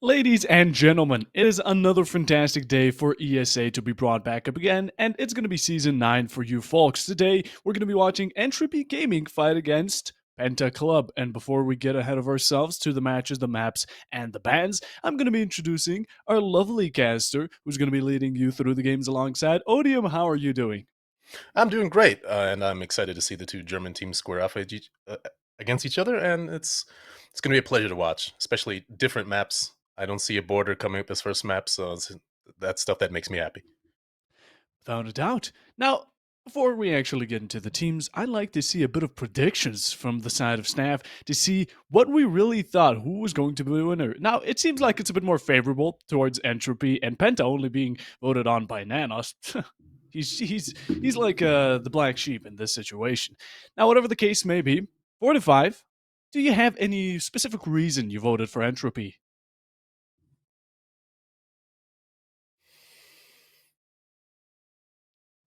Ladies and gentlemen, it is another fantastic day for ESA to be brought back up again, and it's going to be season 9 for you folks. Today, we're going to be watching Entropy Gaming fight against PENTA Club. And before we get ahead of ourselves to the matches, the maps, and the bans, I'm going to be introducing our lovely caster who's going to be leading you through the games alongside. Odium, how are you doing? I'm doing great, and I'm excited to see the two German teams square off against each other, and it's going to be a pleasure to watch, especially different maps. I don't see a border coming up as first map, so that's stuff that makes me happy. Without a doubt. Now, before we actually get into the teams, I'd like to see a bit of predictions from the side of staff to see what we really thought who was going to be the winner. Now, it seems like it's a bit more favorable towards Entropy and Penta only being voted on by Nanos. He's like the black sheep in this situation. Now, whatever the case may be, 4 to 5. Do you have any specific reason you voted for Entropy,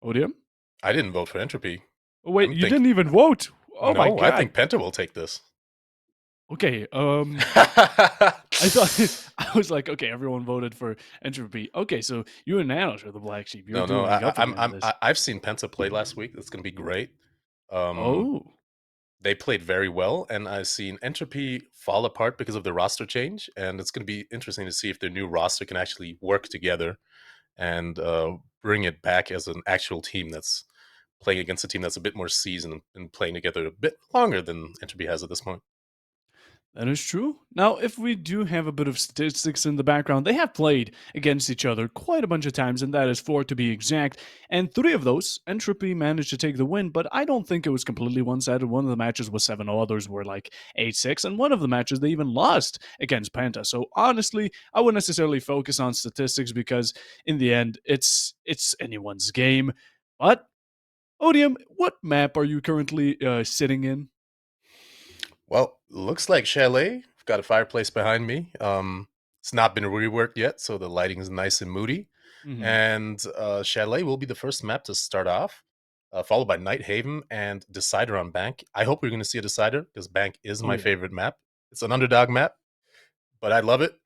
Odium? I didn't vote for Entropy. Oh wait, I'm you think didn't even vote. Oh my No, I god. think Penta will take this. Okay, I thought I was like, okay, everyone voted for Entropy. Okay, so you and Nanos are the black sheep. You're No, doing up I'm again this. I've seen Penta play last week. That's going to be great. Um, Oh, they played very well, and I've seen Entropy fall apart because of the roster change, and it's going to be interesting to see if their new roster can actually work together and bring it back as an actual team that's playing against a team that's a bit more seasoned and playing together a bit longer than Entropy has at this point. that is true. Now, if we do have a bit of statistics in the background, they have played against each other quite a bunch of times, and that is 4 to be exact. And 3 of those, Entropy managed to take the win, but I don't think it was completely one sided. One of the matches was 7-0, others were like 8-6, and one of the matches they even lost against Penta. So honestly, I wouldn't necessarily focus on statistics because in the end, it's anyone's game. But, Odium, what map are you currently sitting in? Well, looks like Chalet. I've got a fireplace behind me. It's not been reworked yet, so the lighting is nice and moody. Mhm. And Chalet will be the first map to start off, followed by Night Haven and Decider on Bank. I hope we're going to see a Decider because Bank is Oh, my yeah. favorite map. It's an underdog map, but I love it.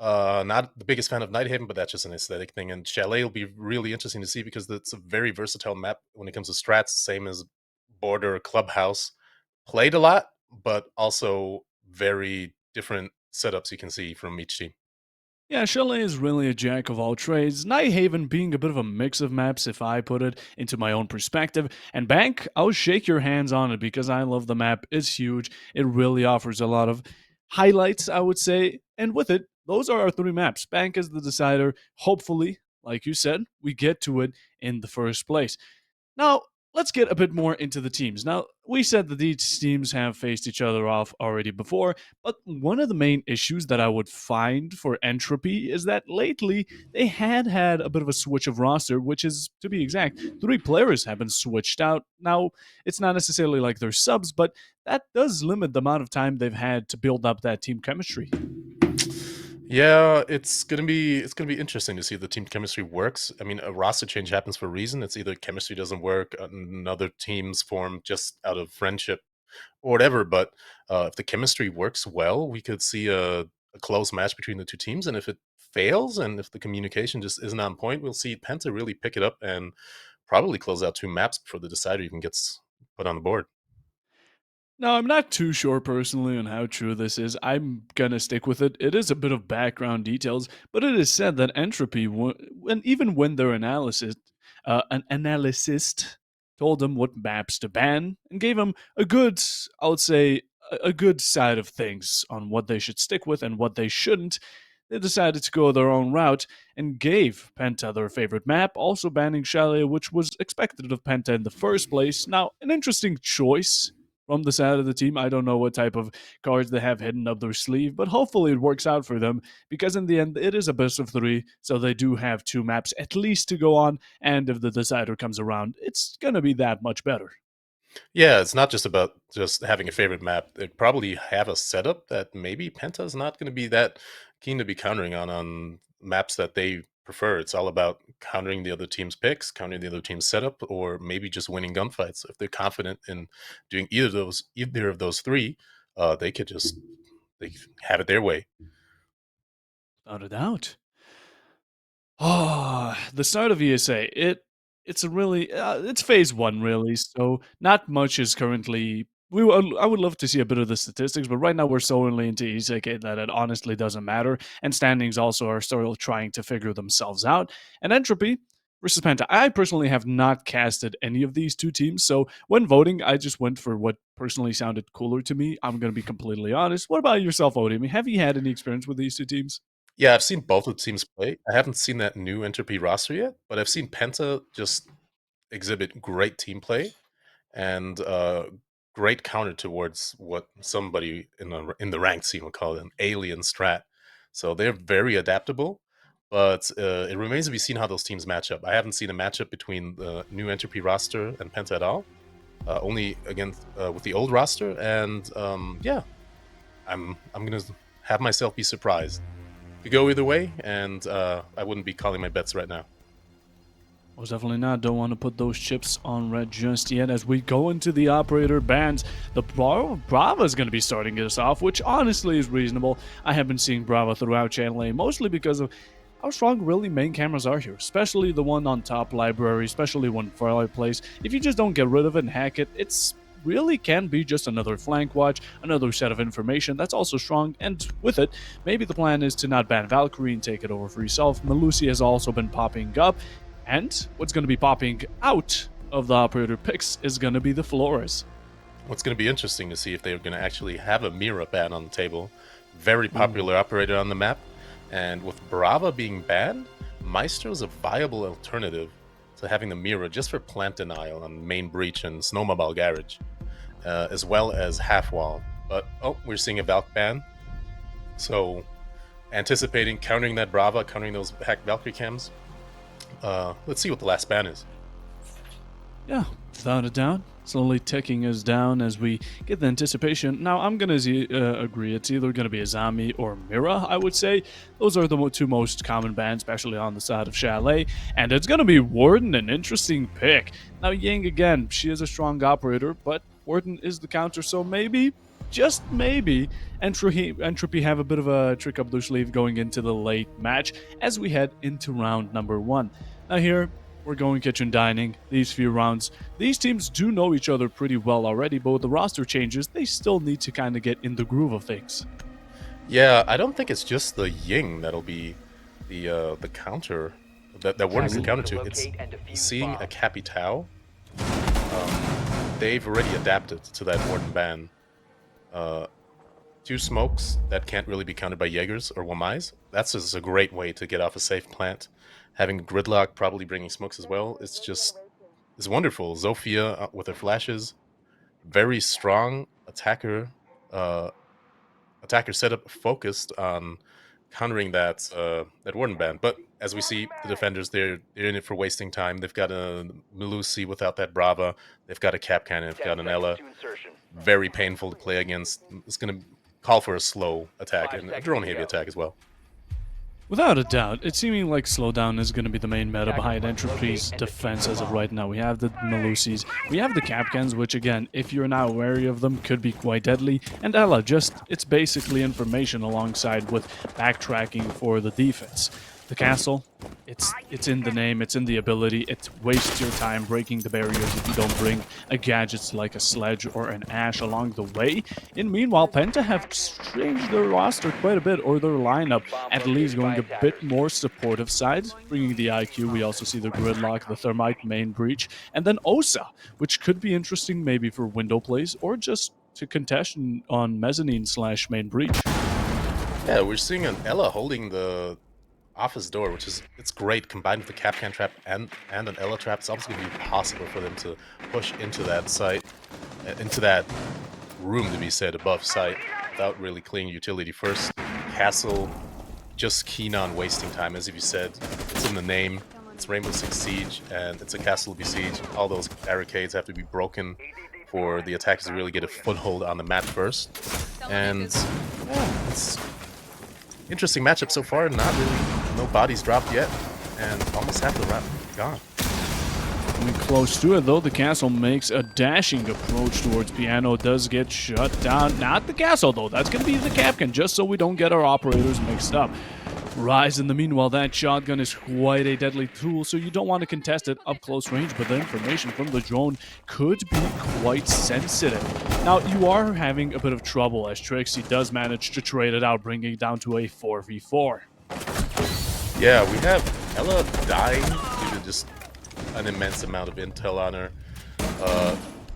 Not the biggest fan of Nighthaven, but that's just an aesthetic thing. And Chalet will be really interesting to see because it's a very versatile map when it comes to strats, same as Border or Clubhouse. Played a lot, but also very different setups you can see from each team. Yeah, Chalet is really a jack of all trades. Nighthaven being a bit of a mix of maps, if I put it into my own perspective. And Bank, I'll shake your hands on it because I love the map. It's huge. It really offers a lot of highlights, I would say. And with it, those are our 3 maps. Bank is the decider. Hopefully, like you said, we get to it in the first place. Now, let's get a bit more into the teams. Now, we said that these teams have faced each other off already before, but one of the main issues that I would find for Entropy is that lately they had a bit of a switch of roster, which is, to be exact, 3 players have been switched out. Now, it's not necessarily like they're subs, but that does limit the amount of time they've had to build up that team chemistry. Yeah, it's gonna be interesting to see if the team chemistry works. I mean, a roster change happens for a reason. It's either chemistry doesn't work, another team's formed just out of friendship or whatever. But if the chemistry works well, we could see a close match between the two teams. And if it fails, and if the communication just isn't on point, we'll see Penta really pick it up and probably close out 2 maps before the decider even gets put on the board. Now, I'm not too sure personally on how true this is. I'm gonna stick with it. It is a bit of background details, but it is said that Entropy, when even when their an analyst told them what maps to ban and gave them a good, I would say, a good side of things on what they should stick with and what they shouldn't. They decided to go their own route and gave Penta their favorite map, also banning Chalet, which was expected of Penta in the first place. Now, an interesting choice from the side of the team. I don't know what type of cards they have hidden up their sleeve, but hopefully it works out for them because in the end it is a best of 3, so they do have 2 maps at least to go on, and if the decider comes around, it's gonna be that much better. Yeah, it's not just about just having a favorite map. They probably have a setup that maybe Penta's not going to be that keen to be countering on maps that they prefer. It's all about countering the other team's picks, countering the other team's setup, or maybe just winning gunfights. If they're confident in doing either of those three, they could just they have it their way. Without a doubt. Oh, the start of ESA. It's a really it's phase one really, so not much is currently. I would love to see a bit of the statistics, but right now we're so early into ESA that it honestly doesn't matter. And standings also are still trying to figure themselves out. And Entropy versus Penta. I personally have not casted any of these two teams, so when voting, I just went for what personally sounded cooler to me. I'm going to be completely honest. What about yourself, Odie? Have you had any experience with these two teams? Yeah, I've seen both of the teams play. I haven't seen that new Entropy roster yet, but I've seen Penta just exhibit great team play and great counter towards what somebody in the ranked scene would call an alien strat. So they're very adaptable, but it remains to be seen how those teams match up. I haven't seen a matchup between the new Entropy roster and Penta at all. Only against with the old roster, and yeah, I'm gonna have myself be surprised. Could go either way, and I wouldn't be calling my bets right now. Most definitely not. Don't want to put those chips on red just yet. As we go into the operator bands, the Brava is going to be starting us off, which honestly is reasonable. I have been seeing Brava throughout Channel A, mostly because of how strong really main cameras are here, especially the one on top library, especially when fireplace. If you just don't get rid of it and hack it, it's really can be just another flank watch, another set of information that's also strong, and with it, maybe the plan is to not ban Valkyrie and take it over for yourself. Melusi has also been popping up, and what's going to be popping out of the operator picks is going to be the Flores. What's going to be interesting to see if they're going to actually have a Mira ban on the table. Very popular operator on the map. And with Brava being banned, Maestro is a viable alternative to having the Mira just for plant denial on main breach and snowmobile garage, as well as half wall. But oh, we're seeing a Valk ban. So anticipating countering that Brava, countering those hacked Valkyrie cams. Let's see what the last ban is. Yeah, without a doubt. Slowly ticking us down as we get the anticipation. Now, I'm going to agree. It's either going to be Azami or Mira, I would say. Those are the two most common bans, especially on the side of Chalet. And it's going to be Warden, an interesting pick. Now, Yang, again, she is a strong operator, but Warden is the counter, so maybe, just maybe, Entropy have a bit of a trick up their sleeve going into the late match as we head into round number 1. Now, here, we're going kitchen dining these few rounds. These teams do know each other pretty well already, but with the roster changes, they still need to kind of get in the groove of things. Yeah, I don't think it's just the Ying that'll be the counter that Warden's the counter to. It's seeing a Capitao. They've already adapted to that Warden ban. 2 smokes that can't really be countered by Jaegers or Wamais. That's just a great way to get off a safe plant. Having Gridlock probably bringing smokes as well. It's wonderful. Zofia with her flashes, very strong attacker. Attacker setup focused on countering that Warden ban. But as we see, the defenders they're in it for wasting time. They've got a Melusi without that Brava. They've got a Cap Cannon. They've got an Ella. Very painful to play against. It's going to call for a slow attack and a drone heavy attack as well. Without a doubt, it's seeming like slowdown is going to be the main meta behind Entropy's defense as of right now. We have the Melusis, we have the Capcans, which again, if you're not wary of them, could be quite deadly, and Ella, it's basically information alongside with backtracking for the defense. The castle, it's in the name, it's in the ability, it wastes your time breaking the barriers if you don't bring a gadgets like a sledge or an ash along the way. And meanwhile, Penta have changed their roster quite a bit, or their lineup, at least going a bit more supportive side, bringing the IQ. We also see the Gridlock, the Thermite main breach, and then Osa, which could be interesting maybe for window plays, or just to contest on mezzanine / main breach. Yeah, we're seeing an Ella holding the office door, which is it's great combined with the Capcan trap and an Ella trap. It's obviously going to be possible for them to push into that site, into that room to be said above site without really clearing utility first. Castle, just keen on wasting time, as if you said. It's in the name. It's Rainbow Six Siege, and it's a castle to besiege. All those barricades have to be broken for the attackers to really get a foothold on the map first. And yeah, it's interesting matchup so far. Not really, no bodies dropped yet, and almost half the round gone. Coming close to it though, the castle makes a dashing approach towards Piano, does get shut down. Not the castle though, that's going to be the Capcan, just so we don't get our operators mixed up. Rise in the meanwhile, that shotgun is quite a deadly tool, so you don't want to contest it up close range, but the information from the drone could be quite sensitive. Now, you are having a bit of trouble as Trixie does manage to trade it out, bringing it down to a 4v4. Yeah, we have Ella dying due to just an immense amount of intel on her.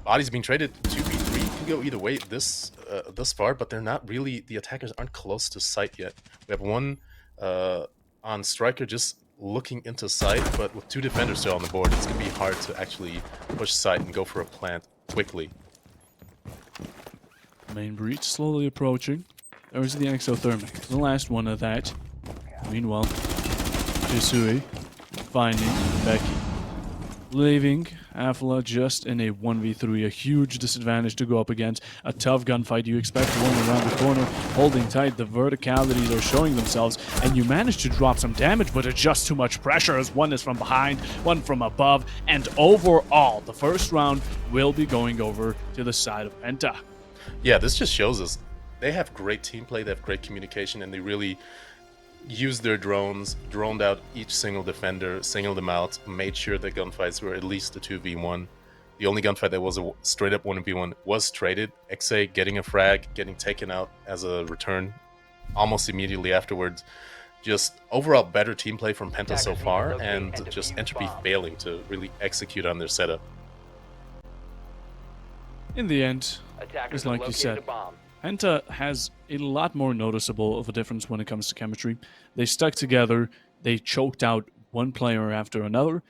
Bodies being traded 2v3 can go either way this far, but they're not really, the attackers aren't close to site yet. We have one on Striker just looking into site, but with 2 defenders still on the board, it's going to be hard to actually push site and go for a plant quickly. Main breach slowly approaching. There's the exothermic, the last one of that. Meanwhile, Jisui finding Becky. Leaving Afla just in a 1v3, a huge disadvantage to go up against. A tough gunfight. You expect one around the corner, holding tight. The verticalities are showing themselves, and you manage to drop some damage, but it's just too much pressure as one is from behind, one from above, and overall, the first round will be going over to the side of Penta. Yeah, this just shows us they have great team play, they have great communication, and they really used their drones, droned out each single defender, singled them out, made sure that gunfights were at least a 2v1. The only gunfight that was a straight up 1v1 was traded. XA getting a frag, getting taken out as a return almost immediately afterwards. Just overall better team play from Penta so far, and just Entropy failing to really execute on their setup. In the end, it's like you said, Penta has a lot more noticeable of a difference when it comes to chemistry. They stuck together, they choked out one player after another,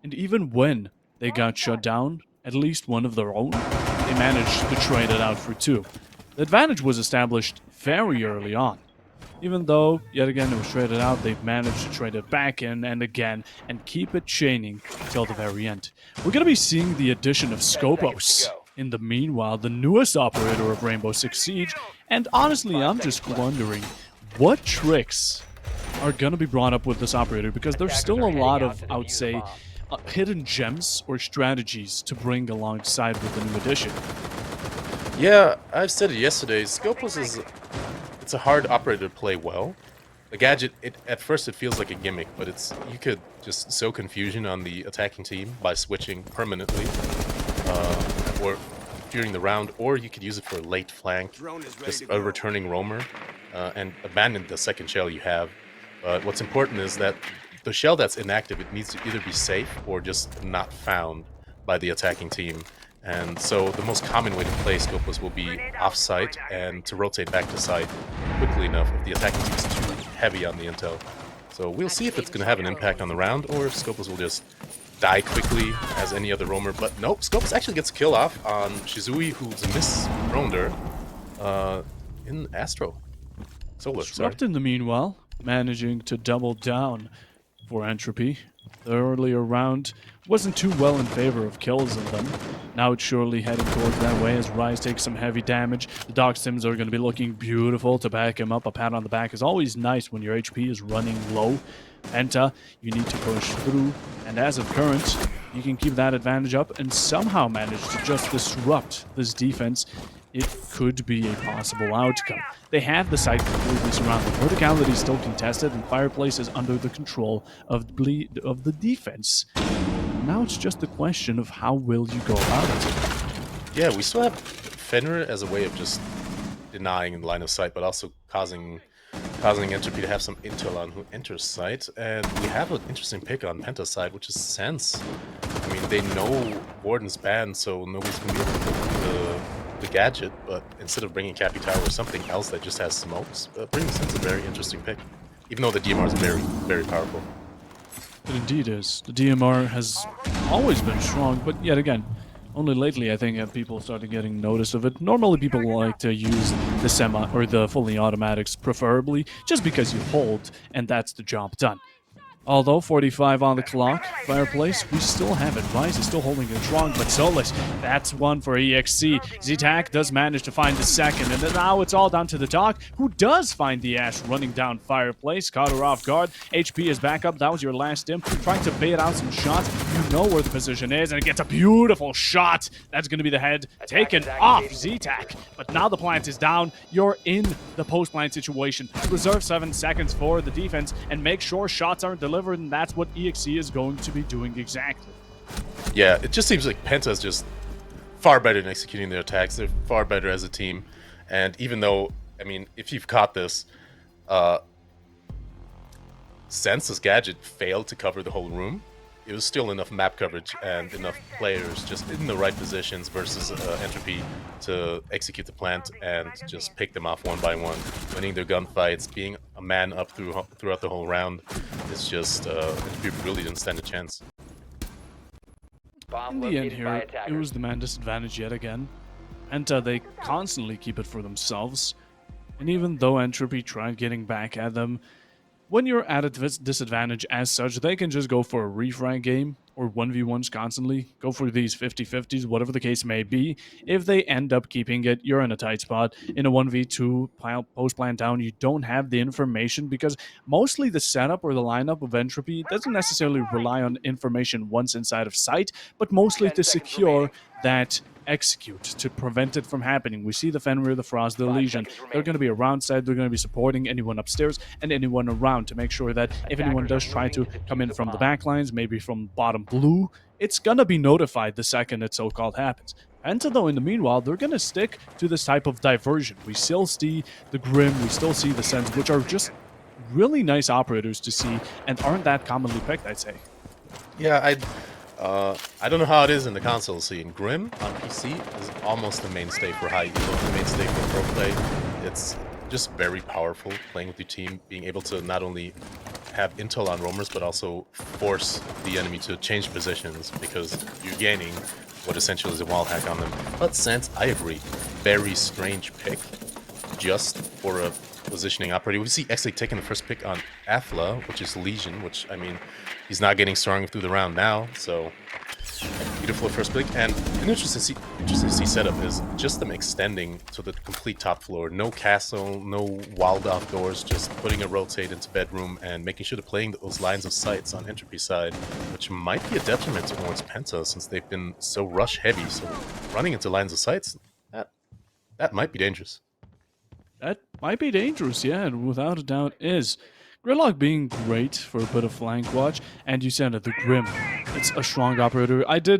and even when they got shut down, at least one of their own, they managed to trade it out for 2. The advantage was established very early on. Even though, yet again, it was traded out, they've managed to trade it back in and again and keep it chaining till the very end. We're going to be seeing the addition of Scopos. In the meanwhile, the newest operator of Rainbow Six Siege, and honestly, I'm just wondering what tricks are going to be brought up with this operator, because there's still a lot of, I would say, hidden gems or strategies to bring alongside with the new addition. Yeah, I said it yesterday, Scopus it's a hard operator to play well. The gadget, at first it feels like a gimmick, but you could just sow confusion on the attacking team by switching permanently. Or during the round, or you could use it for a late flank, just a returning roamer, and abandon the second shell you have. But what's important is that the shell that's inactive, it needs to either be safe or just not found by the attacking team. And so the most common way to play Scopus will be off-site and to rotate back to site quickly enough if the attacking team is too heavy on the intel. So we'll see if it's going to have an impact on the round, or if Scopus will just die quickly as any other roamer. But nope, Scopus actually gets a kill off on Shizui, who's misroamed her in Astro. Solar, Disrupt in the meanwhile, managing to double down for Entropy. The earlier round wasn't too well in favor of kills in them. Now it's surely heading towards that way as Rise takes some heavy damage. The Doc Sims are going to be looking beautiful to back him up. A pat on the back is always nice when your HP is running low. Penta, you need to push through, and as of current, you can keep that advantage up and somehow manage to just disrupt this defense. It could be a possible outcome. They have the site completely surrounded. Verticality is still contested, and Fireplace is under the control of the defense. Now it's just a question of how will you go about it. Yeah, we still have Fenrir as a way of just denying line of sight, but also causing Entropy to have some intel on who enters site. And we have an interesting pick on Penta's side, which is Sense. I mean, they know Warden's banned, so nobody's going to be able to put the gadget, but instead of bringing Cappy Tower or something else that just has smokes, bringing Sense is a very interesting pick, even though the DMR is very, very powerful. It indeed is. The DMR has always been strong, but yet again, only lately I think have people started getting notice of it. Normally people like to use the semi or the fully automatics preferably, just because you hold and that's the job done. Although 45 on the clock, Fireplace, we still have it. Rise is still holding it strong, but Solus, that's one for EXC. Z-Tac does manage to find the second, and then now it's all down to the Doc, who does find the Ash running down Fireplace. Caught her off guard. HP is back up. That was your last stim. Trying to bait out some shots. You know where the position is, and it gets a beautiful shot. That's going to be the head taken off Z-Tac. But now the plant is down. You're in the post-plant situation. Reserve 7 seconds for the defense and make sure shots aren't delivered, and that's what EXE is going to be doing exactly. Yeah, it just seems like Penta is just far better in executing their attacks. They're far better as a team. And even though, I mean, if you've caught this, since gadget failed to cover the whole room, it was still enough map coverage and enough players just in the right positions versus Entropy to execute the plant and just pick them off one by one, winning their gunfights, being a man up throughout the whole round. It's just Entropy really didn't stand a chance. In the end here, it was the man disadvantage yet again. Penta, they constantly keep it for themselves, and even though Entropy tried getting back at them, when you're at a disadvantage as such, they can just go for a refrag game or 1v1s constantly, go for these 50-50s, whatever the case may be. If they end up keeping it, you're in a tight spot. In a 1v2 post plant down, you don't have the information because mostly the setup or the lineup of Entropy doesn't necessarily rely on information once inside of sight, but mostly to secure that execute to prevent it from happening. We see the Fenrir, the Frost, the Legion. They're going to be around side. They're going to be supporting anyone upstairs and anyone around to make sure that if anyone does try to come in from the back lines, maybe from bottom blue, it's going to be notified the second it so-called happens. Penta, though, in the meanwhile, they're going to stick to this type of diversion. We still see the Grim, we still see the Sens, which are just really nice operators to see and aren't that commonly picked, I'd say. Yeah, I don't know how it is in the console scene. Grim on PC is almost the mainstay for high elo, the mainstay for pro play. It's just very powerful playing with your team, being able to not only have intel on roamers, but also force the enemy to change positions because you're gaining what essentially is a wall hack on them. But since I agree, very strange pick just for a positioning operator. We see Exley taking the first pick on Athla, which is Legion, which, I mean, he's not getting stronger through the round now, so beautiful first pick. And an interesting to see setup is just them extending to the complete top floor. No castle, no wild off doors, just putting a rotate into bedroom and making sure they're playing those lines of sights on Entropy side, which might be a detriment towards Penta since they've been so rush heavy. So running into lines of sights, that might be dangerous. That might be dangerous, yeah, and without a doubt is. Gridlock being great for a bit of flank watch, and you said it, the Grim. It's a strong operator. I do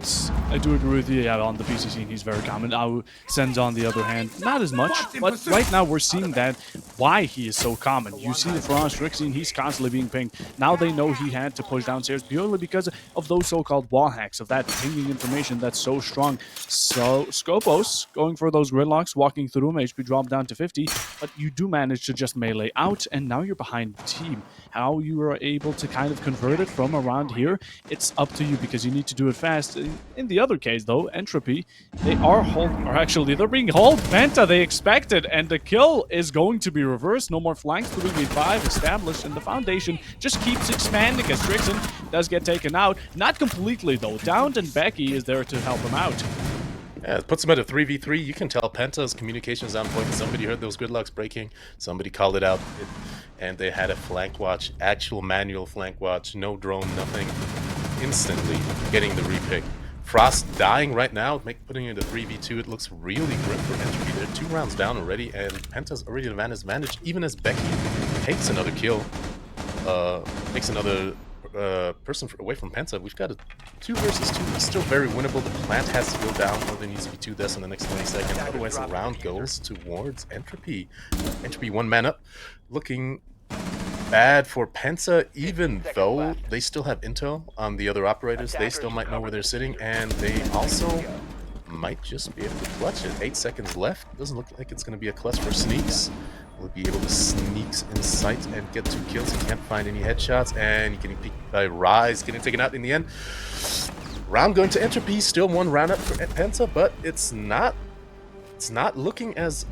agree with you, yeah, on the PC scene, he's very common. Sends on the other hand, not as much, but right now we're seeing that why he is so common. You see the Frost Rick scene, he's constantly being pinged. Now they know he had to push downstairs purely because of those so-called wall hacks, of that pinging information that's so strong. So Scopos going for those gridlocks, walking through him, HP drop down to 50, but you do manage to just melee out, and now you're behind the team. How you are able to kind of convert it from around here, it's up to you because you need to do it fast. In the other case, though, Entropy, they are they're being hauled. Penta, they expected, and the kill is going to be reversed. No more flanks, 3v5 established, and the foundation just keeps expanding as Trixon does get taken out. Not completely, though. Downed, and Becky is there to help him out. Yeah, it puts him at a 3v3. You can tell Penta's communication's on point. Somebody heard those gridlocks breaking. Somebody called it out. And they had a flank watch, actual manual flank watch, no drone, nothing. Instantly getting the repick. Frost dying right now, putting it into 3v2. It looks really grim for Entropy. They're 2 rounds down already, and Penta's already advantage, even as Becky takes another kill. Makes another person away from Penta. We've got a 2 versus 2. It's still very winnable. The plant has to go down, or there needs to be 2 deaths in the next 20 seconds. Otherwise, the round goes towards Entropy. Entropy 1 man up, looking bad for Penta, even though they still have intel on the other operators. They still might know where they're sitting, and they also might just be able to clutch it. 8 seconds left. Doesn't look like it's going to be a clutch for Sneaks. Will be able to sneaks in sight and get 2 kills. He can't find any headshots, and getting peeked by Rise, getting taken out in the end. Round going to Entropy. Still 1 round up for Penta, but it's not looking as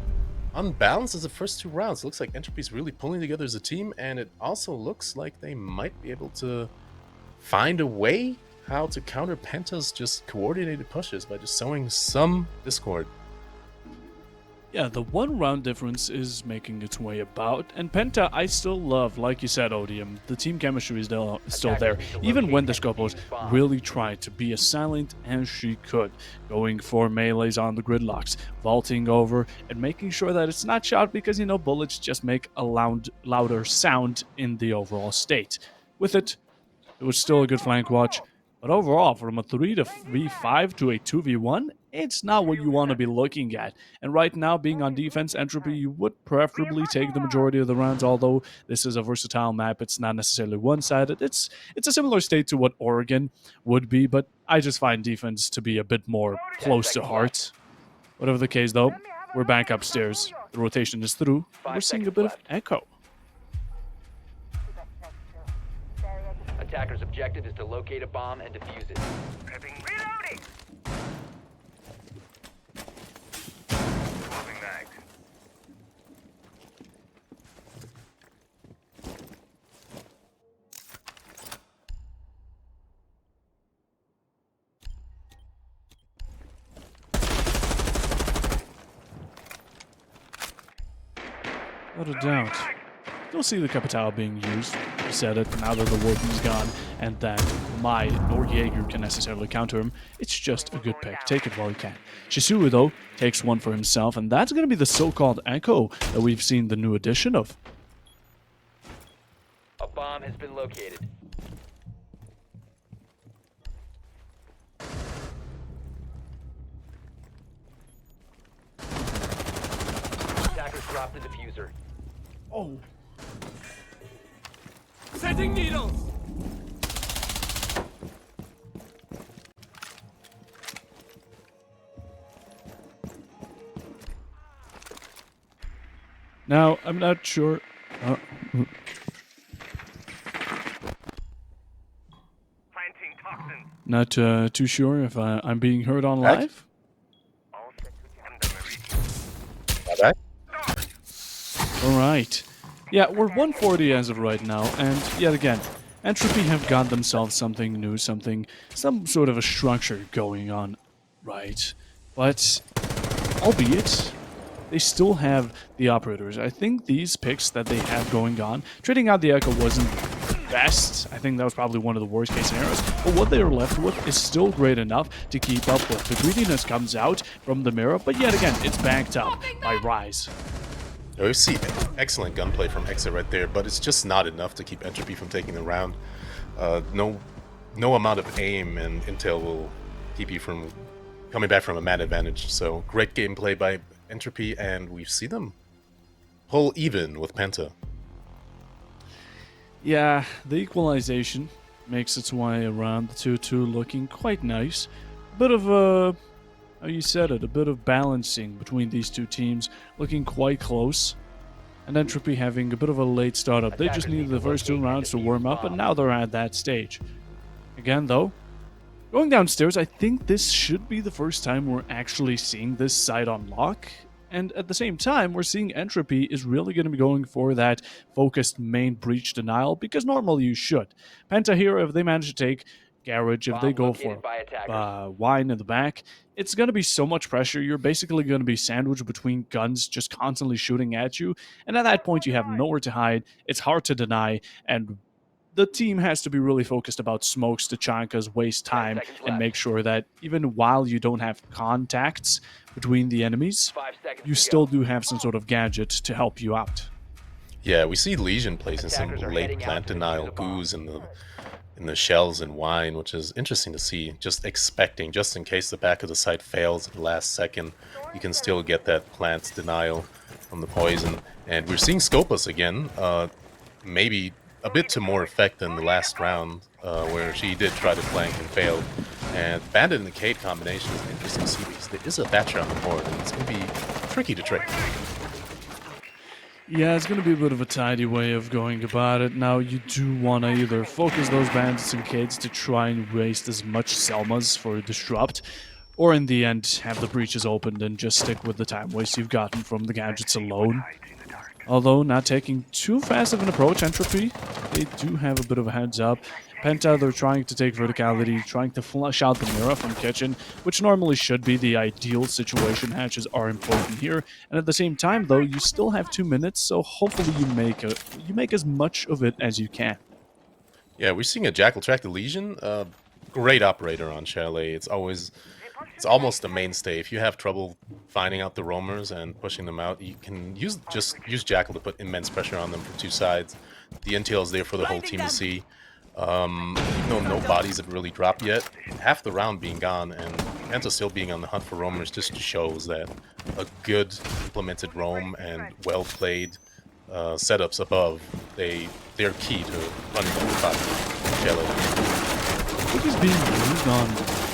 unbalanced as the first 2 rounds. It looks like Entropy's really pulling together as a team, and it also looks like they might be able to find a way how to counter Penta's just coordinated pushes by just sowing some discord. Yeah, the one round difference is making its way about, and Penta I still love, like you said, Odium. The team chemistry is still Attackers there, need to even locate when the and Scopos defuse bomb. really tried to be as silent as she could, going for melees on the gridlocks, vaulting over, and making sure that it's not shot because, bullets just make a louder sound in the overall state. With it was still a good flank watch. But overall, from a 3 to v5 to a 2v1, it's not what you want to be looking at. And right now, being on defense, Entropy, you would preferably take the majority of the rounds, although this is a versatile map. It's not necessarily one-sided. It's a similar state to what Oregon would be, but I just find defense to be a bit more 10 close to seconds left. heart. Whatever the case, though, we're back upstairs. The rotation is through, and we're 5 seeing a seconds bit of left. echo. Attacker's objective is to locate a bomb and defuse it. Reloading! Swapping mags. Without a doubt. You'll see the Capital being used. You said it, now that the Warden's gone, and that my nor Jaeger can necessarily counter him. It's just a good pick. Take it while you can. Shisui, though, takes one for himself, and that's going to be the so-called Echo that we've seen the new edition of. A bomb has been located. Attackers dropped the diffuser. Oh. Setting needles! Now, I'm not sure... Planting toxins. not too sure if I'm being heard on Back? live. All set to Marie. Back? All right. Yeah, we're 140 as of right now, and yet again, Entropy have got themselves something new, some sort of a structure going on, right? But, albeit, they still have the operators. I think these picks that they have going on, trading out the Echo wasn't best. I think that was probably one of the worst case scenarios. But what they are left with is still great enough to keep up with. The greediness comes out from the mirror, but yet again, it's backed up by Rise. We see excellent gunplay from ESA right there, but it's just not enough to keep Entropy from taking the round. No amount of aim and intel will keep you from coming back from a man advantage. So great gameplay by Entropy, and we see them pull even with Penta. Yeah, the equalization makes its way around the 2-2 looking quite nice. A bit of a, how you said it, a bit of balancing between these two teams looking quite close. And Entropy having a bit of a late startup. They just needed the first 2 rounds to warm up, and now they're at that stage. Again, though, going downstairs, I think this should be the first time we're actually seeing this side on lock. And at the same time, we're seeing Entropy is really going to be going for that focused main breach denial, because normally you should. Penta here, if they manage to take Garage, if they Bomb go for located by attackers. wine in the back, it's going to be so much pressure. You're basically going to be sandwiched between guns just constantly shooting at you. And at that point, you have nowhere to hide. It's hard to deny. And the team has to be really focused about smokes, tachankas, waste 10 time, seconds and left. make sure that even while you don't have contacts between the enemies, 5 seconds you to still go. do have some sort of gadget to help you out. Yeah, we see Legion placing some Attackers are late heading out plant to defuse denial the bomb. goos in the shells and wine, which is interesting to see. Just expecting, just in case the back of the site fails at the last second, you can still get that plant denial from the poison. And we're seeing Scopus again, maybe a bit to more effect than the last round, where she did try to flank and failed. And Bandit and the Cade combination is interesting to see because there is a Thatcher on the board, and it's going to be tricky to trick. Yeah, it's going to be a bit of a tidy way of going about it. Now, you do want to either focus those bandits and kids to try and waste as much Selmas for Disrupt, or in the end, have the breaches opened and just stick with the time waste you've gotten from the gadgets alone. Hides in the dark. Although not taking too fast of an approach, Entropy, they do have a bit of a heads up. Penta, they're trying to take verticality, trying to flush out the mirror from Kitchen, which normally should be the ideal situation. Hatches are important here, and at the same time, though, you still have 2 minutes, so hopefully you make as much of it as you can. Yeah, we're seeing a Jackal track the Legion. Great operator on Chalet. It's almost a mainstay. If you have trouble finding out the roamers and pushing them out, you can just use Jackal to put immense pressure on them from two sides. The intel is there for the whole team to see. Even though no bodies have really dropped yet, half the round being gone and Penta still being on the hunt for roamers just shows that a good implemented roam and well played setups above, they're key to running the fight. Because being used on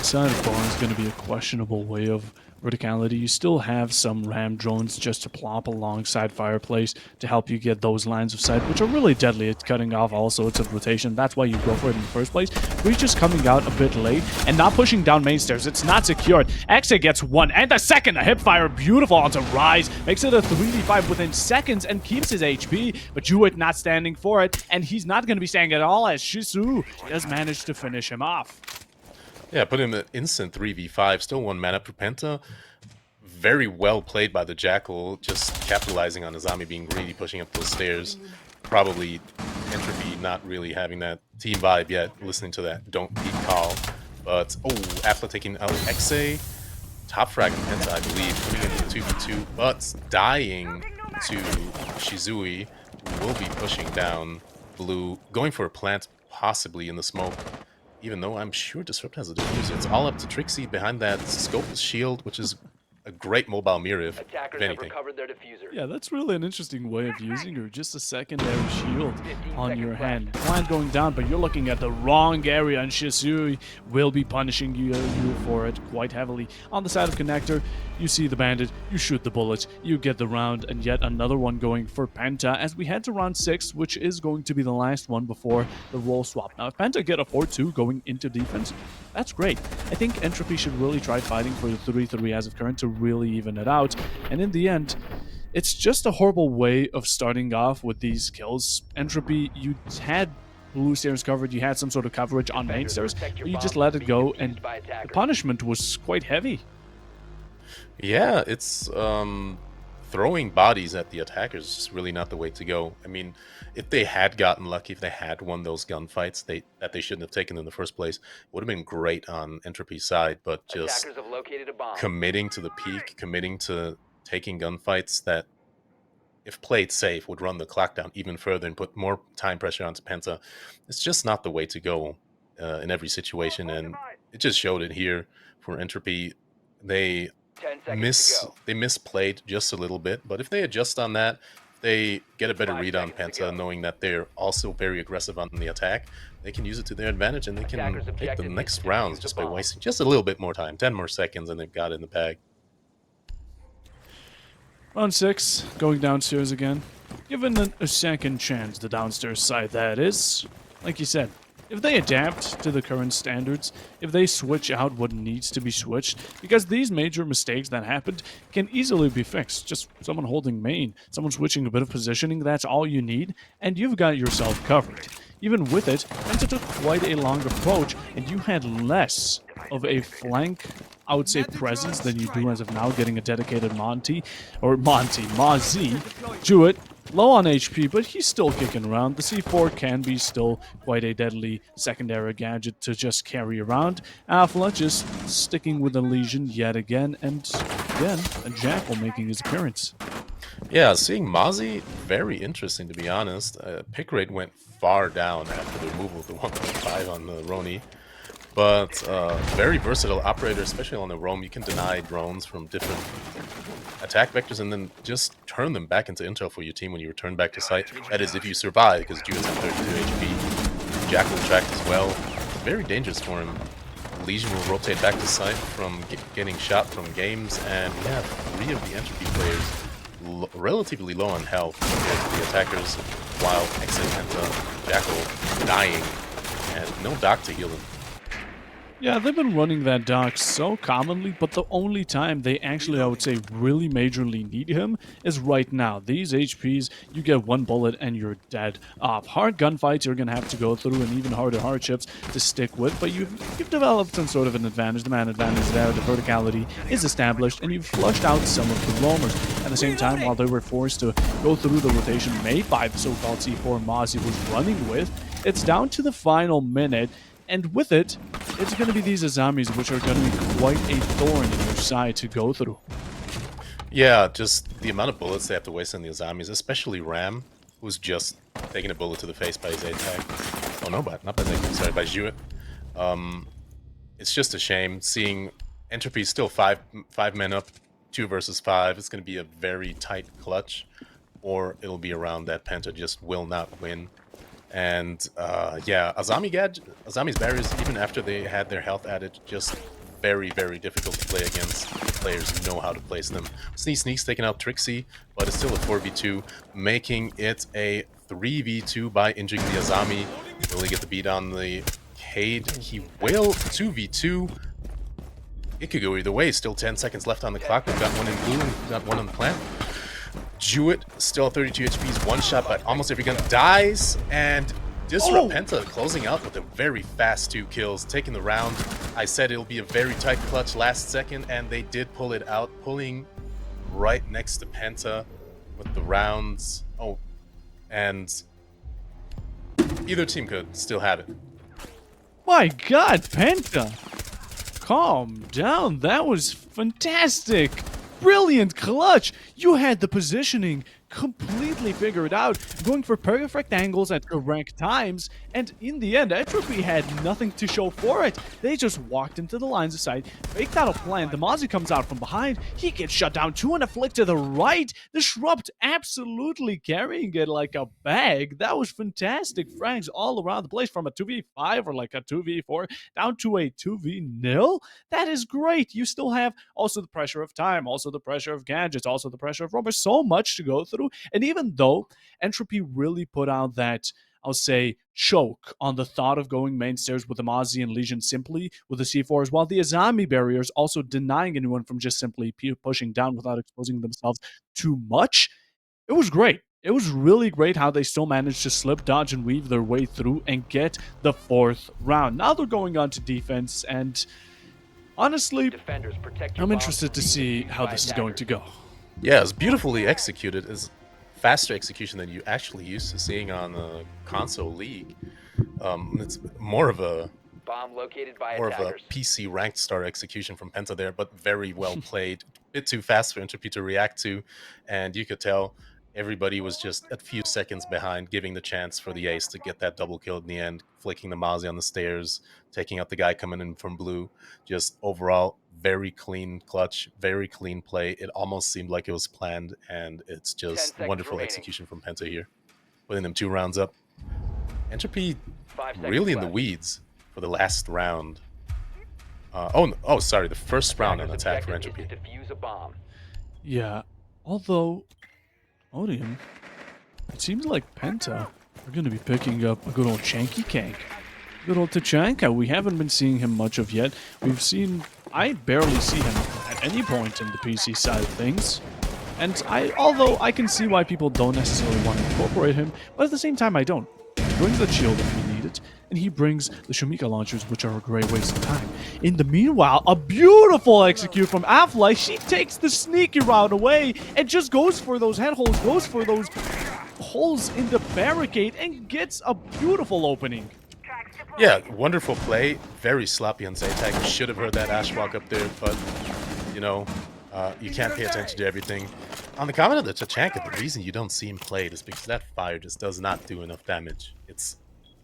side of bar is going to be a questionable way of verticality. You still have some ram drones just to plop alongside fireplace to help you get those lines of sight, which are really deadly at cutting off all sorts of rotation. That's why you go for it in the first place. Breach is coming out a bit late and not pushing down main stairs. It's not secured. Exa gets one and the second. A hip fire, beautiful onto Rise. Makes it a 3v5 within seconds and keeps his HP, but Jewett not standing for it, and he's not going to be staying at all as Shizu does manage to finish him off. Yeah, put him an instant 3v5, still 1 mana per Penta. Very well played by the Jackal, just capitalizing on the zombie being greedy, pushing up those stairs. Probably Entropy not really having that team vibe yet, listening to that don't peek call. But, oh, Afla taking out Exe. Top frag in Penta, I believe, putting into the 2v2, but dying to Shizui, who will be pushing down blue, going for a plant, possibly in the smoke. Even though I'm sure Disrupt has a diffuser. It's all up to Trixie behind that Scopeless shield, which is a great mobile mirror, if anything. Yeah, that's really an interesting way of using her. Just a secondary shield on your hand. Plant going down, but you're looking at the wrong area, and Shisui will be punishing you for it quite heavily. On the side of Connector, you see the bandit, you shoot the bullet, you get the round, and yet another one going for Penta as we head to round 6, which is going to be the last one before the role swap. Now, if Penta get a 4-2 going into defense, that's great. I think Entropy should really try fighting for the 3-3 as of current to really even it out, and in the end, it's just a horrible way of starting off with these kills. Entropy, you had blue stairs covered, you had some sort of coverage on main stairs, but you just let it go, and the punishment was quite heavy. Yeah, it's throwing bodies at the attackers is just really not the way to go. I mean, if they had gotten lucky, if they had won those gunfights that they shouldn't have taken in the first place, it would have been great on Entropy's side, but just committing to the peak, committing to taking gunfights that, if played safe, would run the clock down even further and put more time pressure onto Penta. It's just not the way to go in every situation, and it just showed it here for Entropy. They misplayed just a little bit, but if they adjust on that, if they get a better read on Penta, knowing that they're also very aggressive on the attack, they can use it to their advantage, and they can take the next rounds just by wasting just a little bit more time, 10 more seconds, and they've got it in the bag. Round 6, going downstairs again. Given a second chance, the downstairs side that is. Like you said, if they adapt to the current standards, if they switch out what needs to be switched, because these major mistakes that happened can easily be fixed. Just someone holding main, someone switching a bit of positioning, that's all you need, and you've got yourself covered. Even with it, Penta took quite a long approach, and you had less of a flank, I would say, presence than you do as of now, getting a dedicated Mazi. Jewett, low on HP, but he's still kicking around. The C4 can be still quite a deadly secondary gadget to just carry around. Afla just sticking with the Legion yet again, and again, a Jackal making his appearance. Yeah, seeing Mazi, very interesting to be honest. Pick rate went far down after the removal of the 1.5 on the Roni. But very versatile operator, especially on the roam. You can deny drones from different attack vectors and then just turn them back into intel for your team when you return back to site. That is if you survive, because Jude's at 32 HP. Jackal tracked as well. Very dangerous for him. Legion will rotate back to site from getting shot from games, and we have 3 of the Entropy players relatively low on health compared to the attackers, while Exit and Jackal dying, and no doc to heal them. Yeah, they've been running that doc so commonly, but the only time they actually, I would say, really majorly need him is right now. These HPs, you get one bullet and you're dead. Hard gunfights you're gonna have to go through, and even harder hardships to stick with. But you've developed some sort of an advantage. The man advantage there. The verticality is established, and you've flushed out some of the roamers. At the same time, while they were forced to go through the rotation made by the so-called C4 Moz he was running with, it's down to the final minute. And with it, it's going to be these Azamis, which are going to be quite a thorn in your side to go through. Yeah, just the amount of bullets they have to waste on the Azamis, especially Ram, who's just taking a bullet to the face by his A-tag. Oh no, not by Zaytag, sorry, by Jewett. It's just a shame seeing Entropy still five men up, 2 versus 5. It's going to be a very tight clutch, or it'll be around that Penta just will not win. And yeah, Azami's barriers, even after they had their health added, just very, very difficult to play against. Players who know how to place them. Sneak's taking out Trixie, but it's still a 4v2, making it a 3v2 by injuring the Azami. Will he get the beat on the Cade? He will. 2v2. It could go either way. Still 10 seconds left on the clock. We've got one in blue and we've got one on the plant. Jewett, still 32 HPs, one shot by almost every gun, dies, and Disrupt Penta closing out with a very fast 2 kills, taking the round. I said it'll be a very tight clutch last second, and they did pull it out, pulling right next to Penta with the rounds. Oh, and either team could still have it. My God, Penta! Calm down, that was fantastic! Brilliant clutch! You had the positioning completely figured out, going for perfect angles at correct times, and in the end, Entropy had nothing to show for it. They just walked into the lines of sight, faked out a plan. The Mozzie comes out from behind, he gets shut down too, and a flick to the right. The Disrupt absolutely carrying it like a bag. That was fantastic. Frags all around the place, from a 2v5 or like a 2v4 down to a 2v0. That is great. You still have also the pressure of time, also the pressure of gadgets, also the pressure of roamers. So much to go through. And even though Entropy really put out that, I'll say, choke on the thought of going mainstairs with the Mozzie and Legion simply with the C4s, while the Azami barriers also denying anyone from just simply pushing down without exposing themselves too much, it was great. It was really great how they still managed to slip, dodge, and weave their way through and get the 4th round. Now they're going on to defense, and honestly, I'm interested to see how this is going to go. Yeah, it's beautifully executed. It's faster execution than you actually used to seeing on the console league. It's more of a PC ranked star execution from Penta there, but very well played. A bit too fast for Entropy to react to, and you could tell everybody was just a few seconds behind, giving the chance for the ace to get that double kill in the end, flicking the Mozzie on the stairs, taking out the guy coming in from blue. Just overall, very clean clutch, very clean play. It almost seemed like it was planned, and it's just wonderful execution from Penta here, putting them 2 rounds up. Entropy really in the weeds for the last round. Sorry, the first round on attack for Entropy. Yeah, although, Odium, it seems like Penta are going to be picking up a good old Chanky Kank. Good old Tachanka. We haven't been seeing him much of yet. I barely see him at any point in the PC side of things. And although I can see why people don't necessarily want to incorporate him, but at the same time I don't. He brings the shield if we need it, and he brings the Shumika launchers, which are a great waste of time. In the meanwhile, a beautiful execute from Afly. She takes the sneaky route away and just goes for those head holes, goes for those holes in the barricade, and gets a beautiful opening. Yeah, wonderful play. Very sloppy on Zaytag. You should have heard that Ash walk up there, but, you know, you can't pay attention to everything. On the comment of the Tachanka, the reason you don't see him played is because that fire just does not do enough damage. It's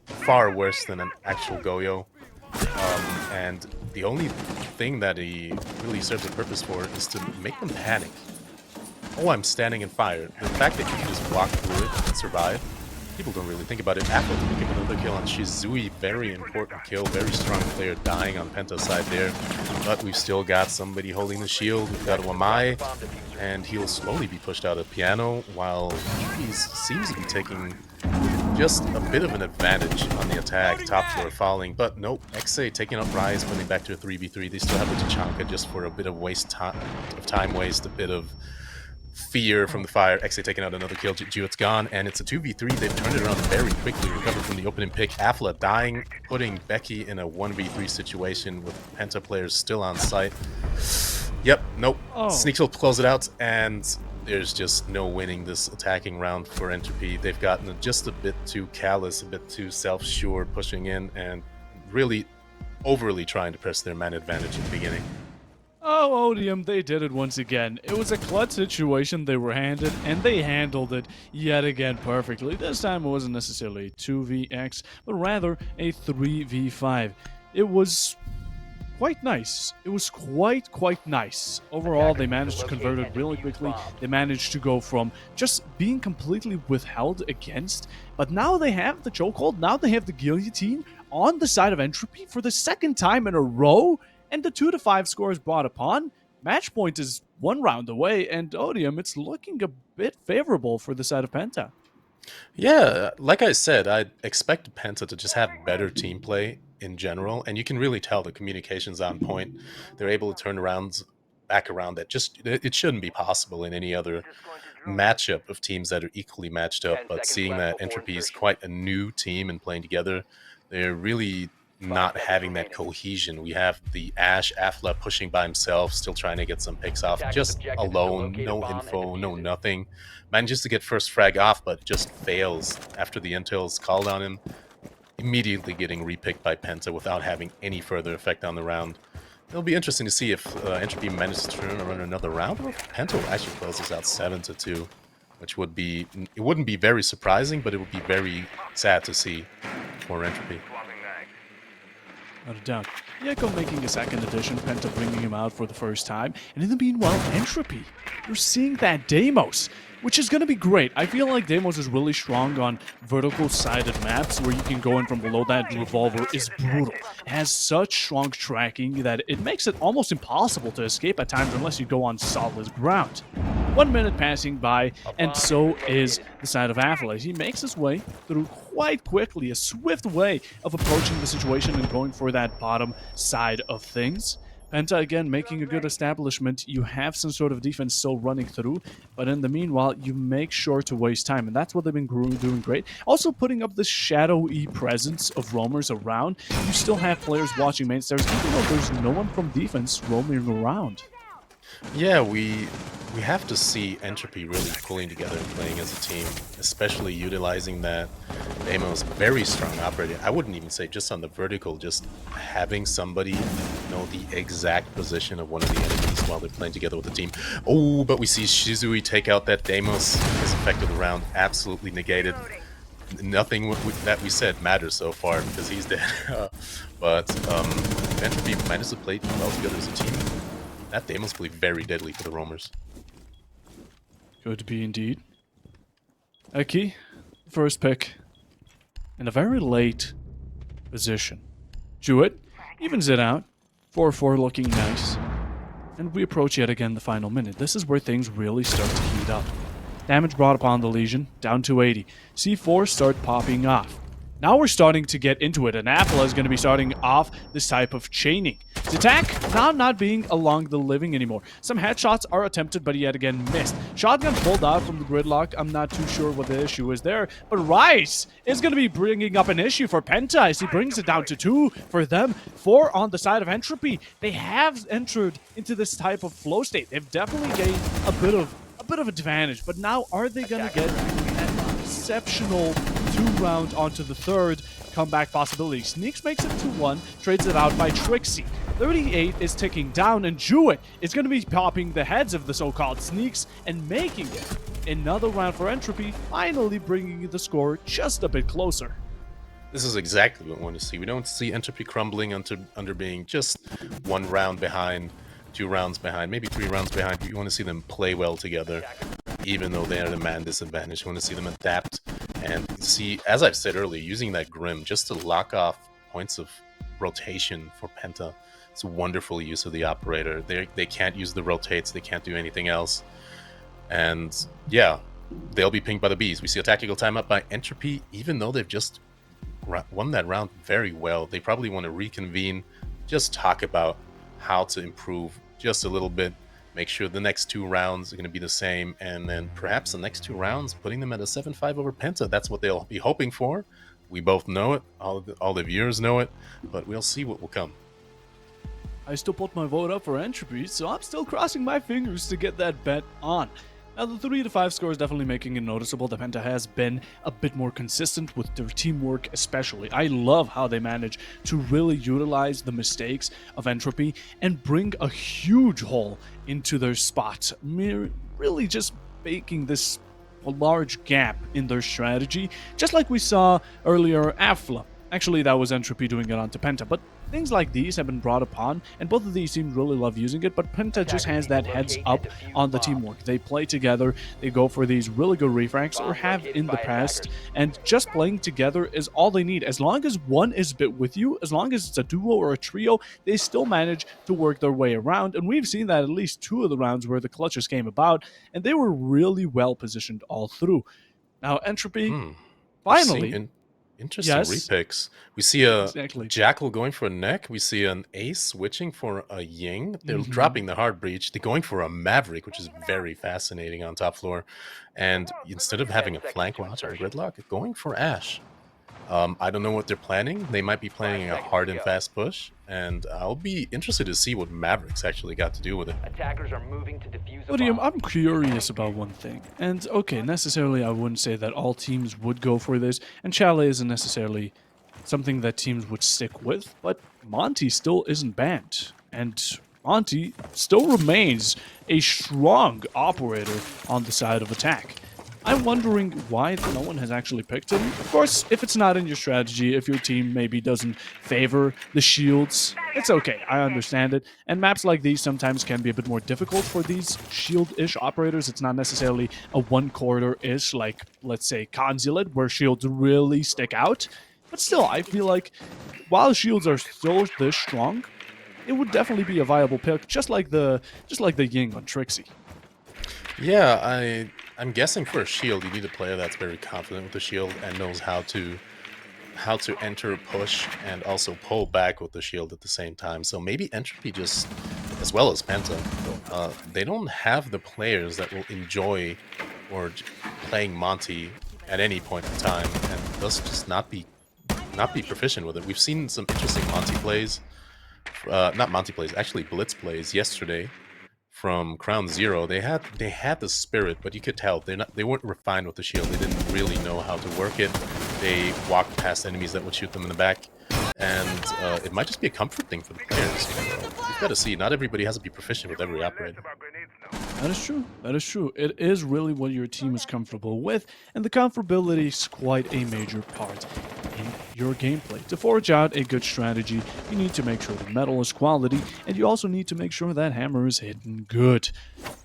far worse than an actual Goyo. And the only thing that he really serves a purpose for is to make them panic. Oh, I'm standing in fire. The fact that you can just walk through it and survive, people don't really think about it. Apple to pick up another kill on Shizui, very important kill, very strong player dying on Penta's side there. But we've still got somebody holding the shield. We've got Wamai, and he'll slowly be pushed out of piano, while he seems to be taking just a bit of an advantage on the attack, top floor falling, but nope, XA taking up Rise, putting back to a 3v3. They still have the Tachanka just for a bit of time waste, a bit of fear from the fire. XA taking out another kill, Jewet's gone, and it's a 2v3. They've turned it around very quickly, recovered from the opening pick. Afla dying, putting Becky in a 1v3 situation with Penta players still on site. Yep, nope. Sneaks will close it out, and there's just no winning this attacking round for Entropy. They've gotten just a bit too callous, a bit too self-sure, pushing in and really overly trying to press their man advantage in the beginning. Oh, Odium, they did it once again. It was a clutch situation they were handed, and they handled it yet again perfectly. This time it wasn't necessarily a 2vx, but rather a 3v5. It was quite nice. It was quite nice. Overall, they managed to convert it really quickly. They managed to go from just being completely withheld against, but now they have the chokehold, now they have the guillotine on the side of Entropy for the second time in a row, and the 2-5 score is brought upon. Match point is 1 round away, and Odium, it's looking a bit favorable for the side of Penta. Yeah, like I said, I expect Penta to just have better team play in general, and you can really tell the communication's on point. They're able to turn back around that it shouldn't be possible in any other matchup of teams that are equally matched up, but seeing that Entropy is quite a new team and playing together, they're really not having that cohesion. We have the Ash Afla pushing by himself, still trying to get some picks off, just alone, no info, no nothing. Manages to get first frag off, but just fails after the intel's called on him, immediately getting repicked by Penta without having any further effect on the round. It'll be interesting to see if Entropy manages to turn around another round, or if Penta actually closes out 7-2, which would be, it wouldn't be very surprising, but it would be very sad to see for Entropy. Not a doubt. Yeko making a second edition, Penta bringing him out for the first time, and in the meanwhile, Entropy. You're seeing that Deimos, which is going to be great. I feel like Deimos is really strong on vertical-sided maps where you can go in from below. That revolver is brutal. It has such strong tracking that it makes it almost impossible to escape at times unless you go on solid ground. 1 minute passing by, and so is the side of Afla. He makes his way through quite quickly, a swift way of approaching the situation and going for that bottom side of things. Penta, again, making a good establishment. You have some sort of defense still running through, but in the meanwhile, you make sure to waste time, and that's what they've been doing great. Also putting up this shadowy presence of roamers around. You still have players watching main stairs, even though there's no one from defense roaming around. Yeah, we have to see Entropy really pulling together and playing as a team, especially utilizing that Deimos very strong operator. I wouldn't even say just on the vertical, just having somebody know the exact position of one of the enemies while they're playing together with the team. Oh, but we see Shizui take out that Deimos. His effect of the round absolutely negated. Nothing that we said matters so far because he's dead. But Entropy managed to play well together as a team. That Deimos will be very deadly for the roamers. Could be indeed. Eki, first pick, in a very late position. Jewett evens it out, 4-4 looking nice. And we approach yet again the final minute. This is where things really start to heat up. Damage brought upon the Legion, down to 80. C4 start popping off. Now we're starting to get into it, and Apple is going to be starting off this type of chaining. The attack now not being along the living anymore. Some headshots are attempted, but yet again missed. Shotgun pulled out from the gridlock. I'm not too sure what the issue is there, but Rice is going to be bringing up an issue for Penta as he brings it down to 2 for them, 4 on the side of Entropy. They have entered into this type of flow state. They've definitely gained a bit of advantage, but now are they going to get an exceptional 2-round onto the 3rd comeback possibility? Sneaks makes it 2-1, trades it out by Trixie. 38 is ticking down, and Jewett is going to be popping the heads of the so-called Sneaks and making it another round for Entropy, finally bringing the score just a bit closer. This is exactly what we want to see. We don't see Entropy crumbling under being just 1 round behind, 2 rounds behind, maybe 3 rounds behind. We want to see them play well together, even though they are at a man disadvantage. We want to see them adapt and see, as I've said earlier, using that Grim just to lock off points of rotation for Penta. It's a wonderful use of the operator. They can't use the rotates. They can't do anything else. And yeah, they'll be pinged by the Bs. We see a tactical timeout by Entropy, even though they've just won that round very well. They probably want to reconvene, just talk about how to improve just a little bit, make sure the next 2 rounds are going to be the same, and then perhaps the next 2 rounds putting them at a 7-5 over Penta. That's what they'll be hoping for. We both know it, all the viewers know it, but we'll see what will come. I still put my vote up for Entropy, so I'm still crossing my fingers to get that bet on. Now, the 3 to 5 score is definitely making it noticeable that Penta has been a bit more consistent with their teamwork, especially. I love how they manage to really utilize the mistakes of Entropy and bring a huge hole into their spot, really just making this a large gap in their strategy, just like we saw earlier Afla. Actually, that was Entropy doing it onto Penta, but things like these have been brought upon, and both of these teams really love using it, but Penta just has that heads up on the teamwork. They play together, they go for these really good refracts, or have in the past, and just playing together is all they need. As long as one is bit with you, as long as it's a duo or a trio, they still manage to work their way around, and we've seen that at least 2 of the rounds where the clutches came about, and they were really well positioned all through. Now, Entropy, We're seeing finally, interesting yes, repicks. We see a exactly. Jackal going for a neck. We see an Ace switching for a Ying. They're Mhm. dropping the hard breach. They're going for a Maverick, which is very fascinating on top floor. And instead of having a flank watch or gridlock, going for Ash. I don't know what they're planning. They might be planning a hard and fast push, and I'll be interested to see what Mavericks actually got to do with it. Attackers are moving to defuse a William, bomb. I'm curious about one thing. And okay, necessarily I wouldn't say that all teams would go for this, and Chalet isn't necessarily something that teams would stick with, but Monty still isn't banned. And Monty still remains a strong operator on the side of attack. I'm wondering why no one has actually picked him. Of course, if it's not in your strategy, if your team maybe doesn't favor the shields, it's okay. I understand it. And maps like these sometimes can be a bit more difficult for these shield-ish operators. It's not necessarily a one-quarter-ish, like, let's say, Consulate, where shields really stick out. But still, I feel like while shields are still this strong, it would definitely be a viable pick, just like the Ying on Trixie. Yeah, I'm guessing for a shield, you need a player that's very confident with the shield and knows how to enter, push, and also pull back with the shield at the same time. So maybe Entropy just, as well as Penta, they don't have the players that will enjoy playing Monty at any point in time, and thus just not be proficient with it. We've seen some interesting Monty plays, not Monty plays, actually Blitz plays yesterday from Crown Zero. They had the spirit, but you could tell they weren't refined with the shield. They didn't really know how to work it. They walked past enemies that would shoot them in the back, and it might just be a comfort thing for the players. You've got to see, not everybody has to be proficient with every operator. That is true. That is true. It is really what your team is comfortable with, and the comfortability is quite a major part in your gameplay. To forge out a good strategy, you need to make sure the metal is quality, and you also need to make sure that hammer is hitting good.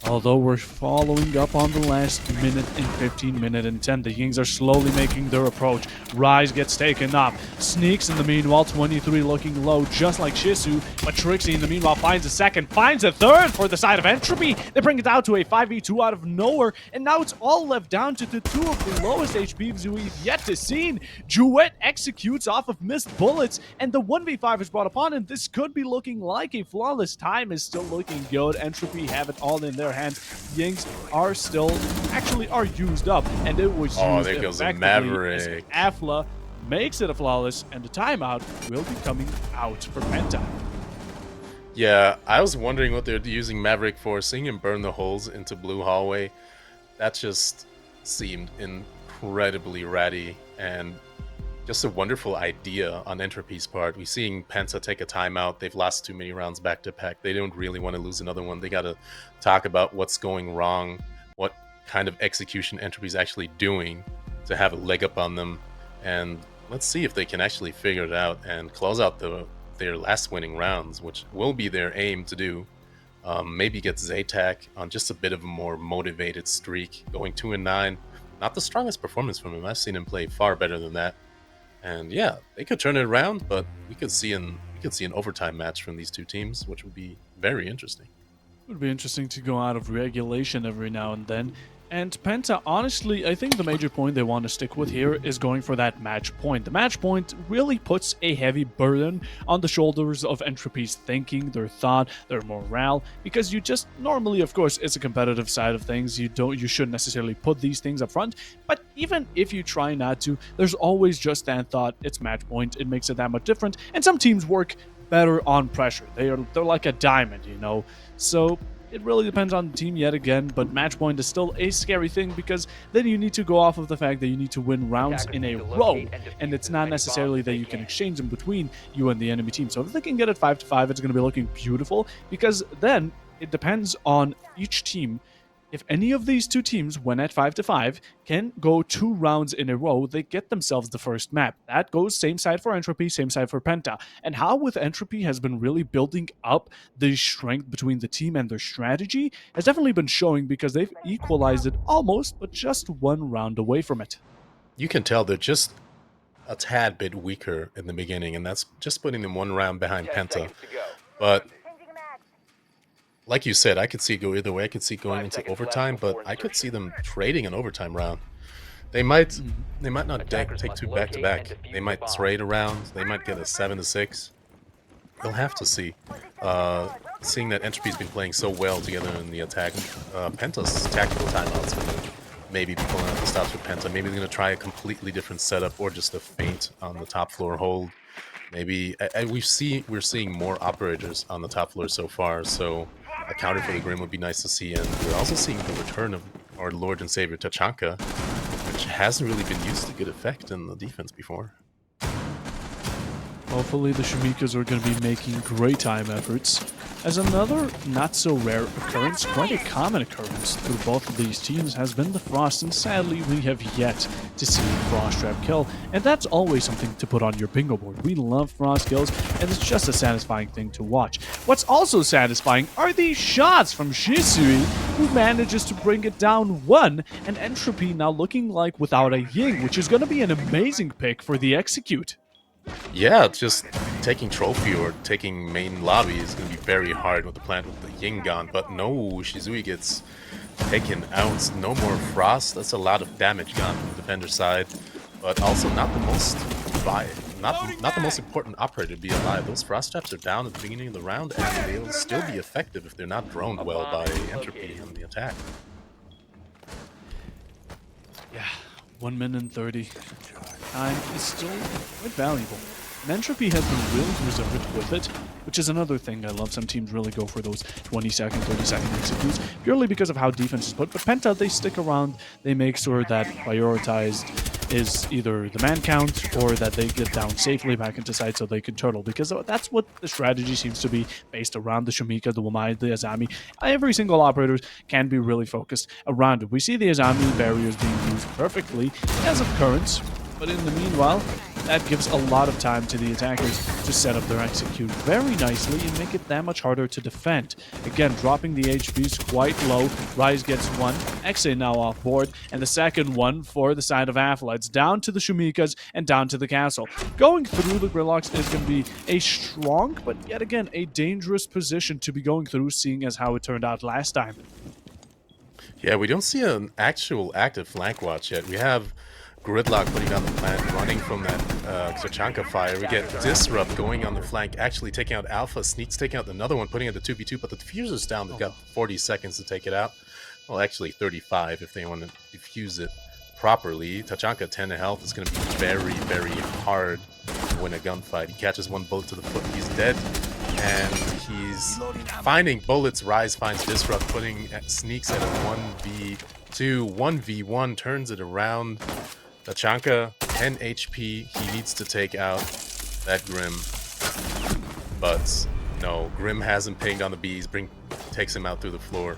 Although we're following up on the last minute and 15, minute and 10, the Yings are slowly making their approach. Rise gets taken up. Sneaks in the meanwhile, 23 looking low, just like Shisu, but Trixie in the meanwhile finds a second, finds a third for the side of Entropy. They bring it down to a 5v2 out of nowhere, and now it's all left down to the 2 of the lowest HPs we've yet to see. Jouet executes off of missed bullets, and the 1v5 is brought upon, and this could be looking like a flawless. Time is still looking good. Entropy have it all in their hands. Yings are used up, and it was used there goes a effectively as Maverick. Afla makes it a flawless, and the timeout will be coming out for Penta. Yeah, I was wondering what they're using Maverick for. Seeing him burn the holes into blue hallway, that just seemed incredibly ratty and just a wonderful idea on Entropy's part. We're seeing Penta take a timeout. They've lost too many rounds back to back. They don't really want to lose another one. They got to talk about what's going wrong, what kind of execution Entropy's actually doing to have a leg up on them, and let's see if they can actually figure it out and close out their last winning rounds, which will be their aim to do. Maybe get Zaytak on just a bit of a more motivated streak, going 2-9. Not the strongest performance from him. I've seen him play far better than that. And yeah, they could turn it around, but we could see an overtime match from these two teams, which would be very interesting. It would be interesting to go out of regulation every now and then. And Penta, honestly, I think the major point they want to stick with here is going for that match point. The match point really puts a heavy burden on the shoulders of Entropy's thinking, their thought, their morale, because you just normally, of course, it's a competitive side of things. You shouldn't necessarily put these things up front, but even if you try not to, there's always just that thought. It's match point. It makes it that much different, and some teams work better on pressure. They're like a diamond, you know. So it really depends on the team yet again, but match point is still a scary thing because then you need to go off of the fact that you need to win rounds in a row, and it's not necessarily that you can exchange them between you and the enemy team. So if they can get it 5-5, it's going to be looking beautiful, because then it depends on each team. If any of these two teams, when at 5-5, can go 2 rounds in a row, they get themselves the first map. That goes same side for Entropy, same side for Penta. And how with Entropy has been really building up the strength between the team and their strategy has definitely been showing, because they've equalized it almost, but just 1 round away from it. You can tell they're just a tad bit weaker in the beginning, and that's just putting them 1 round behind Penta. But like you said, I could see it go either way. I could see it going into overtime, but I could see them trading an overtime round. They might not take 2 back-to-back. They might trade a round. They might get a 7-6. They'll have to see. Seeing that Entropy's been playing so well together in the attack, Penta's tactical timeout's going to maybe be pulling out the stops for Penta. Maybe they're going to try a completely different setup, or just a feint on the top floor hold. Maybe we're seeing more operators on the top floor so far, so a counter for the Grim would be nice to see. And we're also seeing the return of our Lord and Savior Tachanka, which hasn't really been used to good effect in the defense before. Hopefully the Shumikas are going to be making great time efforts. As another not-so-rare occurrence, quite a common occurrence through both of these teams, has been the Frost, and sadly we have yet to see Frost Trap kill, and that's always something to put on your bingo board. We love Frost kills, and it's just a satisfying thing to watch. What's also satisfying are these shots from Shisui, who manages to bring it down 1, and Entropy now looking like without a Ying, which is going to be an amazing pick for the Execute. Yeah, just taking trophy or taking main lobby is going to be very hard with the plant with the Ying gone, but no, Shizui gets taken out. No more Frost. That's a lot of damage gone from the defender side, but also not the most not the most important operator to be alive. Those Frost traps are down at the beginning of the round, and they'll still be effective if they're not droned well by Entropy on the attack. Yeah, 1 minute and 30. Time is still quite valuable. And Entropy has been really reserved with it, which is another thing I love. Some teams really go for those 20-second, 30-second executes, purely because of how defense is put. But Penta, they stick around, they make sure that prioritized is either the man count or that they get down safely back into side so they can turtle, because that's what the strategy seems to be based around. The Shumika, the Wamai, the Azami. Every single operator can be really focused around it. We see the Azami barriers being used perfectly as of currents, but in the meanwhile, that gives a lot of time to the attackers to set up their execute very nicely and make it that much harder to defend. Again, dropping the HPs quite low. Rise gets 1. Exe now off board, and the second one for the side of Athletes. Down to the Shumikas and down to the castle. Going through the Gridlocks is going to be a strong, but yet again, a dangerous position to be going through, seeing as how it turned out last time. Yeah, we don't see an actual active flank watch yet. We have Gridlock putting down the plant, running from that Tachanka fire. We get Disrupt going on the flank, actually taking out Alpha. Sneaks taking out another one, putting it to 2v2, but the diffuser's down. They've got 40 seconds to take it out. Well, actually 35 if they want to defuse it properly. Tachanka 10 health. It's going to be very, very hard to win a gunfight. He catches 1 bullet to the foot. He's dead, and he's finding bullets. Rise finds Disrupt, sneaks at a 1v2, 1v1, turns it around. Tachanka, 10 HP, he needs to take out that Grim, but no, Grim hasn't pinged on the bees, takes him out through the floor.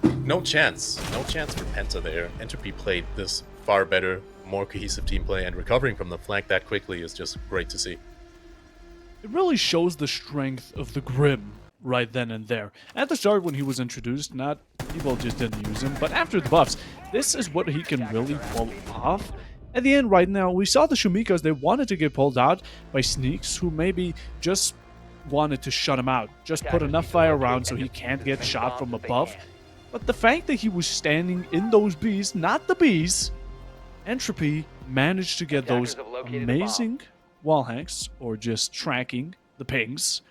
No chance for Penta there. Entropy played this far better, more cohesive team play, and recovering from the flank that quickly is just great to see. It really shows the strength of the Grim right then and there. At the start when he was introduced, people just didn't use him, but after the buffs, this is what he can really pull off. At the end right now, we saw the Shumikas, they wanted to get pulled out by Sneaks, who maybe just wanted to shut him out. Just put enough fire around so he can't get shot from above. But the fact that he was standing in those bees, not the bees, Entropy managed to get those Attackers have located a bomb. amazing wall hacks, or just tracking the pings.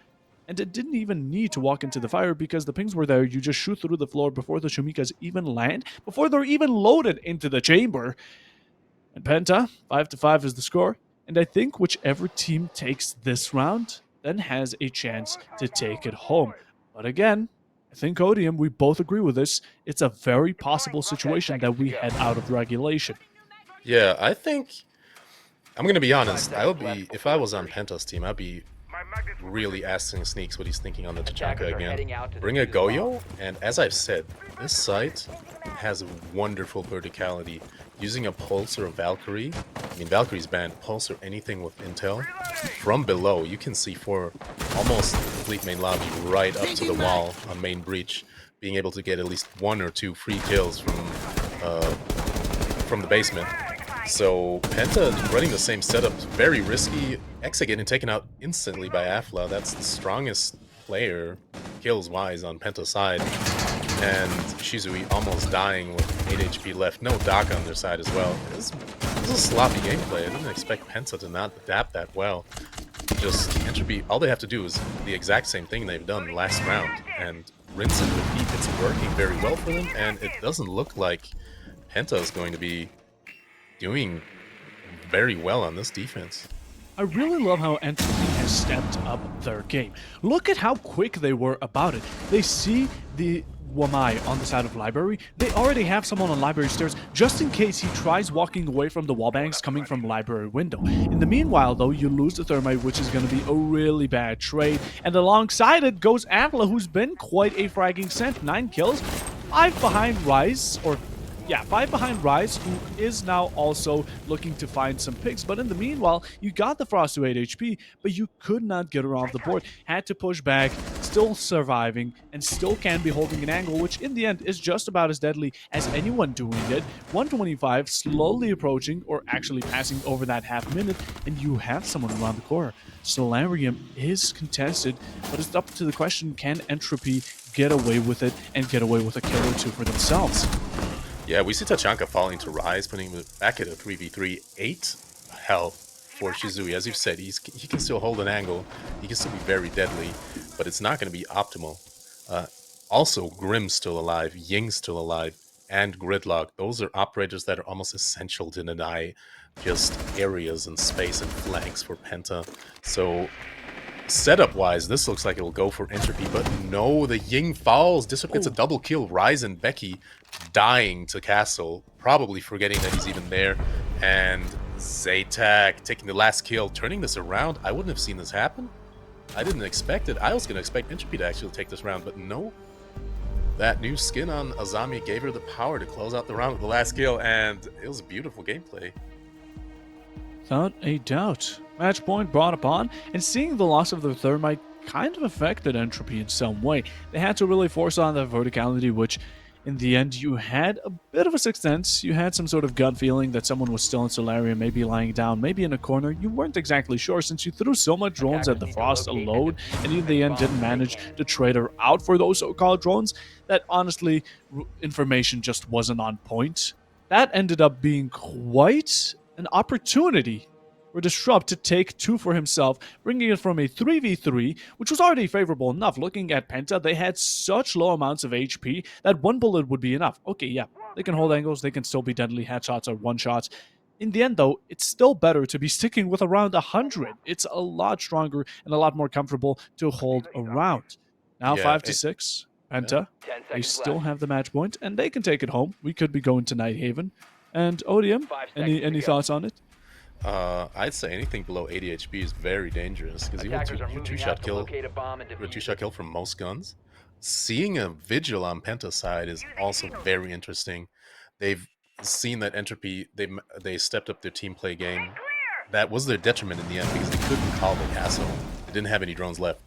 And it didn't even need to walk into the fire because the pings were there. You just shoot through the floor before the Shumikas even land, before they're even loaded into the chamber. And Penta, 5-5 is the score. And I think whichever team takes this round then has a chance to take it home. But again, I think Odium, we both agree with this. It's a very possible situation that we head out of regulation. Yeah, I think I'm gonna be honest. 5 I would seconds be left if I was before on insertion. Penta's team. I'd be really asking Sneaks what he's thinking on the Attackers Tachanka are again. heading out to Bring a defuse the bomb. Goyo, and as I've said, this site has wonderful verticality. Using a Pulse or a Valkyrie, I mean Valkyrie's banned, Pulse or anything with intel, from below you can see for almost complete main lobby right up to the wall on main breach, being able to get at least 1 or 2 free kills from the basement. So Penta running the same setup, very risky. Exa getting taken out instantly by Afla. That's the strongest player kills-wise on Penta's side. And Shizui almost dying with 8 HP left. No Daka on their side as well. This is a sloppy gameplay. I didn't expect Penta to not adapt that well. Just Entropy, all they have to do is the exact same thing they've done last round. And rinse and repeat. It's working very well for them, and it doesn't look like Penta is going to be doing very well on this defense. I really love how Entropy has stepped up their game. Look at how quick they were about it. They see the Wamai on the side of library. They already have someone on library stairs just in case he tries walking away from the wallbangs coming from library window. In the meanwhile, though, you lose the Thermite, which is going to be a really bad trade. And alongside it goes Atla, who's been quite a fragging scent. 9 kills, 5 behind Rise, or yeah, 5 behind Rise, who is now also looking to find some picks. But in the meanwhile, you got the Frost to 8 HP, but you could not get her off the board. Had to push back, still surviving, and still can be holding an angle, which in the end is just about as deadly as anyone doing it. 125 slowly approaching, or actually passing over that half minute, and you have someone around the corner. Solarium is contested, but it's up to the question, can Entropy get away with it and get away with a kill or two for themselves? Yeah, we see Tachanka falling to Rise, putting him back at a 3v3. 8 health for Shizui. As you've said, he can still hold an angle. He can still be very deadly, but it's not going to be optimal. Also, Grim's still alive, Ying's still alive, and Gridlock. Those are operators that are almost essential to deny just areas and space and flanks for Penta. So setup-wise, this looks like it'll go for Entropy, but no, the Ying falls. Disrupt gets a double kill. Rise and Becky dying to Castle, probably forgetting that he's even there. And Zaytak taking the last kill, turning this around. I wouldn't have seen this happen. I didn't expect it. I was going to expect Entropy to actually take this round, but no. That new skin on Azami gave her the power to close out the round with the last kill, and it was a beautiful gameplay. Without a doubt. Match point brought upon, and seeing the loss of their Thermite kind of affected Entropy in some way. They had to really force on that verticality, which in the end you had a bit of a sixth sense. You had some sort of gut feeling that someone was still in Solarium, maybe lying down, maybe in a corner. You weren't exactly sure since you threw so much drones at the Frost alone, and in the end didn't manage to trade her out for those so-called drones, that honestly, information just wasn't on point. That ended up being quite an opportunity for Disrupt to take 2 for himself, bringing it from a 3v3, which was already favorable enough. Looking at Penta, they had such low amounts of HP that 1 bullet would be enough. Okay, yeah, they can hold angles, they can still be deadly headshots or one-shots. In the end, though, it's still better to be sticking with around 100. It's a lot stronger and a lot more comfortable to hold around. Now, Yeah, 5-6, Penta, 10 they seconds still left. have the match point, and they can take it home. We could be going to Nighthaven. And Odium, 5 seconds to any go. thoughts on it? I'd say anything below 80 HP is very dangerous, because even Attackers are your moving two-shot out to kill, locate a bomb and defuse two-shot kill from most guns. Seeing a Vigil on Penta's side is also very interesting. They've seen that Entropy, they stepped up their team play game. That was their detriment in the end, because they couldn't call the castle. They didn't have any drones left,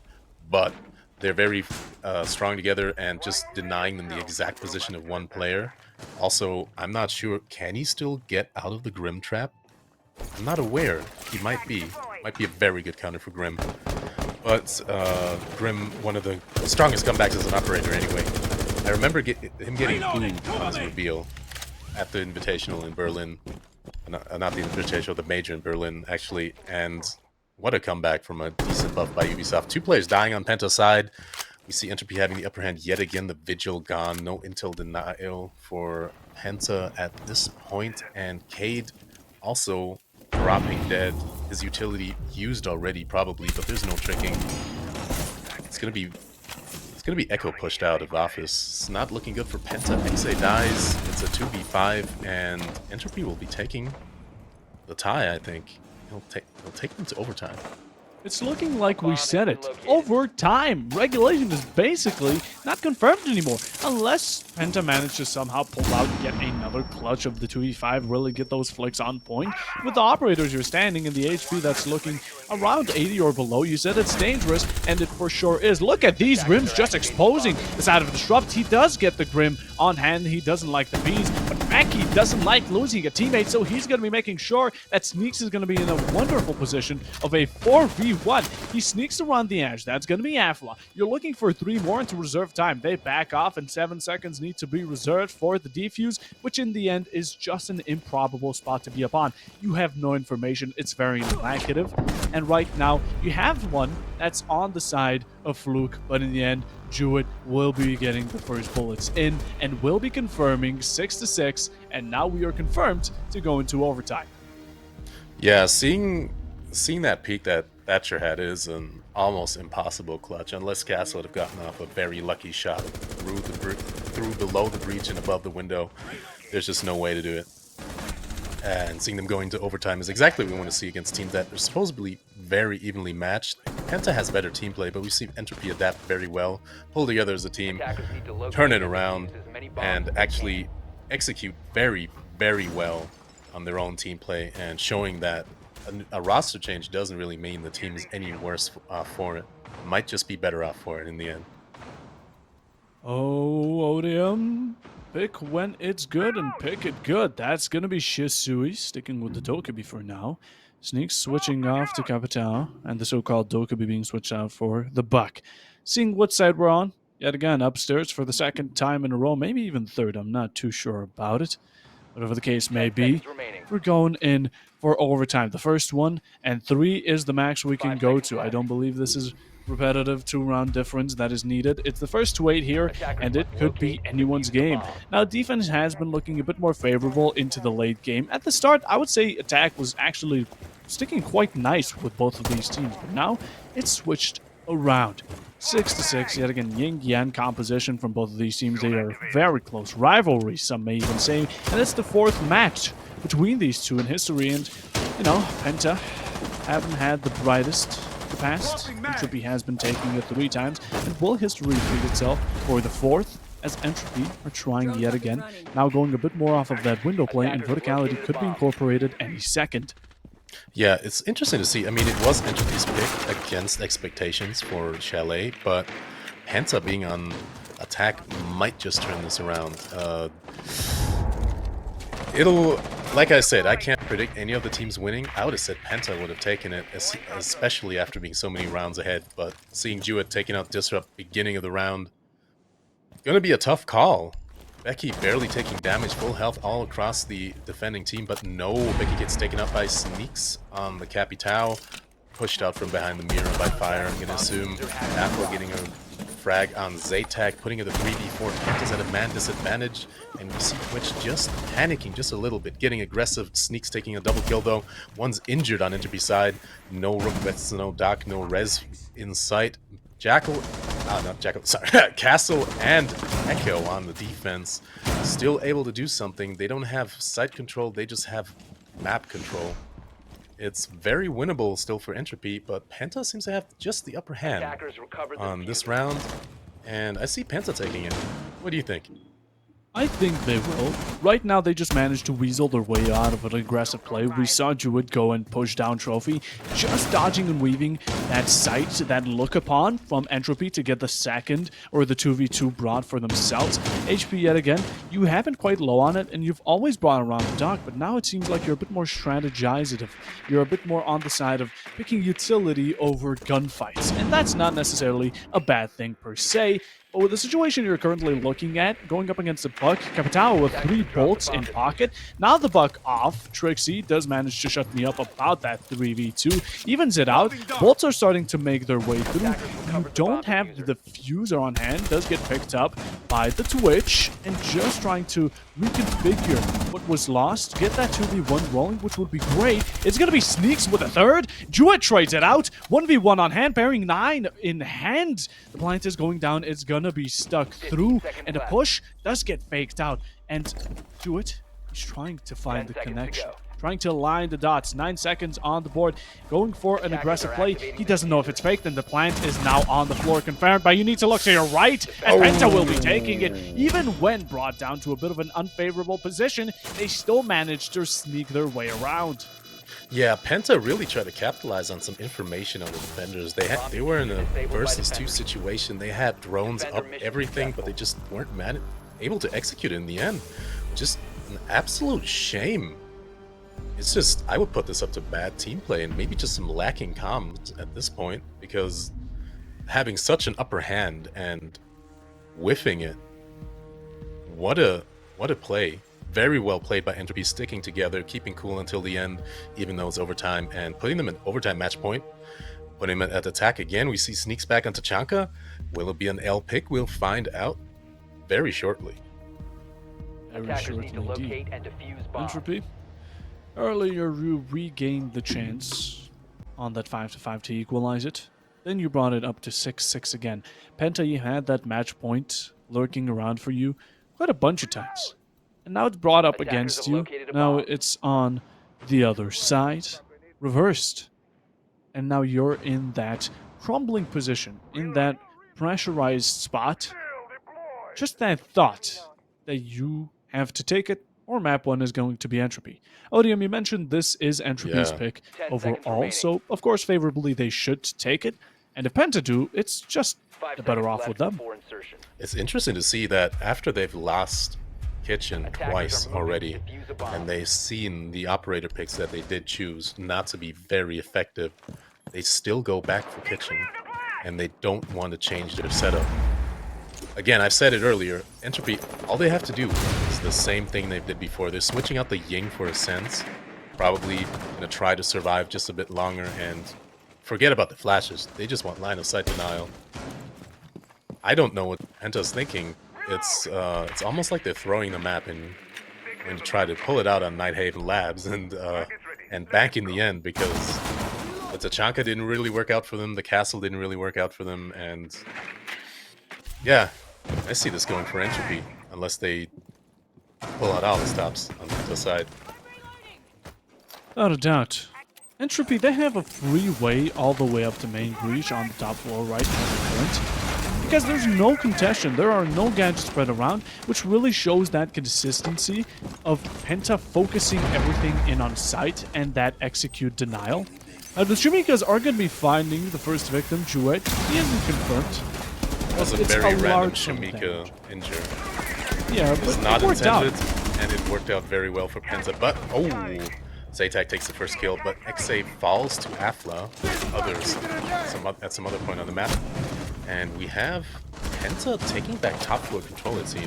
but they're very strong together, and just denying them the exact position of one player. Also, I'm not sure, can he still get out of the Grim trap? I'm not aware. He might be. Might be a very good counter for Grim. But Grim, one of the strongest comebacks as an operator anyway. I remember him getting booed on his reveal at the Invitational in Berlin. Not the Invitational, the major in Berlin, actually. And what a comeback from a decent buff by Ubisoft. 2 players dying on Penta's side. We see Entropy having the upper hand yet again. The Vigil gone. No intel denial for Penta at this point. And Cade also dropping dead. His utility used already, probably, but there's no tricking. It's gonna be Echo pushed out of office. It's not looking good for Penta. ESA dies. It's a 2v5, and Entropy will be taking the tie, I think. He'll take them to overtime. It's looking like we said it. Overtime. Regulation is basically not confirmed anymore. Unless Penta managed to somehow pull out yet another clutch of the 2v5, really get those flicks on point. With the operators you're standing in the HP that's looking around 80 or below, you said it's dangerous, and it for sure is. Look at these rims just exposing the side of Disrupt. He does get the Grim on hand. He doesn't like the bees, but Mackie doesn't like losing a teammate, so he's going to be making sure that Sneaks is going to be in a wonderful position of a 4v1. He sneaks around the edge. That's going to be Afla. You're looking for 3 more into reserve time. They back off, and 7 seconds need to be reserved for the defuse, which in the end is just an improbable spot to be upon. You have no information. It's very lacative. And right now, you have one that's on the side of Fluke, but in the end, Jewett will be getting the first bullets in and will be confirming 6-6, and now we are confirmed to go into overtime. Yeah, seeing that peak that Thatcher had is an almost impossible clutch, unless Castle would have gotten off a very lucky shot through below the breach and above the window. There's just no way to do it. And seeing them going to overtime is exactly what we want to see against teams that are supposedly very evenly matched. Penta has better team play, but we see Entropy adapt very well, pull together as a team, turn it around, and actually execute very, very well on their own team play, and showing that a roster change doesn't really mean the team is any worse for it. Might just be better off for it in the end. Oh, Odium. Pick when it's good and pick it good. That's going to be Shisui, sticking with the Dokubi for now. Sneaks switching off to Capitao, and the so-called Dokubi being switched out for the Buck. Seeing what side we're on, yet again upstairs for the 2nd time in a row, maybe even 3rd, I'm not too sure about it. Whatever the case may be, we're going in for overtime. The first 1 and 3 is the max we can go to. I don't believe this is repetitive 2-round difference that is needed. It's the first 2-8 here, and it could be anyone's game. Now, defense has been looking a bit more favorable into the late game. At the start, I would say attack was actually sticking quite nice with both of these teams, but now it's switched around. 6-6, yet again, yin-yang composition from both of these teams. They are very close rivalry, some may even say, and it's the 4th match between these two in history, and, you know, Penta haven't had the brightest the past. Entropy has been taking it 3 times, and will history repeat itself for the 4th, as Entropy are trying yet again, now going a bit more off of that window play, and verticality could be incorporated any second. Yeah, it's interesting to see. I mean, it was Entropy's pick against expectations for Chalet, but Penta being on attack might just turn this around. Like I said, I can't predict any of the teams winning. I would have said Penta would have taken it, especially after being so many rounds ahead, but seeing Jewett taking out Disrupt beginning of the round, gonna be a tough call. Becky barely taking damage, full health all across the defending team, but no, Becky gets taken out by Sneaks on the Capitao, pushed out from behind the mirror by Fire. I'm gonna assume Afro getting a frag on Zaytag, putting it a 3v4. Penta's at a man disadvantage, and we see Twitch just panicking just a little bit, getting aggressive. Sneaks taking a double kill though. One's injured on Entropy side. No Rook, no Doc, no Res in sight. Castle and Echo on the defense, still able to do something. They don't have site control, they just have map control. It's very winnable still for Entropy, but Penta seems to have just the upper hand on this round, and I see Penta taking it. What do you think? I think they will. Right now, they just managed to weasel their way out of an aggressive play. We saw Jewett go and push down Trophy, just dodging and weaving that sight, that look upon from Entropy to get the 2nd or the 2v2 brought for themselves. HP yet again, you haven't quite low on it, and you've always brought around the Doc, but now it seems like you're a bit more strategizative. You're a bit more on the side of picking utility over gunfights, and that's not necessarily a bad thing per se. But with the situation you're currently looking at, going up against the Buck, Capitao with 3 bolts in pocket. Now the Buck off. Trixie does manage to shut me up about that 3v2. Evens it out. Bolts are starting to make their way through. You don't have the fuser on hand. Does get picked up by the Twitch. And just trying to reconfigure what was lost. Get that 2v1 rolling, which would be great. It's going to be Sneaks with a third. Jewett trades it out. 1v1 on hand. Pairing 9 in hand. The plant is going down. It's going to be stuck through, and a push does get faked out. And Jewett is trying to find the connection, trying to align the dots. 9 seconds on the board, going for an aggressive play. He doesn't know if it's faked, and the plant is now on the floor, confirmed. But you need to look to your right, and PENTA will be taking it. Even when brought down to a bit of an unfavorable position, they still managed to sneak their way around. Yeah, PENTA really tried to capitalize on some information on the defenders. They were in a versus 2 situation. They had drones up everything, but they just weren't able to execute it in the end. Just an absolute shame. It's just, I would put this up to bad team play and maybe just some lacking comms at this point, because having such an upper hand and whiffing it, what a play. Very well played by Entropy, sticking together, keeping cool until the end, even though it's overtime, and putting them in overtime match point. Putting him at attack again. We see Sneaks back on Tachanka. Will it be an L pick? We'll find out very shortly. Attackers need to locate and defuse bombs. Entropy, earlier you regained the chance on that 5-5 to equalize it. Then you brought it up to 6-6 again. PENTA, you had that match point lurking around for you quite a bunch of times. And now it's brought up against you. Now it's on the other side, reversed. And now you're in that crumbling position, in that pressurized spot. Just that thought that you have to take it, or map 1 is going to be Entropy. Odium, you mentioned this is Entropy's pick overall, so of course favorably they should take it. And if PENTA do, it's just better off with them. It's interesting to see that after they've lost Kitchen twice already, and they've seen the operator picks that they did choose not to be very effective, they still go back for Kitchen, and they don't want to change their setup. Again, I've said it earlier, Entropy, all they have to do is the same thing they did before. They're switching out the Ying for a sense, probably gonna try to survive just a bit longer and forget about the flashes. They just want line of sight denial. I don't know what PENTA's thinking. It's almost like they're throwing the map and going to try to pull it out on Nighthaven Labs and back in the end, because the Tachanka didn't really work out for them, the castle didn't really work out for them, and yeah, I see this going for Entropy unless they pull out all the stops on the side. Without a doubt. Entropy, they have a free way all the way up to main breach on the top floor right now. Because there's no contention, there are no gadgets spread around, which really shows that consistency of PENTA focusing everything in on sight and that execute denial. The Shumikas are going to be finding the first victim, Jewett. He isn't confirmed. That was a very random Shumika injury. Yeah, it was but not it worked out. intended, and it worked out very well for PENTA. But, oh, Zaytak takes the first kill, but XA falls to Afla, others at some other point on the map. And we have PENTA taking back top floor control, it seems,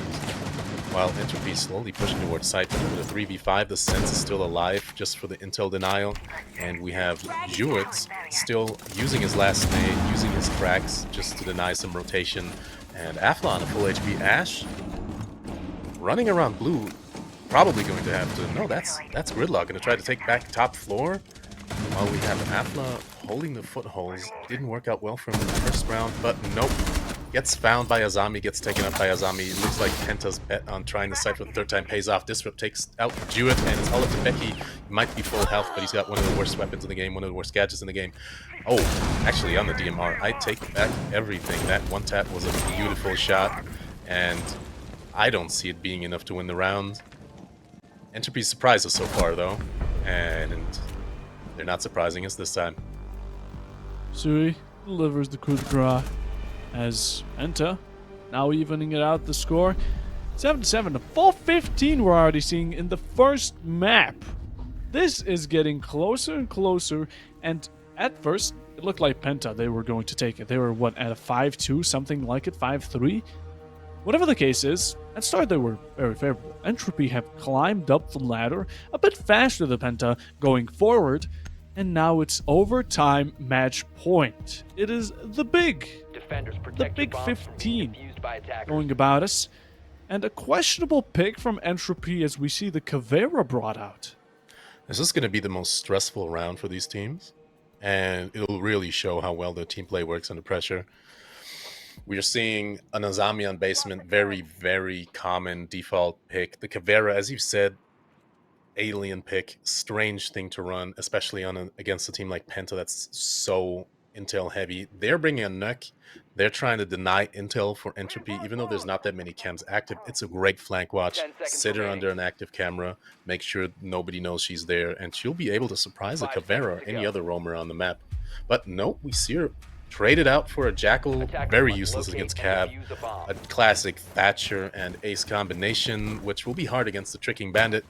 while Entropy slowly pushing towards site. But with a 3v5, the sense is still alive just for the intel denial. And we have Jewett still using his last nade, using his cracks just to deny some rotation. And Afla on a full HP. Ash running around blue, probably going to have to... No, that's Gridlock going to try to take back top floor. While we have Afla holding the footholds. Didn't work out well for him in the first round, but nope. Gets found by Azami, gets taken up by Azami. It looks like PENTA's bet on trying the site for the 3rd time pays off. Disrupt takes out Jewett, and it's all up to Becky. He might be full health, but he's got one of the worst weapons in the game, one of the worst gadgets in the game. Oh, actually on the DMR, I take back everything. That one tap was a beautiful shot, and I don't see it being enough to win the round. Entropy surprised us so far, though, and they're not surprising us this time. Sui delivers the coup de grace as PENTA now evening it out the score. 7-7 to 4-15 we're already seeing in the first map. This is getting closer and closer, and at first It looked like Penta, they were going to take it. They were, what, at a 5-2, something like it, 5-3? Whatever the case is, at start they were very favorable. Entropy have climbed up the ladder a bit faster than Penta going forward, and now it's overtime match point. It is Defenders the protect your big bombs from being 15 defused by attackers. going about us, and a questionable pick from Entropy as we see the Caveira brought out. This is going to be the most stressful round for these teams, and it'll really show how well their team play works under pressure. We are seeing an Azami on basement, very, very common default pick. The Caveira, as you said, alien pick, strange thing to run, especially on against a team like Penta that's so intel heavy. They're bringing a nuke. They're trying to deny intel for Entropy, even though there's not that many cams active. It's a great flank watch. 10 seconds Sit her remaining. under an active camera, make sure nobody knows she's there, and she'll be able to surprise a 5 Caveira or seconds to any go. other roamer on the map. But no, we see her traded out for a Jackal. Attackers Very must useless locate against and Cav. defuse a bomb. A classic Thatcher and Ace combination, which will be hard against the Tricking Bandit.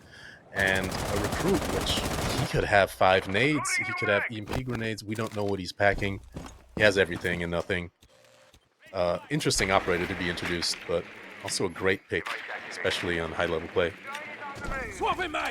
And a recruit, which he could have 5 nades, he could have EMP grenades. We don't know what he's packing. He has everything and nothing. Interesting operator to be introduced, but also a great pick, especially on high-level play.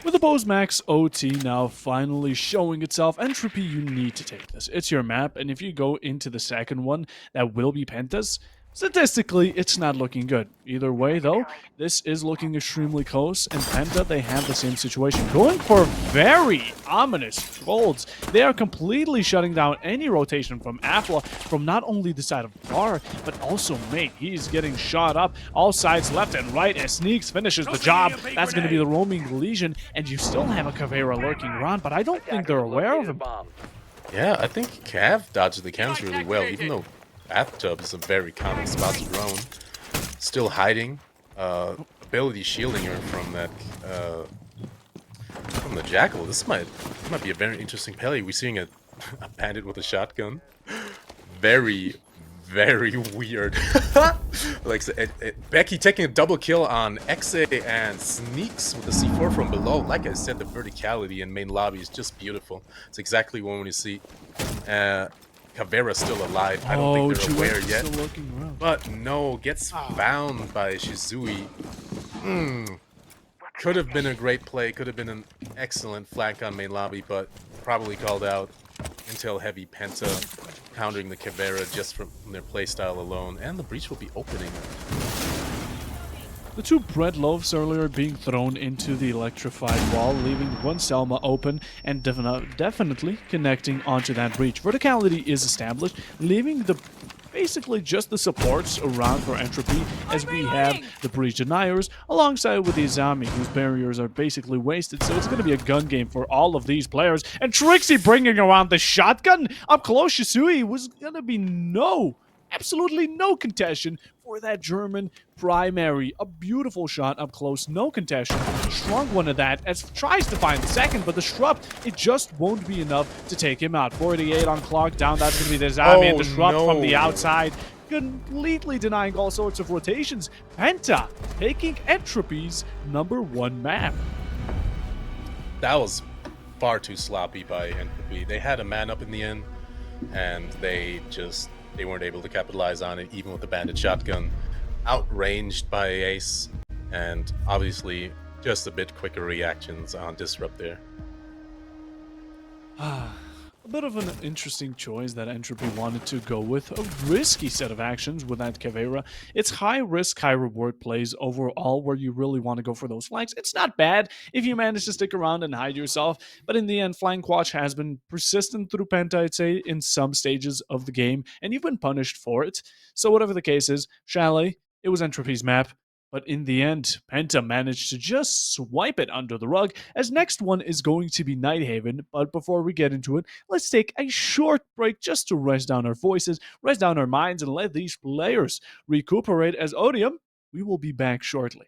With the Bose Max OT now finally showing itself, Entropy, you need to take this. It's your map, and if you go into the second one, that will be Penta's. Statistically, it's not looking good. Either way, though, this is looking extremely close, and Penta, they have the same situation. Going for very ominous folds. They are completely shutting down any rotation from Afla, from not only the side of Bar, but also Mate. He's getting shot up, all sides left and right, as Sneaks finishes the job. That's going to be the roaming Legion, and you still have a Caveira lurking around, but I don't think they're aware of him. Yeah, I think Cav dodged the cams really well, even though Bathtub is a very common spot to drone. Still hiding. Ability shielding her from that from the Jackal. This might be a very interesting pelly. We're seeing a bandit with a shotgun. Very, very weird. Like Becky taking a double kill on Exe and Sneaks with the C4 from below. Like I said, the verticality in main lobby is just beautiful. It's exactly what we want to see. Caveira's still alive. I don't think they're aware yet. But no, gets found by Shizui. Could have been a great play. Could have been an excellent flank on main lobby, but probably called out. Intel heavy Penta countering the Caveira just from their playstyle alone. And the breach will be opening. The 2 bread loaves earlier being thrown into the electrified wall, leaving one Selma open and definitely connecting onto that breach. Verticality is established, leaving basically just the supports around for Entropy, as we have the breach deniers alongside with the Izami, whose barriers are basically wasted. So it's going to be a gun game for all of these players. And Trixie bringing around the shotgun up close. Shisui was going to be absolutely no contention for that German primary. A beautiful shot up close, no contention. Strong one of that as tries to find the second, but the Disrupt, it just won't be enough to take him out. 48 on clock down, that's going to be the Zami and Disrupt from the outside, completely denying all sorts of rotations. Penta taking Entropy's #1 map. That was far too sloppy by Entropy. They had a man up in the end, and they weren't able to capitalize on it, even with the bandit shotgun. Outranged by Ace, and obviously just a bit quicker reactions on Disrupt there. A bit of an interesting choice that Entropy wanted to go with. A risky set of actions with that Caveira. It's high risk, high reward plays overall where you really want to go for those flanks. It's not bad if you manage to stick around and hide yourself, but in the end, flank watch has been persistent through Penta, I'd say, in some stages of the game, and you've been punished for it. So whatever the case is, Chalet, it was Entropy's map. But in the end, Penta managed to just swipe it under the rug, as next one is going to be Nighthaven. But before we get into it, let's take a short break just to rest down our voices, rest down our minds, and let these players recuperate. As Odium, we will be back shortly.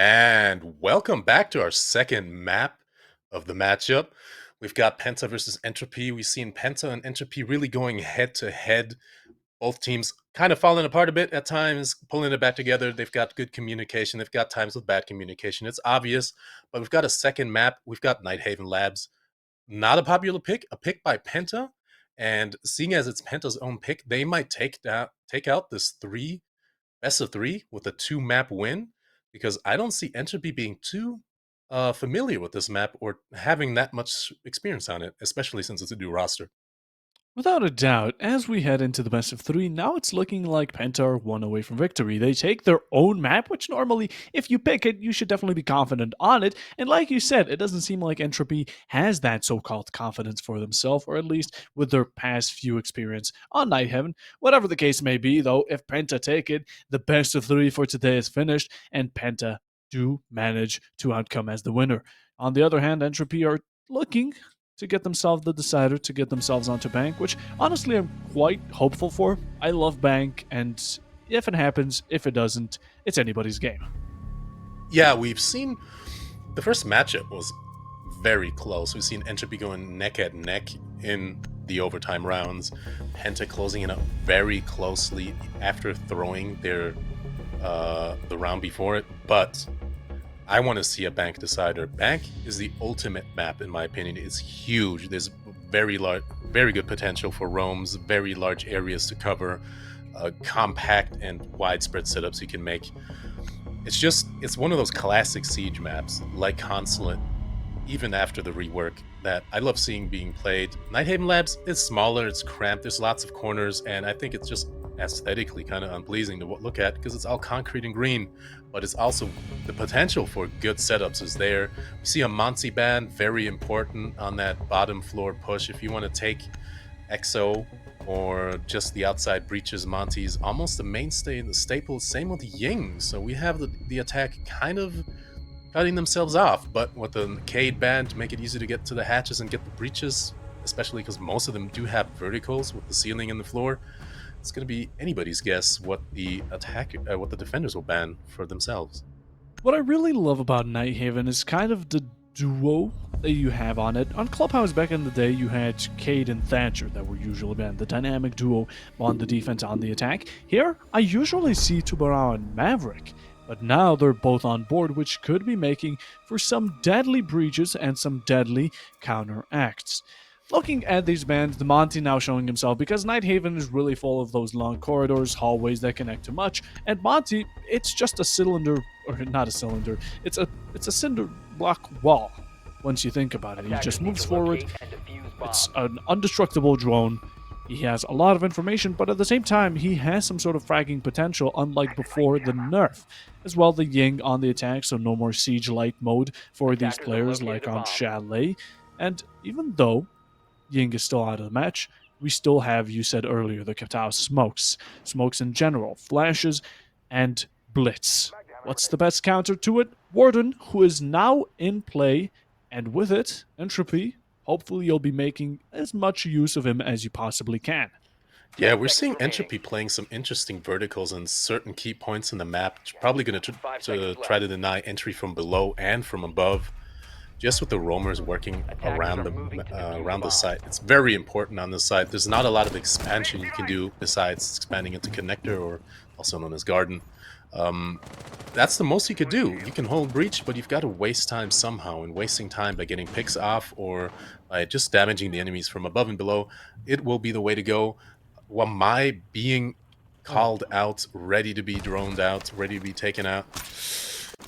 And welcome back to our second map of the matchup. We've got Penta versus Entropy. We've seen Penta and Entropy really going head to head. Both teams kind of falling apart a bit at times, pulling it back together. They've got good communication. They've got times with bad communication. It's obvious, but we've got a second map. We've got Nighthaven Labs. Not a popular pick, a pick by Penta. And seeing as it's Penta's own pick, they might take out this best of three with a 2-map win, because I don't see Entropy being too familiar with this map or having that much experience on it, especially since it's a new roster. Without a doubt, as we head into the best of three, now it's looking like Penta are one away from victory. They take their own map, which normally, if you pick it, you should definitely be confident on it. And like you said, it doesn't seem like Entropy has that so-called confidence for themselves, or at least with their past few experience on Nighthaven. Whatever the case may be, though, if Penta take it, the best of three for today is finished, and Penta do manage to outcome as the winner. On the other hand, Entropy are looking to get themselves the decider, to get themselves onto Bank, which honestly I'm quite hopeful for. I love Bank, and if it happens, if it doesn't, it's anybody's game. Yeah, we've seen the first matchup was very close. We've seen Entropy going neck at neck in the overtime rounds. Penta closing it up very closely after throwing their the round before it, but I want to see a Bank decider. Bank is the ultimate map, in my opinion. It's huge. There's very good potential for roams, very large areas to cover, compact and widespread setups you can make. It's one of those classic siege maps, like Consulate, even after the rework, that I love seeing being played. Nighthaven Labs is smaller, it's cramped, there's lots of corners, and I think it's just aesthetically kind of unpleasing to look at because it's all concrete and green, but it's also the potential for good setups is there. We see a Monty band, very important on that bottom floor push. If you want to take EXO or just the outside breaches, Monty's almost the mainstay and the staple. Same with Ying, so we have the attack kind of cutting themselves off, but with the Cade band to make it easy to get to the hatches and get the breaches, especially because most of them do have verticals with the ceiling and the floor. It's going to be anybody's guess what the defenders will ban for themselves. What I really love about Nighthaven is kind of the duo that you have on it. On Clubhouse back in the day, you had Cade and Thatcher that were usually banned, the dynamic duo on the defense, on the attack. Here, I usually see Tubarão and Maverick, but now they're both on board, which could be making for some deadly breaches and some deadly counteracts. Looking at these bands, the Monty now showing himself, because Nighthaven is really full of those long corridors, hallways that connect to much, and Monty, it's just a cylinder, or not a cylinder, it's a cinder block wall. Once you think about it, he just moves forward. It's an indestructible drone. He has a lot of information, but at the same time, he has some sort of fragging potential, unlike before the nerf. As well, the Ying on the attack, so no more siege light mode for these players like on Chalet. And even though Ying is still out of the match, we still have, you said earlier, the Katao smokes in general, flashes, and blitz. What's the best counter to it? Warden, who is now in play, and with it, Entropy. Hopefully you'll be making as much use of him as you possibly can. Yeah, we're seeing Entropy playing some interesting verticals in certain key points in the map. Probably going to try to deny entry from below and from above. Just with the roamers working around the site. It's very important on this site. There's not a lot of expansion you can do besides expanding into connector, or also known as garden. That's the most you could do. You can hold breach, but you've got to waste time somehow, and wasting time by getting picks off or by just damaging the enemies from above and below, it will be the way to go. While my being called out, ready to be droned out, ready to be taken out.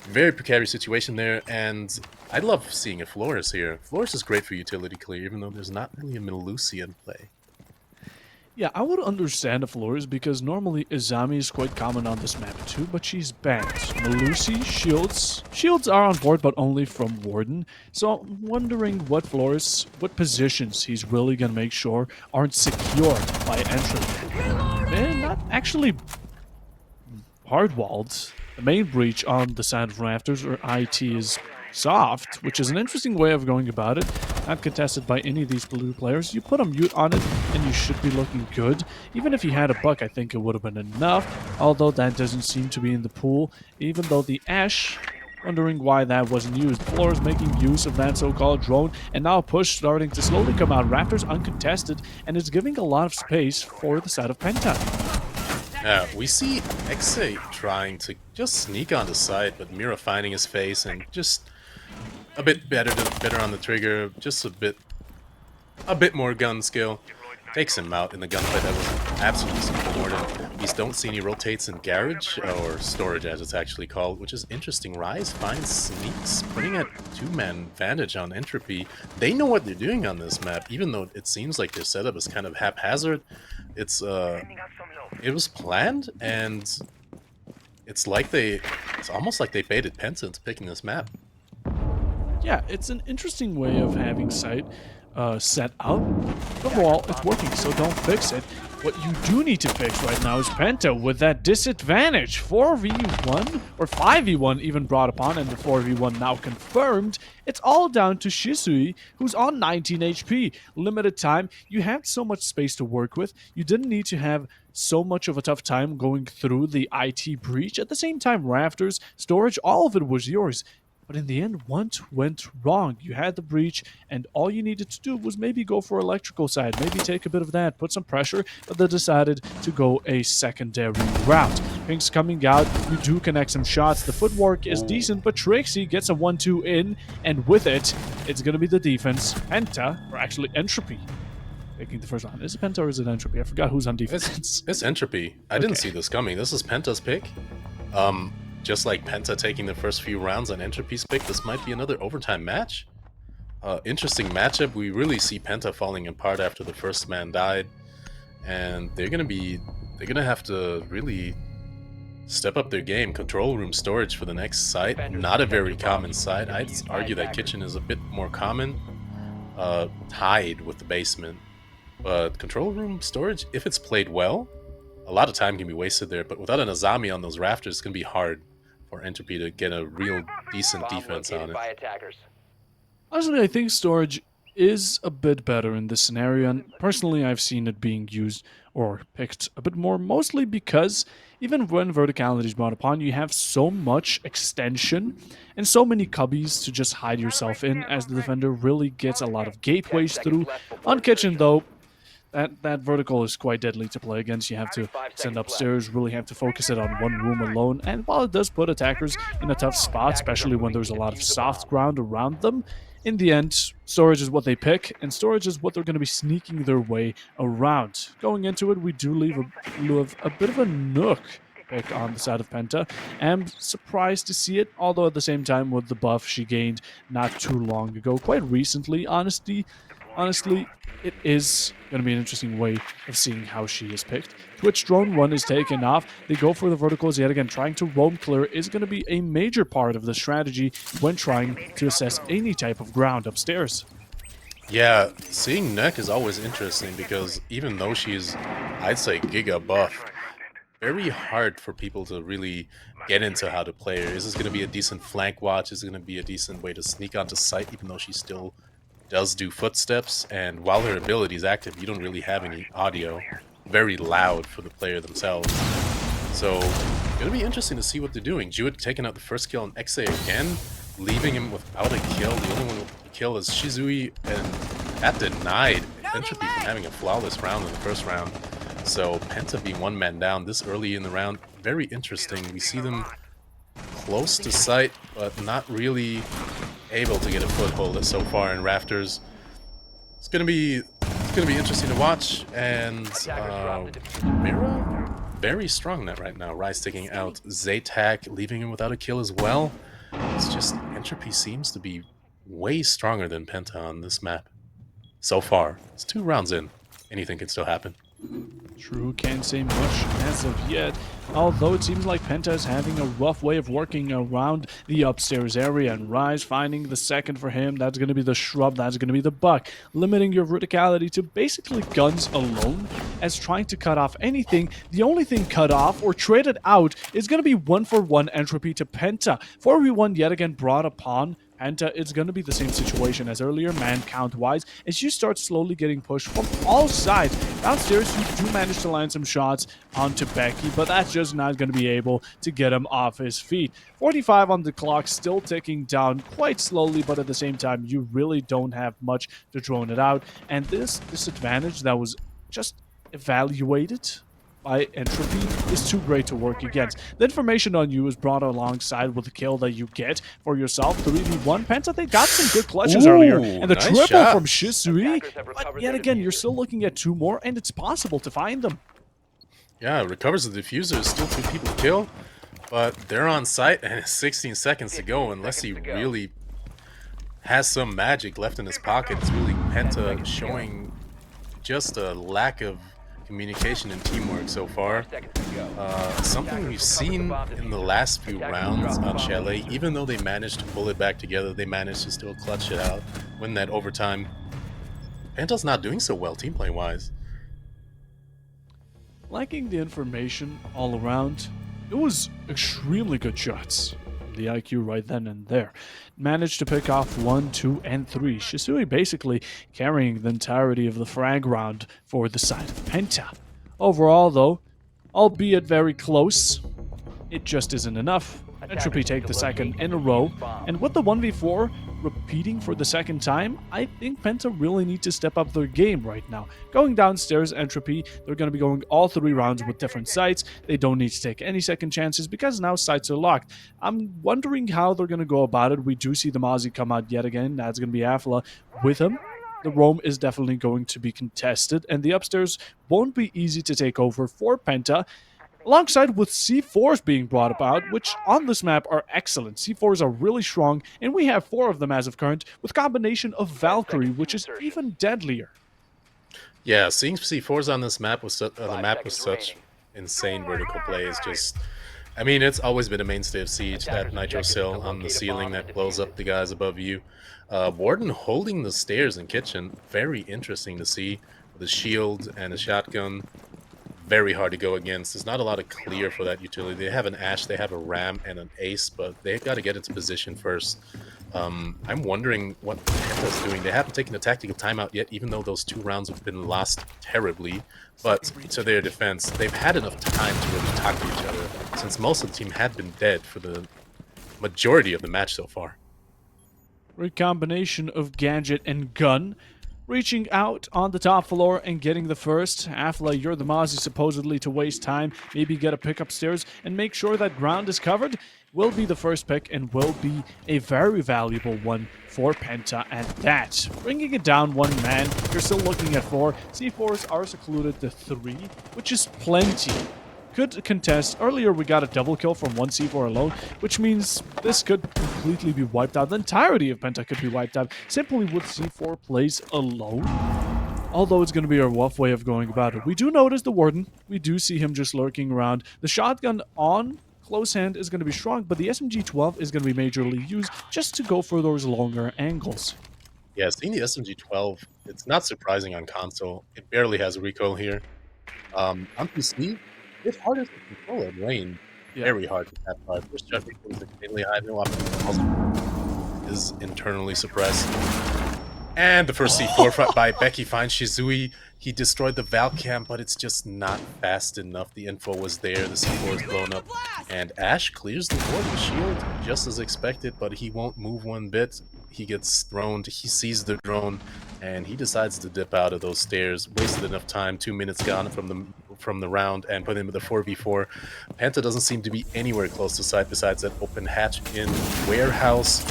Very precarious situation there, and I love seeing a Flores here. Flores is great for utility clear, even though there's not really a Melusi in play. Yeah, I would understand a Flores because normally Izami is quite common on this map too, but she's banned. Melusi, shields are on board, but only from Warden. So I'm wondering what Flores, what positions he's really gonna make sure aren't secured by Entropy. And not actually hard-walled. The main breach on the side of Rafters, or IT, is soft, which is an interesting way of going about it. Not contested by any of these blue players. You put a mute on it, and you should be looking good. Even if he had a buck, I think it would have been enough, although that doesn't seem to be in the pool. Even though the Ash, wondering why that wasn't used. Flores making use of that so-called drone, and now push starting to slowly come out. Raptors uncontested, and it's giving a lot of space for the side of Penta. Yeah, we see Exe trying to just sneak on the side, but Mira finding his face and just a bit better on the trigger, just a bit more gun skill. Takes him out in the gunfight. That was absolutely supported. We don't see any rotates in garage, or storage as it's actually called, which is interesting. Rise finds sneaks, putting a two-man advantage on Entropy. They know what they're doing on this map, even though it seems like their setup is kind of haphazard. It's it was planned, and it's almost like they baited Penta into picking this map. Yeah, it's an interesting way of having sight set up. Overall, it's working, so don't fix it. What you do need to fix right now is Penta with that disadvantage. 4v1, or 5v1 even brought upon, and the 4v1 now confirmed. It's all down to Shisui, who's on 19 HP. Limited time, you had so much space to work with. You didn't need to have so much of a tough time going through the IT breach. At the same time, rafters, storage, all of it was yours. But in the end, what went wrong? You had the breach, and all you needed to do was maybe go for electrical side, maybe take a bit of that, put some pressure, but they decided to go a secondary route. Pink's coming out, you do connect some shots, the footwork is decent, but Trixie gets a 1-2 in, and with it, it's going to be the defense. Penta, or actually Entropy, taking the first round. Is it Penta or is it Entropy? I forgot who's on defense. It's Entropy. I didn't see this coming. This is Penta's pick. Just like Penta taking the first few rounds on Entropy's pick, this might be another overtime match. Interesting matchup. We really see Penta falling apart after the first man died, and they're gonna have to really step up their game. Control room storage for the next site. Not a very common site. I'd argue that kitchen is a bit more common, tied with the basement. But control room storage, if it's played well, a lot of time can be wasted there. But without an Azami on those rafters, it's gonna be hard for Entropy to get a real decent defense on it. Honestly, I think storage is a bit better in this scenario, and personally I've seen it being used or picked a bit more, mostly because even when verticality is brought upon, you have so much extension and so many cubbies to just hide yourself in, as the defender really gets a lot of gateways through. On kitchen though, that vertical is quite deadly to play against. You have to send upstairs, really have to focus it on one room alone. And while it does put attackers in a tough spot, especially when there's a lot of soft ground around them, in the end, storage is what they pick, and storage is what they're going to be sneaking their way around. Going into it, we do leave a bit of a nook pick on the side of Penta. I'm surprised to see it, although at the same time with the buff she gained not too long ago, quite recently, honestly, it is going to be an interesting way of seeing how she is picked. Twitch drone 1 is taken off. They go for the verticals yet again. Trying to roam clear is going to be a major part of the strategy when trying to assess any type of ground upstairs. Yeah, seeing Neck is always interesting because even though she's, I'd say, giga buff, very hard for people to really get into how to play her. Is this going to be a decent flank watch? Is it going to be a decent way to sneak onto site, even though she still does do footsteps? And while her ability is active, you don't really have any audio. Very loud for the player themselves. So, it's going to be interesting to see what they're doing. Jewett taking out the first kill on Exe again, leaving him without a kill. The only one with a kill is Shizui, and that denied Entropy from having a flawless round in the first round. So, Penta being one man down this early in the round, very interesting. We see them close to site, but not really able to get a foothold so far in rafters. It's gonna be interesting to watch, and Mira very strong net right now. Rise taking out Zaytak, leaving him without a kill as well. It's just Entropy seems to be way stronger than Penta on this map so far. It's 2 rounds in. Anything can still happen. True, can't say much as of yet, although it seems like Penta is having a rough way of working around the upstairs area, and Rise finding the second for him. That's going to be the shrub, that's going to be the buck, limiting your verticality to basically guns alone, as trying to cut off anything. The only thing cut off or traded out is going to be 1-for-1 Entropy to Penta. 4v1 yet again brought upon Penta. It's going to be the same situation as earlier, man count-wise, as you start slowly getting pushed from all sides. Downstairs, you do manage to land some shots onto Becky, but that's just not going to be able to get him off his feet. 45 on the clock, still ticking down quite slowly, but at the same time, you really don't have much to drone it out. And this disadvantage that was just evaluated by Entropy is too great to work against. The information on you is brought alongside with the kill that you get for yourself. 3v1. Penta, they got some good clutches earlier. Ooh, And the nice triple shot. from Shisui. Attackers have But recovered yet the again, you're diffuser. still looking at 2 more, and it's possible to find them. Yeah, recovers the diffuser. Still 2 people to kill, but they're on site and it's 16 seconds to go. Unless he really has some magic left in his pocket, it's really Penta showing just a lack of communication and teamwork so far. Something we've seen in the last few rounds on Chalet. Even though they managed to pull it back together, they managed to still clutch it out, win that overtime. Penta's not doing so well team play wise. Lacking the information all around, it was extremely good shots. The IQ right then and there. Managed to pick off 1, 2, and 3. Shisui basically carrying the entirety of the frag round for the side of Penta. Overall, though, albeit very close, it just isn't enough. Entropy take the second in a row, and with the 1v4 repeating for the second time, I think Penta really need to step up their game right now. Going downstairs, Entropy, they're going to be going all 3 rounds with different sites. They don't need to take any second chances because now sites are locked. I'm wondering how they're going to go about it. We do see the Mozzie come out yet again. That's going to be Afla with him. The roam is definitely going to be contested, and the upstairs won't be easy to take over for Penta. Alongside with C4s being brought about, which on this map are excellent. C4s are really strong, and we have 4 of them as of current, with combination of Valkyrie, which is even deadlier. Yeah, seeing C4s on this map was such insane vertical play is just. I mean, it's always been a mainstay of Siege, that nitro cell on the ceiling that blows up the guys above you. Warden holding the stairs in kitchen, very interesting to see, with a shield and a shotgun. Very hard to go against. There's not a lot of clear for that utility. They have an Ash, they have a Ram, and an Ace, but they've got to get into position first. I'm wondering what Penta's doing. They haven't taken a tactical timeout yet, even though those 2 rounds have been lost terribly. But to their defense, they've had enough time to really talk to each other, since most of the team had been dead for the majority of the match so far. Great combination of gadget and gun. Reaching out on the top floor and getting the first. Afla, you're the Mozzie supposedly to waste time, maybe get a pick upstairs and make sure that ground is covered. Will be the first pick and will be a very valuable one for Penta at that. Bringing it down 1 man, you're still looking at 4. C4s are secluded to 3, which is plenty. Could contest. Earlier we got a double kill from 1 C4 alone, which means this could completely be wiped out. The entirety of Penta could be wiped out simply with C4 plays alone. Although it's going to be a rough way of going about it. We do notice the Warden. We do see him just lurking around. The shotgun on close hand is going to be strong, but the SMG-12 is going to be majorly used just to go for those longer angles. Yeah, seeing the SMG-12, it's not surprising on console. It barely has a recoil here. On PC, it's harder to control at range. Yeah. Very hard to tap by. First shot recoil is extremely high. No option is internally suppressed. And the first C4 by Becky finds Shizui. He destroyed the Val Cam, but it's just not fast enough. The info was there. The C4 is blown up. And Ash clears the Warden shield just as expected, but he won't move 1 bit. He gets thrown. He sees the drone, and he decides to dip out of those stairs. Wasted enough time. 2 minutes gone from the round, and put him with a 4v4. Penta doesn't seem to be anywhere close to site besides that open hatch in warehouse.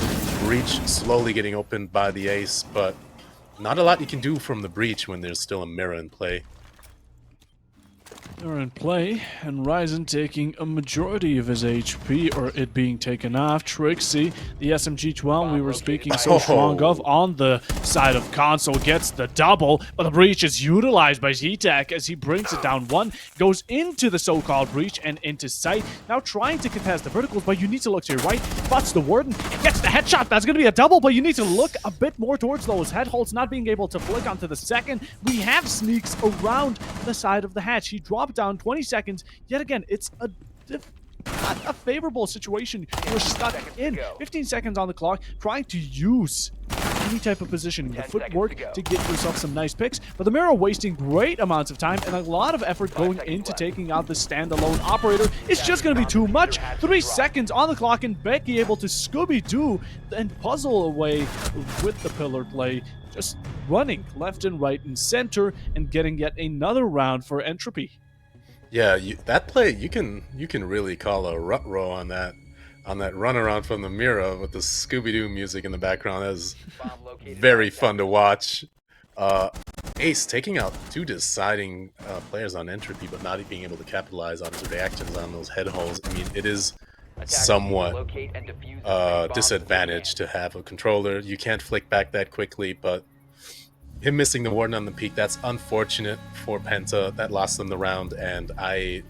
Breach slowly getting opened by the Ace, but not a lot you can do from the breach when there's still a mirror in play. They're in play, and Ryzen taking a majority of his HP, or it being taken off. Trixie, the SMG-12 we were speaking so strong of on the side of console, gets the double, but the breach is utilized by Z-Tac as he brings it down 1, goes into the so-called breach and into sight. Now trying to contest the verticals, but you need to look to your right. Spots the Warden, gets the headshot. That's going to be a double, but you need to look a bit more towards those head holds, not being able to flick onto the second. We have sneaks around the side of the hatch. He dropped down 20 seconds. Yet again, it's not a favorable situation. You're stuck in 15 seconds on the clock, trying to use any type of positioning, the footwork to get yourself some nice picks, but the mirror wasting great amounts of time and a lot of effort going into taking out the standalone operator. It's just going to be too much. 3 seconds on the clock, and Becky able to Scooby-Doo and puzzle away with the pillar play, just running left and right and center and getting yet another round for Entropy. Yeah, that play you can really call a rut row on that run around from the mirror with the Scooby-Doo music in the background. That is Bomb located by very fun to attackers. watch. Ace taking out two deciding players on Entropy, but not being able to capitalize on his reactions on those head holes. I mean, it is Attackers need to somewhat locate and defuse as many bombs as they disadvantage can. to have a controller. You can't flick back that quickly, but him missing the warden on the peak, that's unfortunate for Penta. That lost them the round, and I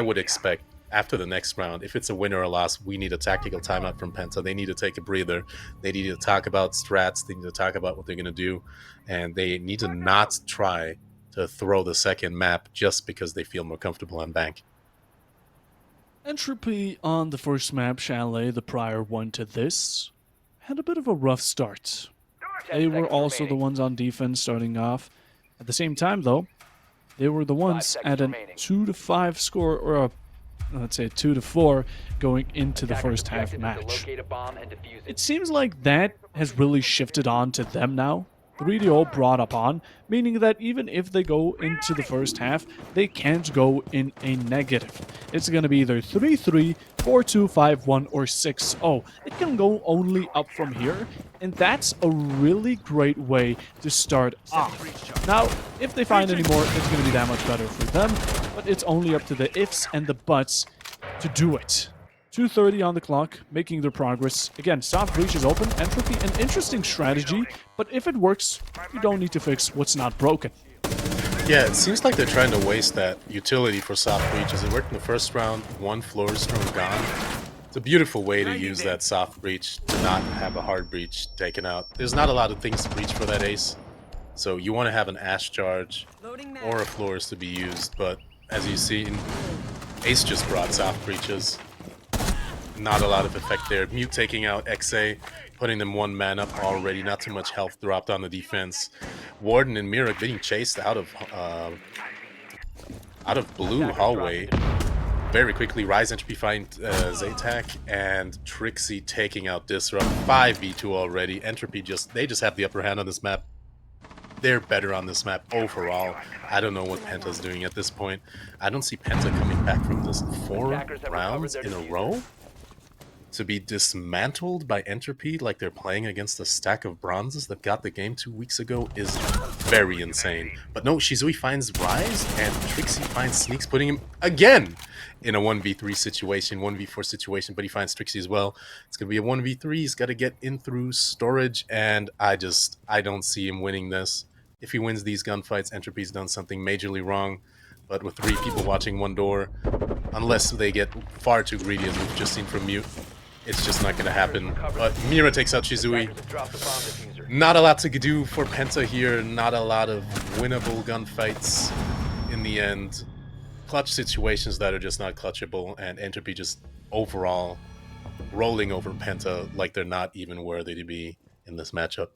would expect after the next round, if it's a win or a loss, we need a tactical timeout from Penta. They need to take a breather. They need to talk about strats. They need to talk about what they're going to do, and they need to not try to throw the second map just because they feel more comfortable on bank. Entropy on the first map, Chalet, the prior one to this, had a bit of a rough start. 10 They were seconds also the remaining. ones on defense starting off. At the same time, though, they were the 5 ones seconds at a remaining. 2-5 score, or a, let's say 2-4 going into the Attackers' first half objective is to match. locate a bomb and defuse it. It seems like that has really shifted on to them now. 3DO brought up on, meaning that even if they go into the first half, they can't go in a negative. It's going to be either 3-3, 4-2, 5-1, or 6-0. It can go only up from here, and that's a really great way to start off. Now, if they find any more, it's going to be that much better for them, but it's only up to the ifs and the buts to do it. 2:30 on the clock, making their progress. Again, soft breach is open. Entropy, an interesting strategy, but if it works, you don't need to fix what's not broken. Yeah, it seems like they're trying to waste that utility for soft breaches. It worked in the first round, one floor stone gone. It's a beautiful way to use that soft breach to not have a hard breach taken out. There's not a lot of things to breach for that ace, so you want to have an ash charge or a floors to be used, but as you see, ace just brought soft breaches. Not a lot of effect there. Mute taking out XA, putting them one man up already. Not too much health dropped on the defense. Warden and Mira getting chased out of blue hallway very quickly. Rise Entropy find Zaytak, and Trixie taking out Disrupt. 5v2 already. Entropy they just have the upper hand on this map. They're better on this map overall. I don't know what Penta's doing at this point. I don't see Penta coming back from this 4 rounds in a row to be dismantled by Entropy like they're playing against a stack of bronzes that got the game 2 weeks ago is very insane. But no, Shizui finds Rise, and Trixie finds Sneaks, putting him again in a 1v3 situation, 1v4 situation, but he finds Trixie as well. It's going to be a 1v3. He's got to get in through storage, and I don't see him winning this. If he wins these gunfights, Entropy's done something majorly wrong. But with 3 people watching one door, unless they get far too greedy, as we've just seen from Mute, it's just not going to happen. But Mira takes out Shizui. Attackers have dropped the bomb diffuser. Not a lot to do for Penta here. Not a lot of winnable gunfights in the end. Clutch situations that are just not clutchable, and Entropy just overall rolling over Penta like they're not even worthy to be in this matchup.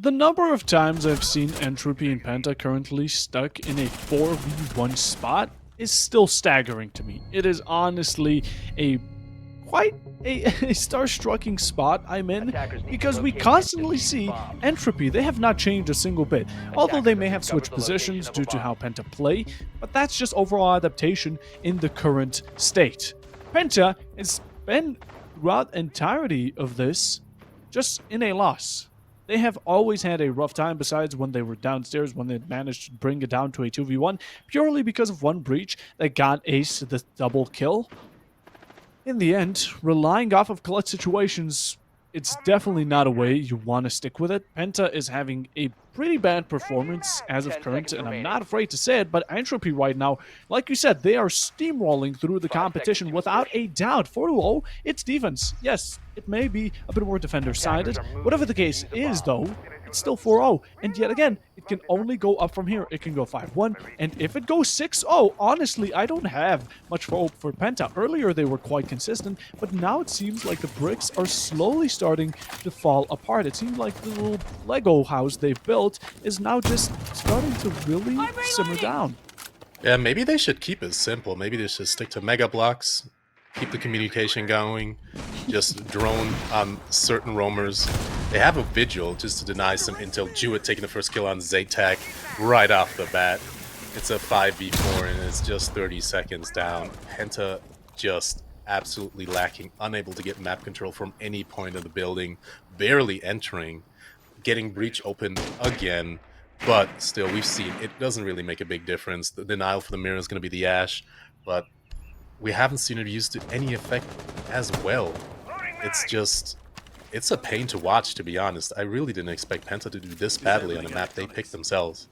The number of times I've seen Entropy and Penta currently stuck in a 4v1 spot is still staggering to me. It is honestly quite a star-striking spot I'm in, because we constantly see Entropy. They have not changed a single bit, although they may have switched positions due to how Penta play, but that's just overall adaptation in the current state. Penta has been, throughout the entirety of this, just in a loss. They have always had a rough time, besides when they were downstairs, when they managed to bring it down to a 2v1, purely because of one breach that got Ace the double kill. In the end, relying off of clutch situations, it's definitely not a way you want to stick with it. Penta is having a pretty bad performance as of current, and I'm not afraid to say it, but Entropy right now, like you said, they are steamrolling through the competition without a doubt. 4-0, it's defense. Yes, it may be a bit more defender-sided. Whatever the case is, though, it's still 4-0, and yet again, it can only go up from here. It can go 5-1, and if it goes 6-0, honestly, I don't have much hope for Penta. Earlier, they were quite consistent, but now it seems like the bricks are slowly starting to fall apart. It seems like the little Lego house they've built is now just starting to really simmer down. Yeah, maybe they should keep it simple. Maybe they should stick to mega blocks, keep the communication going, just drone on certain roamers. They have a vigil just to deny some intel. Jewett taking the first kill on Zaytak right off the bat. It's a 5v4 and it's just 30 seconds down. Penta just absolutely lacking, unable to get map control from any point of the building, barely entering, getting breach open again. But still, we've seen it doesn't really make a big difference. The denial for the mirror is going to be the Ash, but we haven't seen it used to any effect as well. It's just, it's a pain to watch, to be honest. I really didn't expect Penta to do this badly on a map they picked themselves.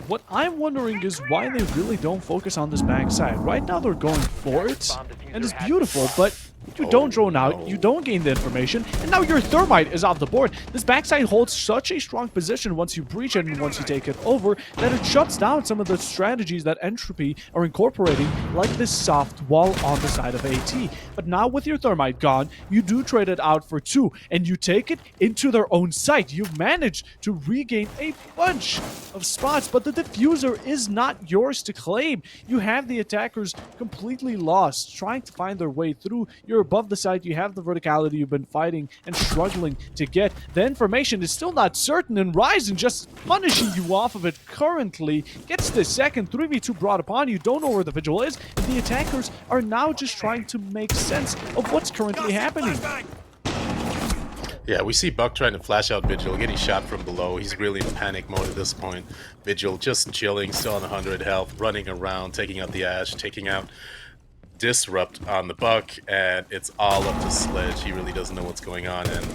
What I'm wondering is why they really don't focus on this backside. Right now they're going for it, and it's beautiful, but you don't drone out, you don't gain the information, and now your thermite is off the board. This backside holds such a strong position once you breach it and once you take it over that it shuts down some of the strategies that Entropy are incorporating, like this soft wall on the side of AT. But now with your thermite gone, you do trade it out for 2, and you take it into their own site. You've managed to regain a bunch of spots, but the diffuser is not yours to claim. You have the attackers completely lost, trying to find their way through. You're above the site, you have the verticality you've been fighting and struggling to get. The information is still not certain, and Ryzen just punishing you off of it currently. Gets the second 3v2 brought upon you, don't know where the vigil is, and the attackers are now just trying to make sense of what's currently happening. Yeah, we see Buck trying to flash out Vigil, getting shot from below. He's really in panic mode at this point. Vigil just chilling, still on 100 health, running around, taking out the Ash, taking out Disrupt on the Buck, and it's all up to Sledge. He really doesn't know what's going on, and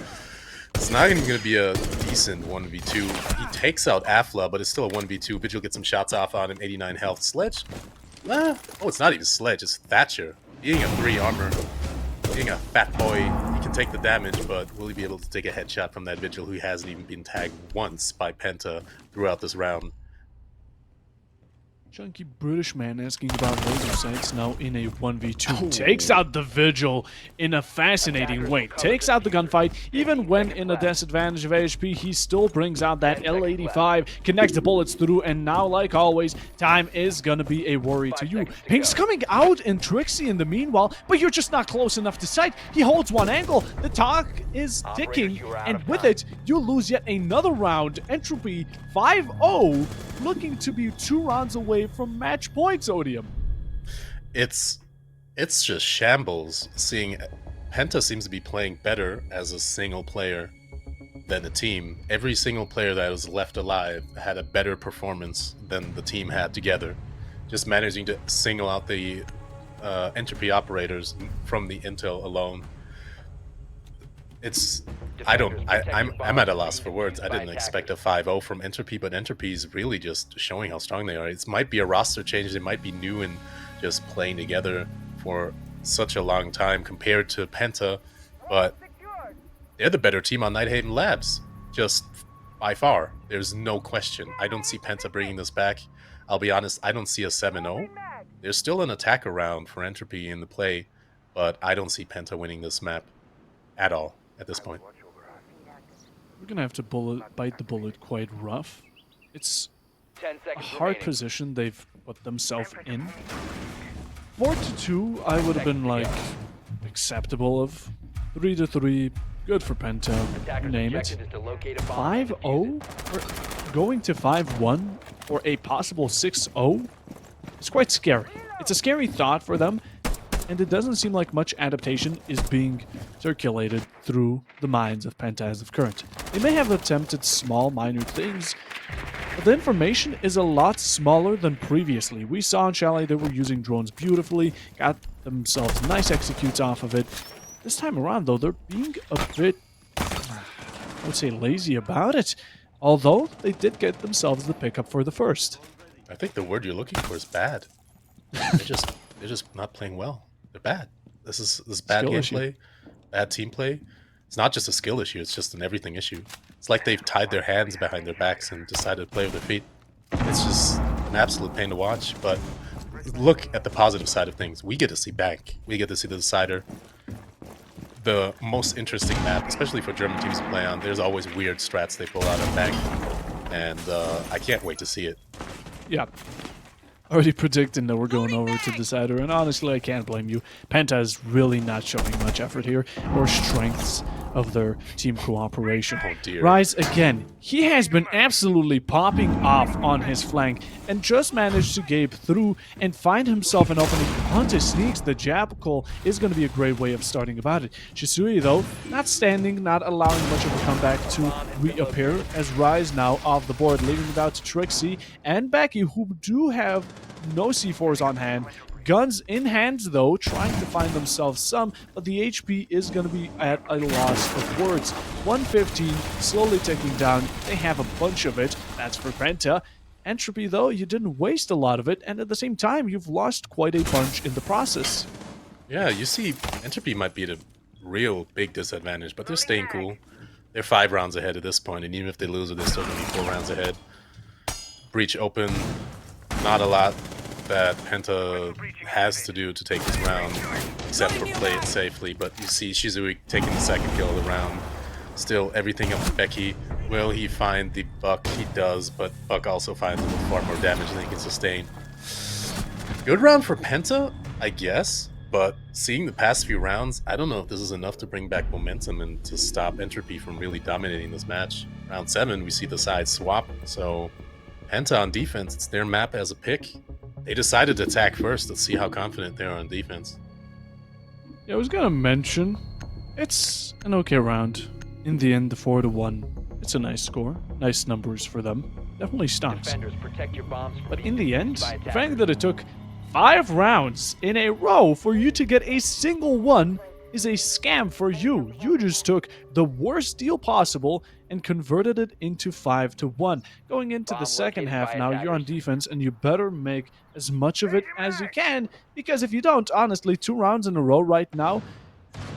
it's not even going to be a decent 1v2. He takes out Afla, but it's still a 1v2. Vigil gets some shots off on him, 89 health. Sledge? Oh, it's not even Sledge, it's Thatcher. Being a 3 armor, being a fat boy, he can take the damage, but will he be able to take a headshot from that Vigil who hasn't even been tagged once by Penta throughout this round? Chunky British man asking about laser sights now in a 1v2. Takes out the Vigil in a fascinating way. Takes out the gunfight. Even when in a disadvantage of HP, he still brings out that L85, connects the bullets through, and now, like always, time is gonna be a worry to you. Pink's coming out and Trixie in the meanwhile, but you're just not close enough to sight. He holds one angle. The talk is ticking, and with it, you lose yet another round. Entropy 5-0, looking to be 2 rounds away from match points, Odium. It's just shambles. Seeing Penta seems to be playing better as a single player than a team. Every single player that was left alive had a better performance than the team had together. Just managing to single out the Entropy operators from the intel alone. I'm at a loss for words. I didn't expect a 5-0 from Entropy, but Entropy's really just showing how strong they are. It might be a roster change, they might be new and just playing together for such a long time compared to Penta, but they're the better team on Nighthaven Labs, just by far. There's no question. I don't see Penta bringing this back. I'll be honest, I don't see a 7-0. There's still an attack around for Entropy in the play, but I don't see Penta winning this map at all at this point. We're gonna have to bite the bullet quite rough. It's a hard position they've put themselves in. 4-2, I would have been like acceptable of. 3-3, good for Penta, you name it. 5-0, or going to 5-1, or a possible 6-0. It's quite scary. It's a scary thought for them, and it doesn't seem like much adaptation is being circulated through the minds of Penta as of current. They may have attempted small, minor things, but the information is a lot smaller than previously. We saw in Chalet they were using drones beautifully, got themselves nice executes off of it. This time around, though, they're being a bit, I would say, lazy about it, although they did get themselves the pickup for the first. I think the word you're looking for is bad. They're just not playing well. They're bad. This is bad gameplay, bad team play. It's not just a skill issue, it's just an everything issue. It's like they've tied their hands behind their backs and decided to play with their feet. It's just an absolute pain to watch, but look at the positive side of things. We get to see Bank. We get to see the Decider. The most interesting map, especially for German teams to play on, there's always weird strats they pull out of Bank, and I can't wait to see it. Yeah. Already predicting that we're going over to Decider, and honestly, I can't blame you. Penta is really not showing much effort here, or strengths. of their team cooperation. Oh dear. Rise again. He has been absolutely popping off on his flank and just managed to gape through and find himself an opening onto Sneaks. The Jackal is going to be a great way of starting about it. Shisui, though, not standing, not allowing much of a comeback to reappear as Rise now off the board, leaving it out to Trixie and Becky, who do have no C4s on hand. Guns in hands, though, trying to find themselves some, but the HP is going to be at a loss of words. 115, slowly ticking down. They have a bunch of it. That's for Penta. Entropy, though, you didn't waste a lot of it, and at the same time, you've lost quite a bunch in the process. Yeah, you see, Entropy might be at a real big disadvantage, but they're staying cool. They're 5 rounds ahead at this point, and even if they lose it, they're still going to be 4 rounds ahead. Breach open, not a lot that Penta has to do to take this round, except for play it safely. But you see Shizui taking the second kill of the round. Still, everything up to Becky. Will he find the Buck? He does, but Buck also finds him with far more damage than he can sustain. Good round for Penta, I guess, but seeing the past few rounds, I don't know if this is enough to bring back momentum and to stop Entropy from really dominating this match. Round 7, we see the sides swap, so Penta on defense, it's their map as a pick. They decided to attack first. Let's see how confident they are on defense. Yeah, I was gonna mention, it's an okay round. In the end, the 4-1. It's a nice score. Nice numbers for them. Definitely stunts. But in the end, the fact that it took 5 rounds in a row for you to get a single one is a scam for you. You just took the worst deal possible and converted it into 5-1. Going into the second half now, you're on defense and you better make as much of it as you can, because if you don't, honestly, 2 rounds in a row right now,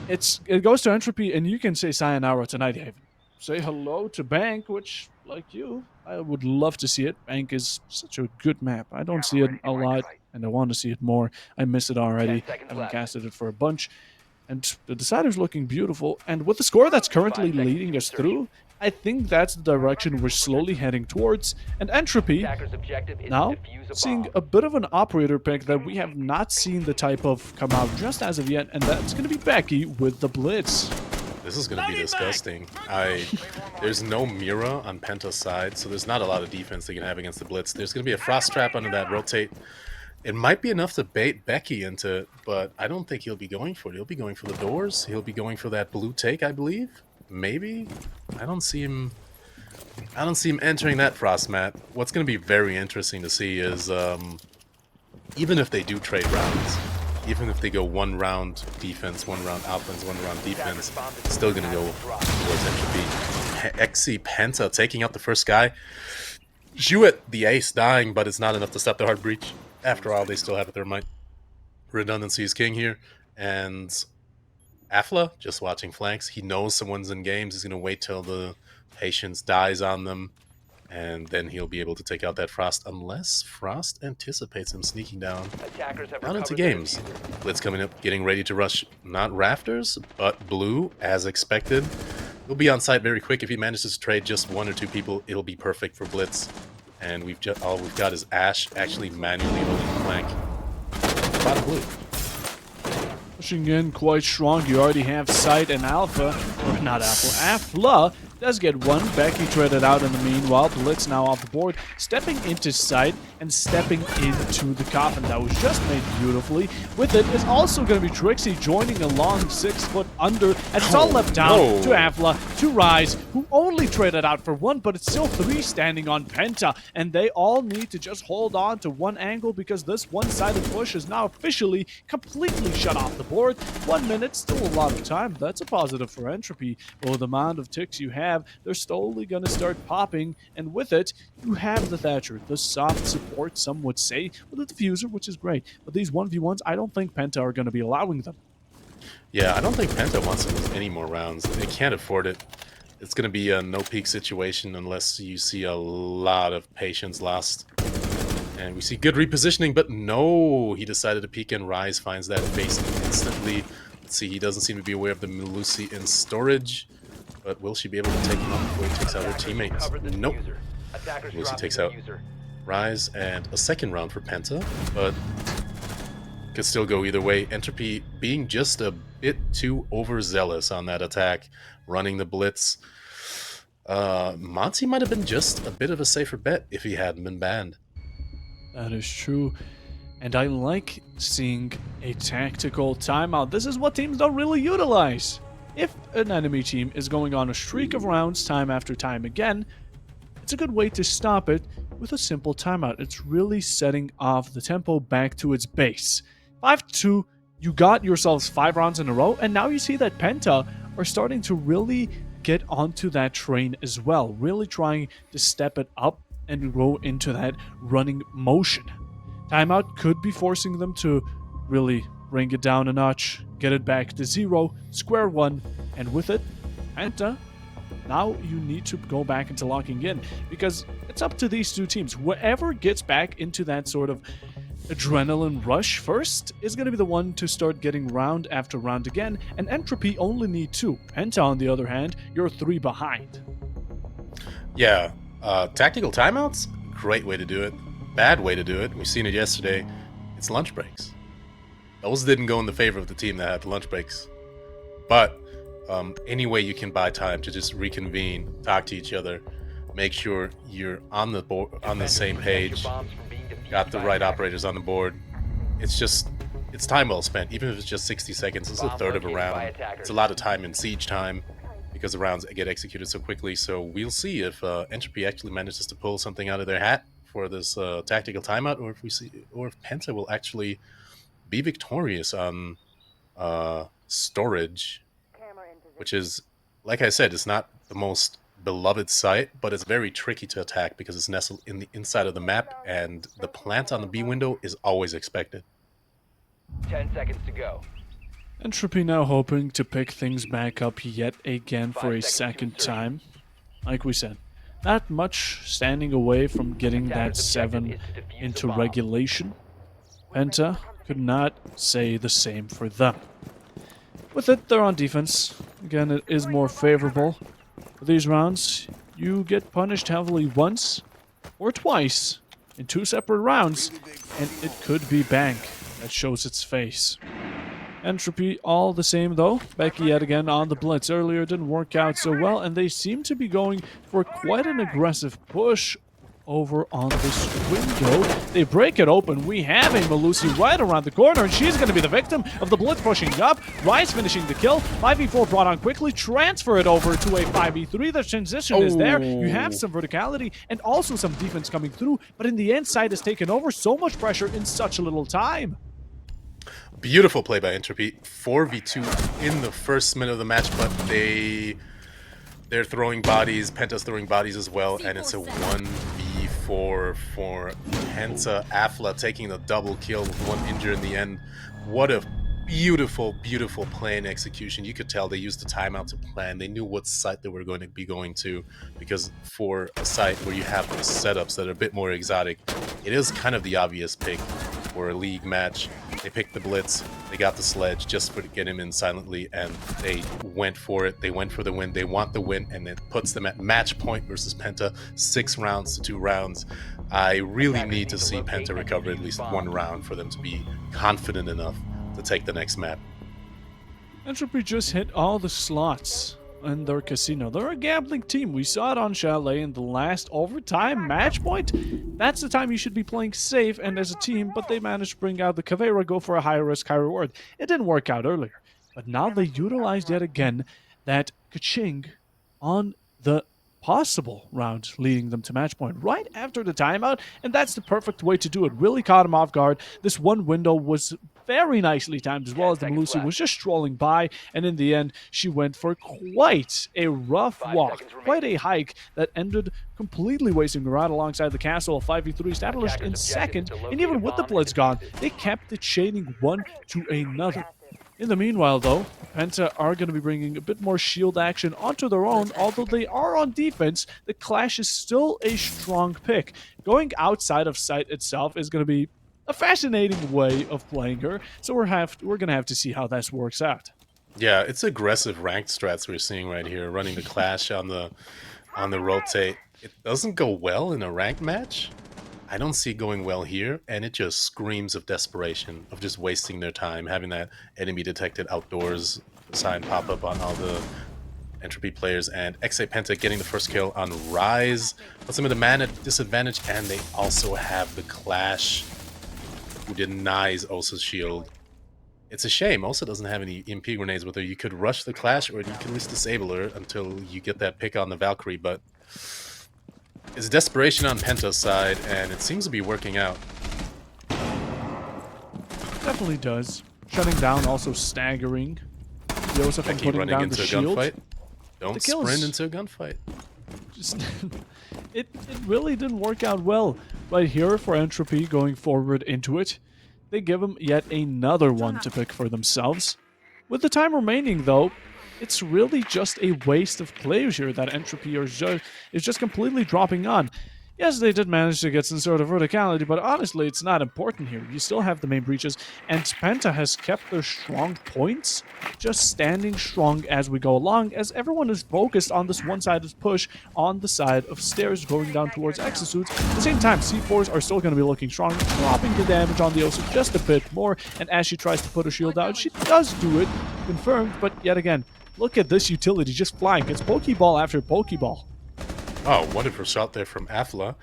it goes to Entropy, and you can say sayonara to Nighthaven. Say hello to Bank, which, like you, I would love to see it. Bank is such a good map. I don't see it a lot, and I want to see it more. I miss it already. I haven't casted it for a bunch. And the decider's looking beautiful. And with the score that's currently leading us through, I think that's the direction we're slowly heading towards. And Entropy, now, seeing a bit of an operator pick that we have not seen the type of come out just as of yet, and that's going to be Becky with the Blitz. This is going to be disgusting. There's no Mira on Penta's side, so there's not a lot of defense they can have against the Blitz. There's going to be a Frost Trap under that rotate. It might be enough to bait Becky into it, but I don't think he'll be going for it. He'll be going for the doors. He'll be going for that blue take, I believe. Maybe. I don't see him entering that Frost mat. What's going to be very interesting to see is even if they do trade rounds, even if they go 1 round defense, 1 round offense, 1 round defense, it's still going to go towards Entropy. XC Penta taking out the first guy. Jewett, the ace, dying, but it's not enough to stop the hard breach. After all, they still have a Thermite. Redundancy is king here. And Afla, just watching flanks. He knows someone's in games. He's going to wait till the patience dies on them. And then he'll be able to take out that Frost, unless Frost anticipates him sneaking down into games. Blitz coming up, getting ready to rush, not Rafters, but Blue, as expected. He'll be on site very quick. If he manages to trade just 1 or 2 people, it'll be perfect for Blitz. And all we've got is Ash actually manually holding the flank. Bottom Blue. Pushing in quite strong. You already have Sight and Alpha, or not Alpha, Afla does get 1. Becky traded out in the meanwhile. Blitz now off the board, stepping into Sight and stepping into the coffin that was just made beautifully. With it is also going to be Trixie joining along 6 foot under, and it's all left down to Afla, to Rise, who only traded out for 1, but it's still 3 standing on Penta, and they all need to just hold on to 1 angle because this one-sided push is now officially completely shut off the board. 1 minute, still a lot of time. That's a positive for Entropy. With the amount of ticks you have, they're slowly going to start popping, and with it, you have the Thatcher, the soft support, some would say, with the diffuser, which is great. But these 1v1s, I don't think Penta are going to be allowing them. Yeah, I don't think Penta wants to lose any more rounds. They can't afford it. It's going to be a no-peak situation unless you see a lot of patience lost. And we see good repositioning, but no, he decided to peek in. Rise finds that face instantly. Let's see, he doesn't seem to be aware of the Melusi in storage. But will she be able to take him out before he takes out her teammates? Nope. Melusi takes out Rise, and a second round for Penta. But Could still go either way. Entropy being just a bit too overzealous on that attack, running the blitz. Monty might have been just a bit of a safer bet if he hadn't been banned. That is true. And I like seeing a tactical timeout. This is what teams don't really utilize. If an enemy team is going on a streak of rounds time after time again, it's a good way to stop it with a simple timeout. It's really setting off the tempo back to its base. 5-2, you got yourselves 5 rounds in a row, and now you see that Penta are starting to really get onto that train as well, really trying to step it up and go into that running motion. Timeout could be forcing them to really bring it down a notch, get it back to 0, square one, and with it, Penta, now you need to go back into locking in, because it's up to these two teams. Whoever gets back into that sort of adrenaline rush first is going to be the one to start getting round after round again, and Entropy only need 2. Penta, on the other hand, you're 3 behind. Yeah, tactical timeouts, great way to do it. Bad way to do it, we've seen it yesterday, it's lunch breaks. Those didn't go in the favor of the team that had the lunch breaks. But any way you can buy time to just reconvene, talk to each other, make sure you're on the board, on the same page, got the right operators on the board. It's time well spent. Even if it's just 60 seconds, it's a third of a round. It's a lot of time in siege time because the rounds get executed so quickly. So we'll see if Entropy actually manages to pull something out of their hat for this tactical timeout, or if Penta will actually be victorious on storage, which is, like I said, it's not the most beloved site, but it's very tricky to attack because it's nestled in the inside of the map, and the plant on the B window is always expected. 10 seconds to go. Entropy now hoping to pick things back up yet again for a 5 seconds to second insertion. time. Like we said, not much standing away from getting that Attacker's 7 objective is to defuse into the bomb. regulation. Penta could not say the same for them. With it, they're on defense. Again, it is more favorable. For these rounds, you get punished heavily once or twice in 2 separate rounds, and it could be Bank that shows its face. Entropy all the same though. Becky yet again on the blitz. Earlier didn't work out so well, and they seem to be going for quite an aggressive push over on this window. They break it open. We have a Malusi right around the corner, and she's going to be the victim of the blitz pushing up. Rice finishing the kill. 5v4 brought on quickly. Transfer it over to a 5v3. The transition is there. You have some verticality and also some defense coming through, but in the end, side has taken over. So much pressure in such a little time. Beautiful play by Entropy. 4v2 in the first minute of the match, but they're throwing bodies. Penta's throwing bodies as well, and it's a 1v4 for Penta. Afla taking the double kill with 1 injured in the end. What a beautiful, beautiful play and execution. You could tell they used the timeout to plan. They knew what site they were going to be going to, because for a site where you have the setups that are a bit more exotic, it is kind of the obvious pick for a league match. They picked the blitz, they got the sledge just to get him in silently, and they went for it. They went for the win. They want the win, and it puts them at match point versus Penta, 6 rounds to 2 rounds. I really need to see Penta recover at least 1 round for them to be confident enough to take the next map. Entropy just hit all the slots in their casino. They're a gambling team. We saw it on Chalet in the last overtime match point. That's the time you should be playing safe and as a team, but they managed to bring out the Caveira, go for a high risk, high reward. It didn't work out earlier, but now they utilized yet again that ka-ching on the possible round leading them to match point right after the timeout, and that's the perfect way to do it. Really caught him off guard. This one window was very nicely timed, as well as the Malusi was just strolling by, and in the end she went for quite a rough walk, quite a hike that ended completely wasting her out alongside the castle. 5v3 established in second, and even with the blitz gone, they kept it chaining one to another. In the meanwhile, though, Penta are going to be bringing a bit more shield action onto their own. Although they are on defense, the Clash is still a strong pick. Going outside of site itself is going to be a fascinating way of playing her, so we're going to have to see how this works out. Yeah, it's aggressive ranked strats we're seeing right here, running the Clash on the rotate. It doesn't go well in a ranked match. I don't see it going well here, and it just screams of desperation, of just wasting their time, having that enemy detected outdoors sign pop up on all the Entropy players, and ESA PENTA getting the first kill on Rise, puts them at a man at disadvantage, and they also have the Clash, who denies Osa's shield. It's a shame. Osa doesn't have any EMP grenades with her. You could rush the Clash, or you can at least disable her until you get that pick on the Valkyrie, but it's desperation on Penta's side, and it seems to be working out. Definitely does. Shutting down, also staggering Joseph and Becky putting running down into the a shield. gunfight. Don't kills. sprint into a gunfight. Just it really didn't work out well. But here for Entropy going forward into it, they give them yet another one to pick for themselves. With the time remaining though, it's really just a waste of players here that Entropy is just completely dropping on. Yes, they did manage to get some sort of verticality, but honestly, it's not important here. You still have the main breaches, and Penta has kept their strong points, just standing strong as we go along, as everyone is focused on this one-sided push on the side of stairs going down towards exosuits. At the same time, C4s are still going to be looking strong, dropping the damage on the Osa just a bit more, and as she tries to put her shield out, she does do it, confirmed, but yet again, look at this utility just flying. It's Pokeball after Pokeball. Oh, wonderful shot there from Athla.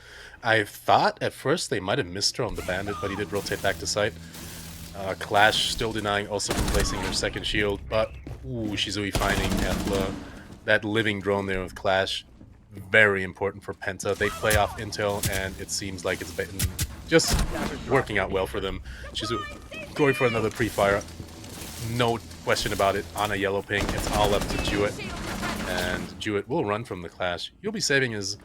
I thought at first they might have missed her on the bandit, but he did rotate back to site. Clash still denying also from placing their second shield, but ooh, Shizui finding Athla. That living drone there with Clash, very important for Penta. They play off intel, and it seems like it's been just working out well for them. Shizui going for another pre-fire. No question about it, on a yellow ping. It's all up to Jewett. And Jewett will run from the Clash. He'll be saving his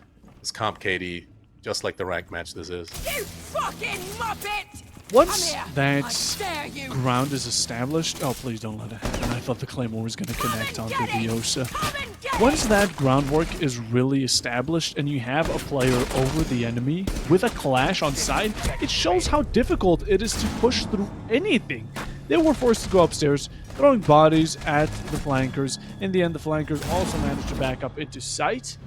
comp KD, just like the rank match this is. You fucking muppet! Once that ground is established... Oh, please don't let it happen. I thought the Claymore was going to connect onto the Osa. Once that groundwork is really established and you have a player over the enemy with a Clash on side, it shows how difficult it is to push through anything. They were forced to go upstairs, throwing bodies at the flankers. In the end, the flankers also managed to back up into sight.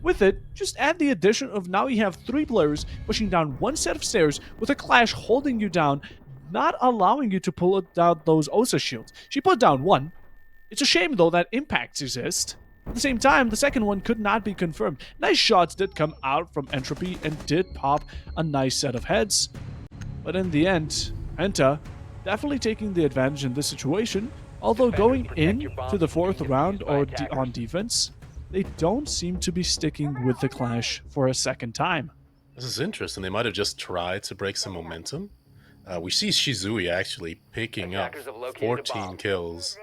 With it, just add the addition of now you have 3 players pushing down one set of stairs with a Clash holding you down, not allowing you to pull down those Osa shields. She put down one. It's a shame, though, that impacts exist. At the same time, the second one could not be confirmed. Nice shots did come out from Entropy and did pop a nice set of heads. But in the end, Penta definitely taking the advantage in this situation, although going into the 4th round or on defense, they don't seem to be sticking with the Clash for a second time. This is interesting. They might have just tried to break some momentum. We see Shizui actually picking up 14 kills.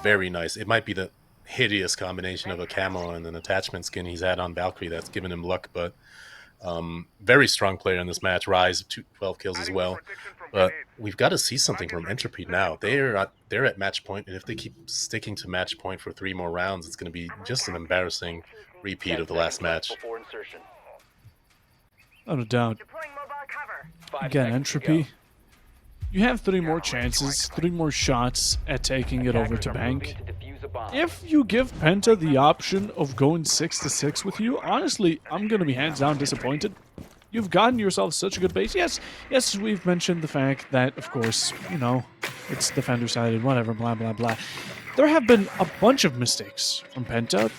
Very nice. It might be the hideous combination of a camo and an attachment skin he's had on Valkyrie that's given him luck, but very strong player in this match. Rise, 12 kills as well. But we've got to see something from Entropy now. They're at match point, and if they keep sticking to match point for 3 more rounds, it's going to be just an embarrassing repeat of the last match. Not a doubt. Again, Entropy, you have 3 more chances, 3 more shots at taking it over to bank. If you give Penta the option of going 6-6 with you, honestly, I'm going to be hands down disappointed. You've gotten yourself such a good base. Yes, we've mentioned the fact that, of course, you know, it's defender-sided, whatever, blah, blah, blah. There have been a bunch of mistakes from Penta.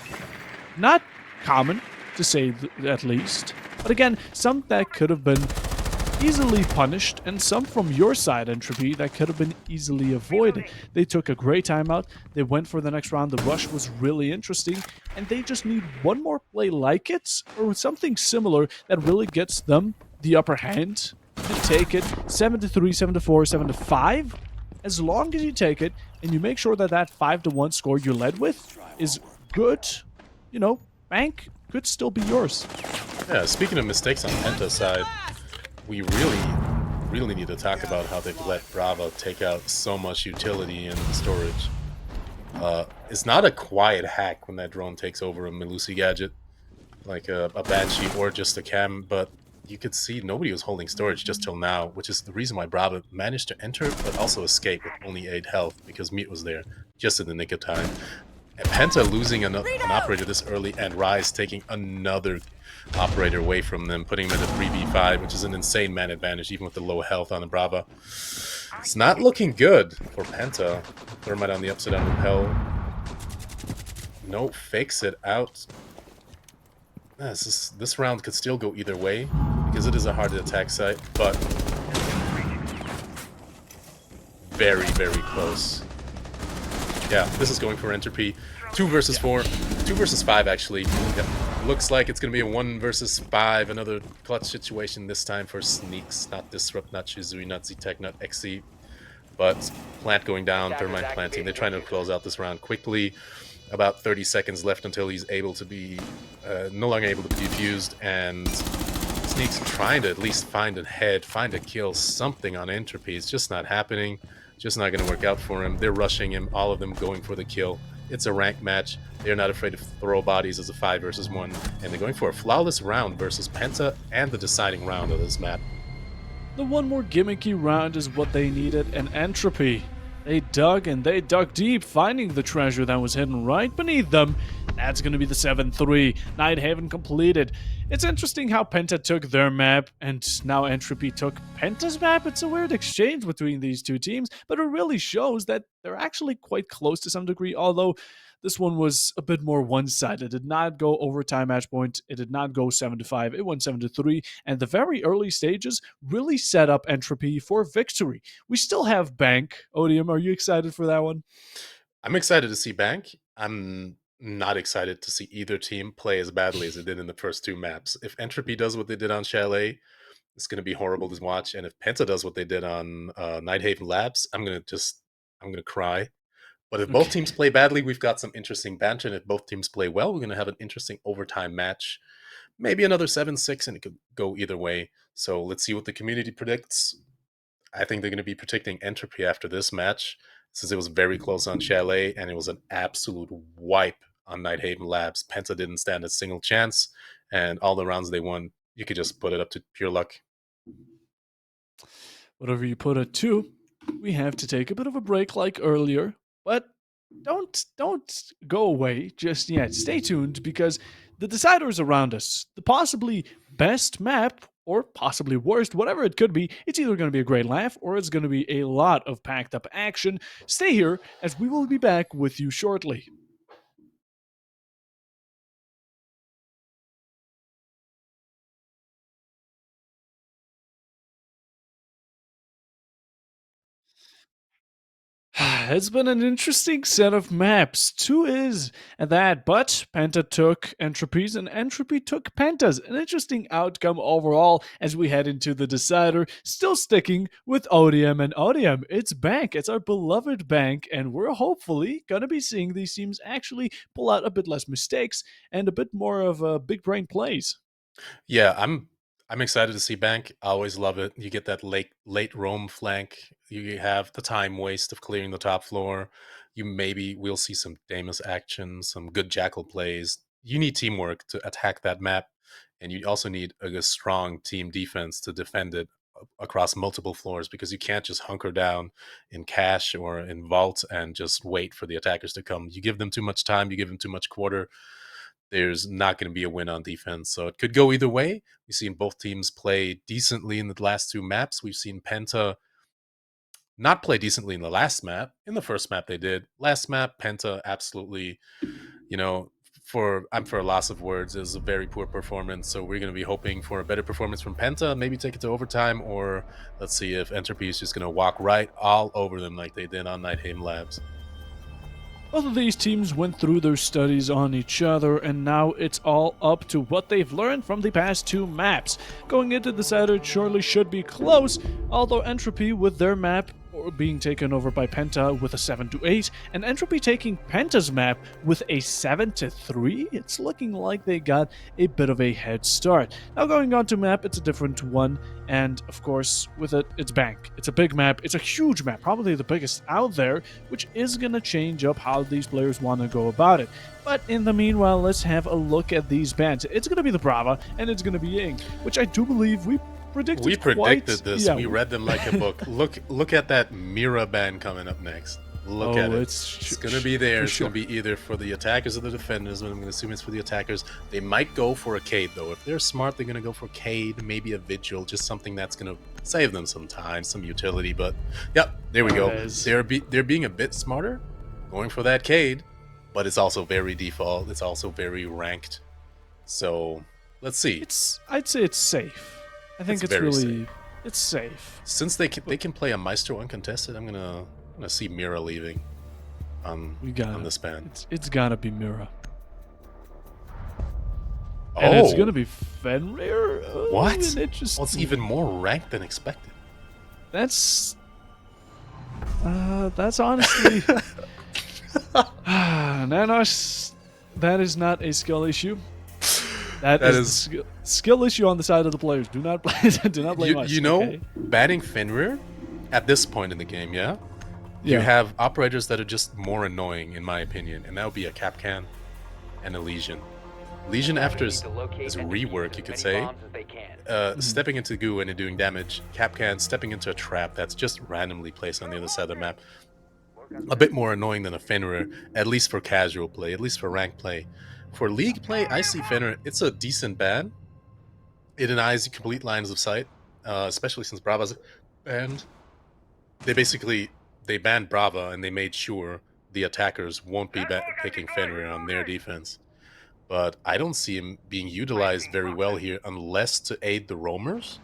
Not common, to say at least. But again, some that could have been easily punished, and some from your side, Entropy, that could have been easily avoided. They took a great timeout, they went for the next round, the rush was really interesting, and they just need one more play like it, or something similar that really gets them the upper hand, and take it 7-3, 7-4, 7-5. As long as you take it, and you make sure that that 5-1 score you led with is good, you know, bank could still be yours. Yeah, speaking of mistakes on Penta's side, we really need to talk about how they've let Brava take out so much utility in storage. It's not a quiet hack when that drone takes over a Melusi gadget, like a Banshee or just a Cam, but you could see nobody was holding storage just till now, which is the reason why Brava managed to enter, but also escape with only 8 health, because Meat was there just in the nick of time. Penta losing an operator this early, and Rise taking another operator away from them, putting them in the 3v5, which is an insane man advantage, even with the low health on the Brava. It's not looking good for Penta. Thermite on the upside down repel. No, fakes it out. This round could still go either way, because it is a hard attack site, but very, very close. Yeah, this is going for Entropy. 2 versus 4. 2 versus 5, actually. Yep. Looks like it's going to be a 1 versus 5. Another clutch situation this time for Sneaks. Not Disrupt, not Shizui, not Z-Tech, not XC. But Plant going down, Thermite planting. They're trying to close out this round quickly. About 30 seconds left until he's able to be... no longer able to be defused. And Sneaks trying to at least find a head, find a kill, something on Entropy. It's just not happening. Just not going to work out for him. They're rushing him, all of them going for the kill. It's a ranked match. They're not afraid to throw bodies as a 5 versus 1. And they're going for a flawless round versus Penta and the deciding round of this map. The one more gimmicky round is what they needed, and Entropy. They dug and they dug deep, finding the treasure that was hidden right beneath them. That's going to be the 7-3. Nighthaven completed. It's interesting how Penta took their map, and now Entropy took Penta's map. It's a weird exchange between these two teams, but it really shows that they're actually quite close to some degree, although this one was a bit more one-sided. It did not go overtime match point. It did not go 7-5. It went 7-3, and the very early stages really set up Entropy for victory. We still have Bank. Odium, are you excited for that one? I'm excited to see Bank. I'm not excited to see either team play as badly as it did in the first 2 maps. If Entropy does what they did on Chalet, it's going to be horrible to watch. And if Penta does what they did on Nighthaven Labs, I'm going to cry. But if both teams play badly, we've got some interesting banter. And if both teams play well, we're going to have an interesting overtime match. Maybe another 7-6, and it could go either way. So let's see what the community predicts. I think they're going to be predicting Entropy after this match, since it was very close on Chalet, and it was an absolute wipe on Nighthaven Labs. Penta didn't stand a single chance, and all the rounds they won, you could just put it up to pure luck. Whatever you put it to, we have to take a bit of a break like earlier, but don't go away just yet. Stay tuned, because the decider is around us. The possibly best map, or possibly worst, whatever it could be, it's either going to be a great laugh or it's going to be a lot of packed up action. Stay here, as we will be back with you shortly. It's been an interesting set of maps. 2 is that, but Penta took Entropy's and Entropy took Penta's. An interesting outcome overall as we head into the decider. Still sticking with Odium, and Odium, it's Bank. It's our beloved Bank, and we're hopefully going to be seeing these teams actually pull out a bit less mistakes and a bit more of big brain plays. Yeah, I'm excited to see Bank. I always love it. You get that late roam flank. You have the time waste of clearing the top floor. We'll see some Damus action, some good Jackal plays. You need teamwork to attack that map, and you also need a strong team defense to defend it across multiple floors, because you can't just hunker down in cache or in vault and just wait for the attackers to come. You give them too much time, you give them too much quarter, there's not going to be a win on defense. So it could go either way. We've seen both teams play decently in the last 2 maps. We've seen Penta not play decently in the last map. In the first map they did. Last map, Penta absolutely, I'm for a loss of words, is a very poor performance. So we're going to be hoping for a better performance from Penta, maybe take it to overtime, or let's see if Entropy is just going to walk right all over them like they did on Nighthaven Labs. Both of these teams went through their studies on each other, and now it's all up to what they've learned from the past 2 maps. Going into the decider, it surely should be close, although Entropy with their map being taken over by Penta with a 7-8, and Entropy taking Penta's map with a 7-3. It's looking like they got a bit of a head start. Now going on to map, it's a different one, and of course with it, it's Bank. It's a big map, it's a huge map, probably the biggest out there, which is going to change up how these players want to go about it. But in the meanwhile, let's have a look at these bans. It's going to be the Brava, and it's going to be Ying, which I do believe we predicted this. Yeah. We read them like a book. Look at that Mira ban coming up next. Look at it. It's It's going to be there. for It's sure. going to be either for the attackers or the defenders, but I'm going to assume it's for the attackers. They might go for a Cade, though. If they're smart, they're going to go for Cade, maybe a Vigil, just something that's going to save them some time, some utility. But, yep, there we go. There it is. They're being a bit smarter, going for that Cade, but it's also very default. It's also very ranked. So, let's see. I'd say it's safe. I think it's very really it's safe. Since they can play a Maestro uncontested, I'm gonna see Mira leaving on this ban. It's gotta be Mira. Oh, And it's gonna be Fenrir. What? Interesting. Well, it's even more ranked than expected. That's honestly Nanos. That is not a skill issue. That is a skill issue on the side of the players. Do not blame us. You know, okay? banning Fenrir at this point in the game, you have operators that are just more annoying, in my opinion, and that would be a Capcan and a Legion. Legion, after his rework, you could say, stepping into goo and doing damage. Capcan stepping into a trap that's just randomly placed on the other side of the map. A bit more annoying than a Fenrir, at least for casual play, at least for ranked play. For league play, I see Fenrir. It's a decent ban. It denies complete lines of sight, especially since Brava's banned. They banned Brava and they made sure the attackers won't be picking Fenrir on their defense. But I don't see him being utilized very well here unless to aid the roamers.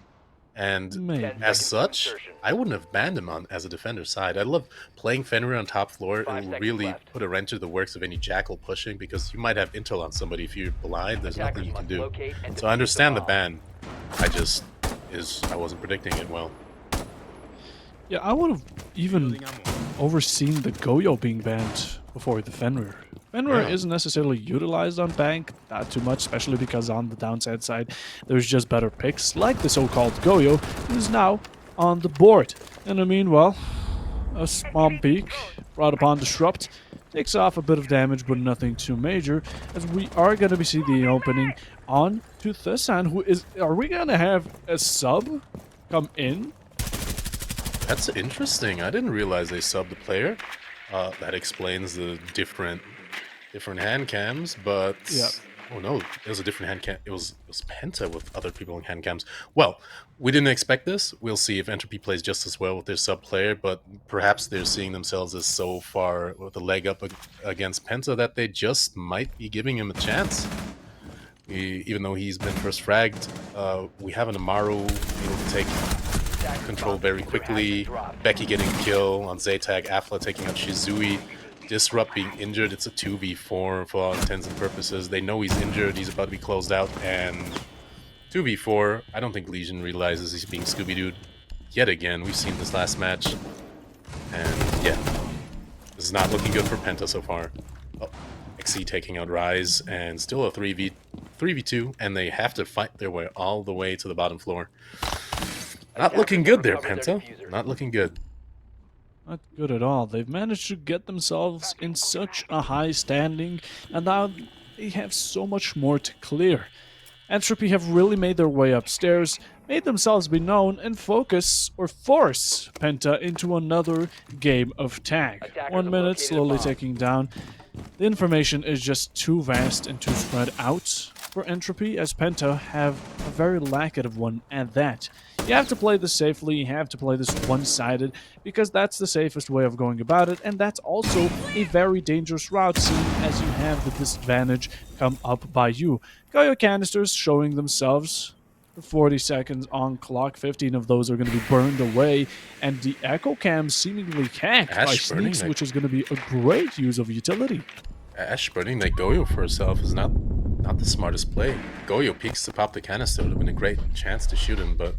And as such, I wouldn't have banned him as a defender side. I love playing Fenrir on top floor. It will really put a wrench to the works of any Jackal pushing, because you might have intel on somebody. If you're blind, there's nothing you can do. So I understand the ban. I wasn't predicting it well. Yeah, I would have even overseen the Goyo being banned before the Fenrir. Fenrir isn't necessarily utilized on bank, not too much, especially because on the downside side, there's just better picks, like the so-called Goyo, who's now on the board. And I mean, well, a small peak brought upon Disrupt takes off a bit of damage, but nothing too major, as we are going to be seeing the opening on to Thusan, who is... Are we going to have a sub come in? That's interesting. I didn't realize they subbed the player. That explains the different hand cams, but oh no, it was a different hand cam. It was Penta with other people in hand cams. Well, we didn't expect this. We'll see if Entropy plays just as well with their sub player, but perhaps they're seeing themselves as so far with a leg up against Penta that they just might be giving him a chance. Even though he's been first fragged, we have an Amaru able to take control very quickly. Becky getting a kill on Zaytag, Afla taking out Shizui. Disrupt being injured. It's a 2v4 for all intents and purposes. They know he's injured. He's about to be closed out. And 2v4. I don't think Legion realizes he's being Scooby-Dooed yet again. We've seen this last match. And yeah, this is not looking good for Penta so far. Oh, XC taking out Rise, and still a 3v2, and they have to fight their way all the way to the bottom floor. Not looking good there, Penta. Not looking good. Not good at all. They've managed to get themselves in such a high standing, and now they have so much more to clear. Entropy have really made their way upstairs, made themselves be known, and force Penta into another game of tag. 1 minute, slowly ticking down. The information is just too vast and too spread out for Entropy, as Penta have a very lackadaisical one at that. You have to play this safely, you have to play this one-sided, because that's the safest way of going about it, and that's also a very dangerous route, seeing as you have the disadvantage come up by you. Goyo canisters showing themselves. 40 seconds on clock, 15 of those are going to be burned away, and the Echo Cam seemingly hacked by Sneaks, which is going to be a great use of utility. Ash burning that Goyo for herself is not the smartest play. Goyo peeks to pop the canister. It would have been a great chance to shoot him, but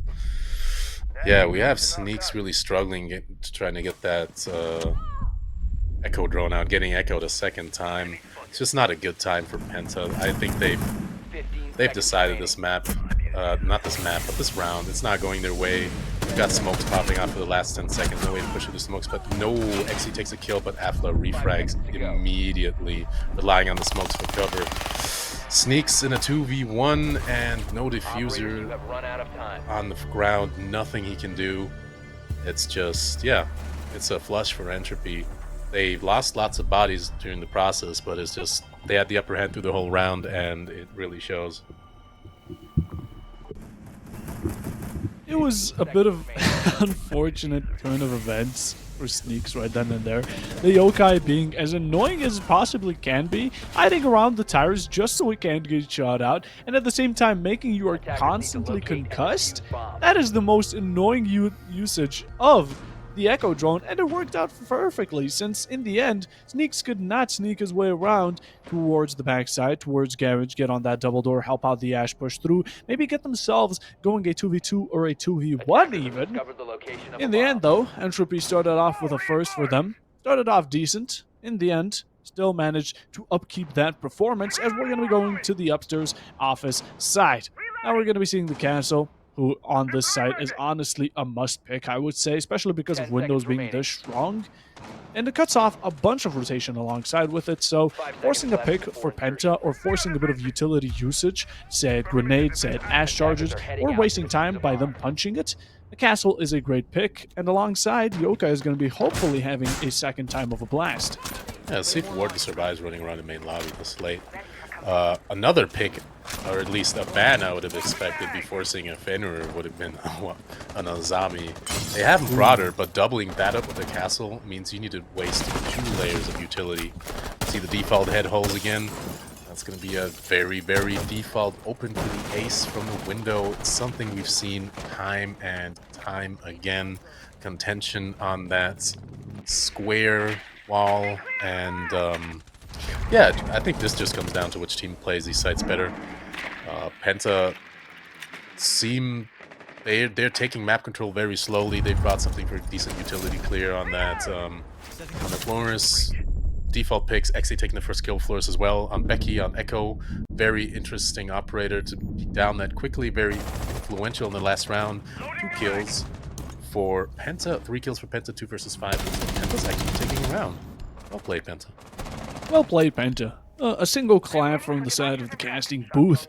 yeah, we have Sneaks really struggling trying to get that Echo drone out, getting echoed a second time. It's just not a good time for Penta. I think they've decided this map, not this map, but this round, it's not going their way. We've got smokes popping out for the last 10 seconds. No way to push through the smokes, but no, XE takes a kill, but Afla refrags immediately, relying on the smokes for cover. Sneaks in a 2v1 and no diffuser on the ground. Nothing he can do. It's just, yeah, it's a flush for Entropy. They lost lots of bodies during the process, but it's just they had the upper hand through the whole round, and it really shows. It was a bit of unfortunate turn of events for Sneaks right then and there. The yokai being as annoying as it possibly can be, hiding around the tires just so it can't get shot out, and at the same time making you are constantly concussed. That is the most annoying usage of the Echo drone, and it worked out perfectly since in the end, Sneaks could not sneak his way around towards the backside, towards Garage, get on that double door, help out the Ash push through, maybe get themselves going a 2v2 or a 2v1 even. In the end though, Entropy started off with a first for them, started off decent, in the end, still managed to upkeep that performance as we're going to be going to the upstairs office side. Now we're going to be seeing the castle, who on this site is honestly a must pick, I would say, especially because of Windows being this strong. And it cuts off a bunch of rotation alongside with it, so forcing a pick for Penta or forcing a bit of utility usage, said grenades, said ash charges, or wasting time by them punching it, the castle is a great pick, and alongside, Yoka is going to be hopefully having a second time of a blast. Yeah, see if Warden survives running around the main lobby this late. Another pick, or at least a ban I would have expected before seeing a Fenrir would have been an Azami. They have Marauder, but doubling that up with the castle means you need to waste 2 layers of utility. See the default head holes again? That's going to be a very, very default open to the ace from the window. It's something we've seen time and time again. Contention on that square wall, and yeah, I think this just comes down to which team plays these sites better. Penta they're taking map control very slowly. They've brought something for decent utility clear on that. On the Flores, default picks, Exe taking the first kill Flores as well. On Becky, on Echo, very interesting operator to be down that quickly, very influential in the last round. 2 kills for Penta, 3 kills for Penta, 2 versus 5. Penta's actually taking a round. Well played, Penta. Well played, Penta. A single clap from the side of the casting booth,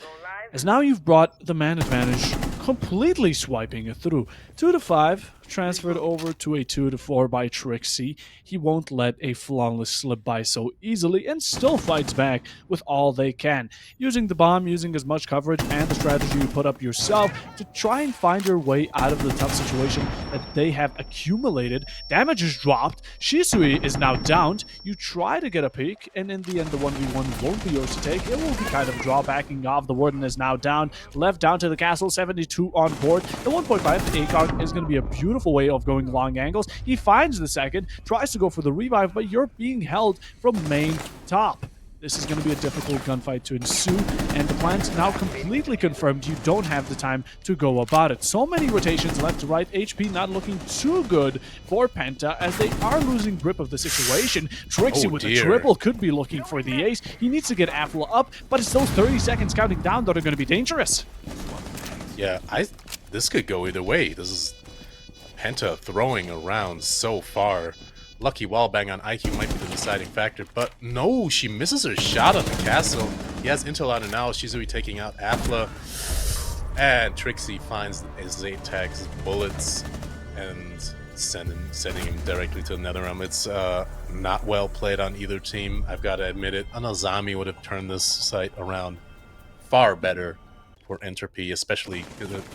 as now you've brought the man advantage, completely swiping it through. 2-5, transferred over to a 2-4 by Trixie. He won't let a flawless slip by so easily and still fights back with all they can. Using the bomb, using as much coverage and the strategy you put up yourself to try and find your way out of the tough situation that they have accumulated. Damage is dropped. Shisui is now downed. You try to get a peek, and in the end the 1v1 won't be yours to take. It will be kind of drawbacking off. The Warden is now down. Left down to the castle, 72 on board. The 1.5 ACOG is going to be a beautiful way of going long angles. He finds the second, tries to go for the revive, but you're being held from main top. This is going to be a difficult gunfight to ensue, and the plan's now completely confirmed. You don't have the time to go about it. So many rotations left to right. HP not looking too good for Penta, as they are losing grip of the situation. Trixie with a triple could be looking for the ace. He needs to get Affla up, but it's those 30 seconds counting down that are going to be dangerous. Yeah, this could go either way. This is Penta throwing around so far. Lucky wallbang on IQ might be the deciding factor, but no, she misses her shot on the castle. He has intel on her now. Shizui taking out Affla, and Trixie finds Zaytag's bullets and sending him directly to the Netherrealm. It's not well played on either team, I've got to admit it. An Azami would have turned this site around far better for Entropy, especially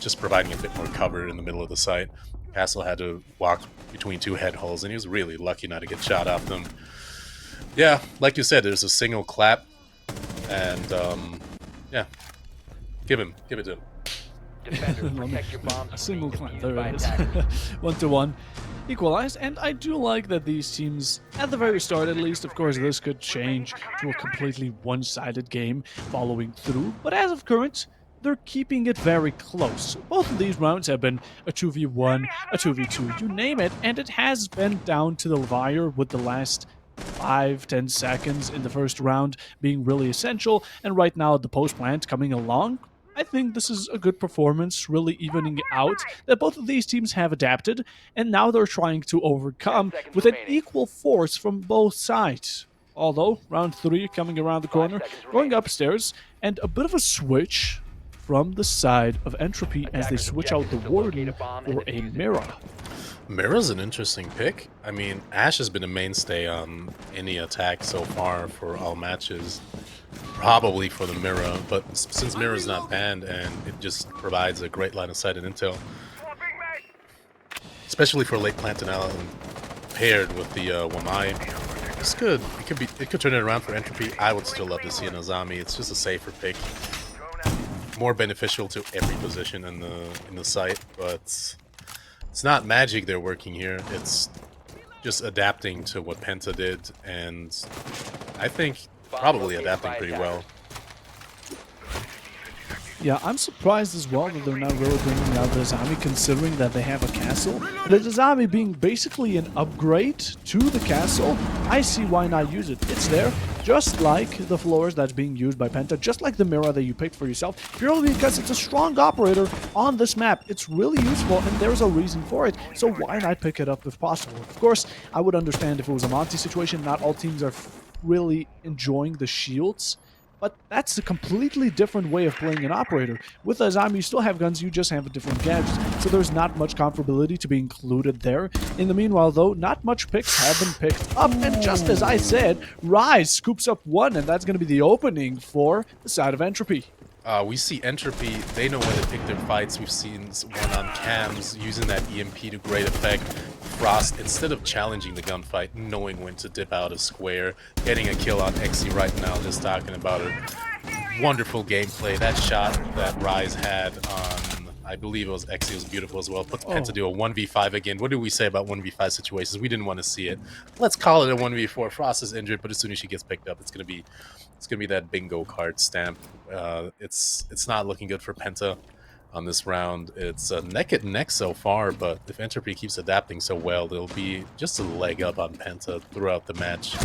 just providing a bit more cover in the middle of the site. Castle had to walk between 2 head holes, and he was really lucky not to get shot off them. Yeah, like you said, there's a single clap, and yeah, give it to him. A single clap, there it is. 1-1. Equalized, and I do like that these teams, at the very start at least, of course this could change to a completely one-sided game following through, but as of current, they're keeping it very close. Both of these rounds have been a 2v1, a 2v2, you name it, and it has been down to the wire, with the last 5-10 seconds in the first round being really essential, and right now the post-plant coming along. I think this is a good performance, really evening out that both of these teams have adapted, and now they're trying to overcome with an equal force from both sides. Although, round 3 coming around the corner, going upstairs, and a bit of a switch from the side of Entropy as they switch out the Warden for a Mirror. Mira's an interesting pick. I mean, Ashe has been a mainstay on any attack so far for all matches. Probably for the Mira, but since Mira's not banned and it just provides a great line of sight and intel, especially for late planted out and paired with the Wamai, it's good. It could turn it around for Entropy. I would still love to see an Azami. It's just a safer pick, more beneficial to every position in the site, but it's not magic they're working here. It's just adapting to what Penta did, and I think probably adapting pretty well. Yeah, I'm surprised as well that they're not really bringing out the Azami, considering that they have a castle. The Azami being basically an upgrade to the castle, I see why not use it. It's there, just like the floors that's being used by Penta, just like the Mira that you picked for yourself, purely because it's a strong operator on this map. It's really useful, and there's a reason for it, so why not pick it up if possible? Of course, I would understand if it was a Monty situation. Not all teams are really enjoying the shields, but that's a completely different way of playing an operator. With Azami, you still have guns, you just have different gadgets, so there's not much comparability to be included there. In the meanwhile, though, not much picks have been picked up, and just as I said, Rise scoops up one, and that's going to be the opening for the side of Entropy. We see Entropy, they know when to pick their fights. We've seen one on Cams using that EMP to great effect. Frost, instead of challenging the gunfight, knowing when to dip out a square, getting a kill on Exy right now, just talking about it. Wonderful gameplay. That shot that Rise had on, I believe it was Exy, was beautiful as well. Put Penta to do a 1v5 again. What do we say about 1v5 situations? We didn't want to see it. Let's call it a 1v4. Frost is injured, but as soon as she gets picked up, it's gonna be that bingo card stamp. It's not looking good for Penta on this round. It's neck and neck so far, but if Entropy keeps adapting so well, there'll be just a leg up on Penta throughout the match,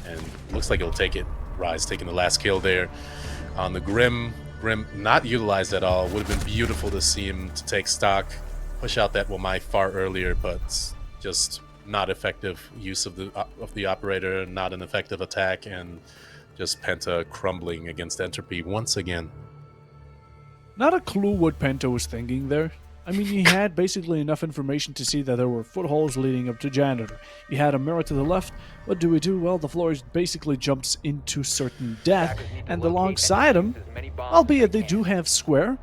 and looks like it'll take it. Rise taking the last kill there on the Grim. Grim not utilized at all. Would have been beautiful to see him to take stock, push out that Wamai far earlier, but just not effective use of the operator, not an effective attack, and just Penta crumbling against Entropy once again. Not a clue what Penta was thinking there. I mean, he had basically enough information to see that there were footholes leading up to Janitor. He had a mirror to the left. What do we do? Well, the floor basically jumps into certain death, and alongside him, albeit they do have square,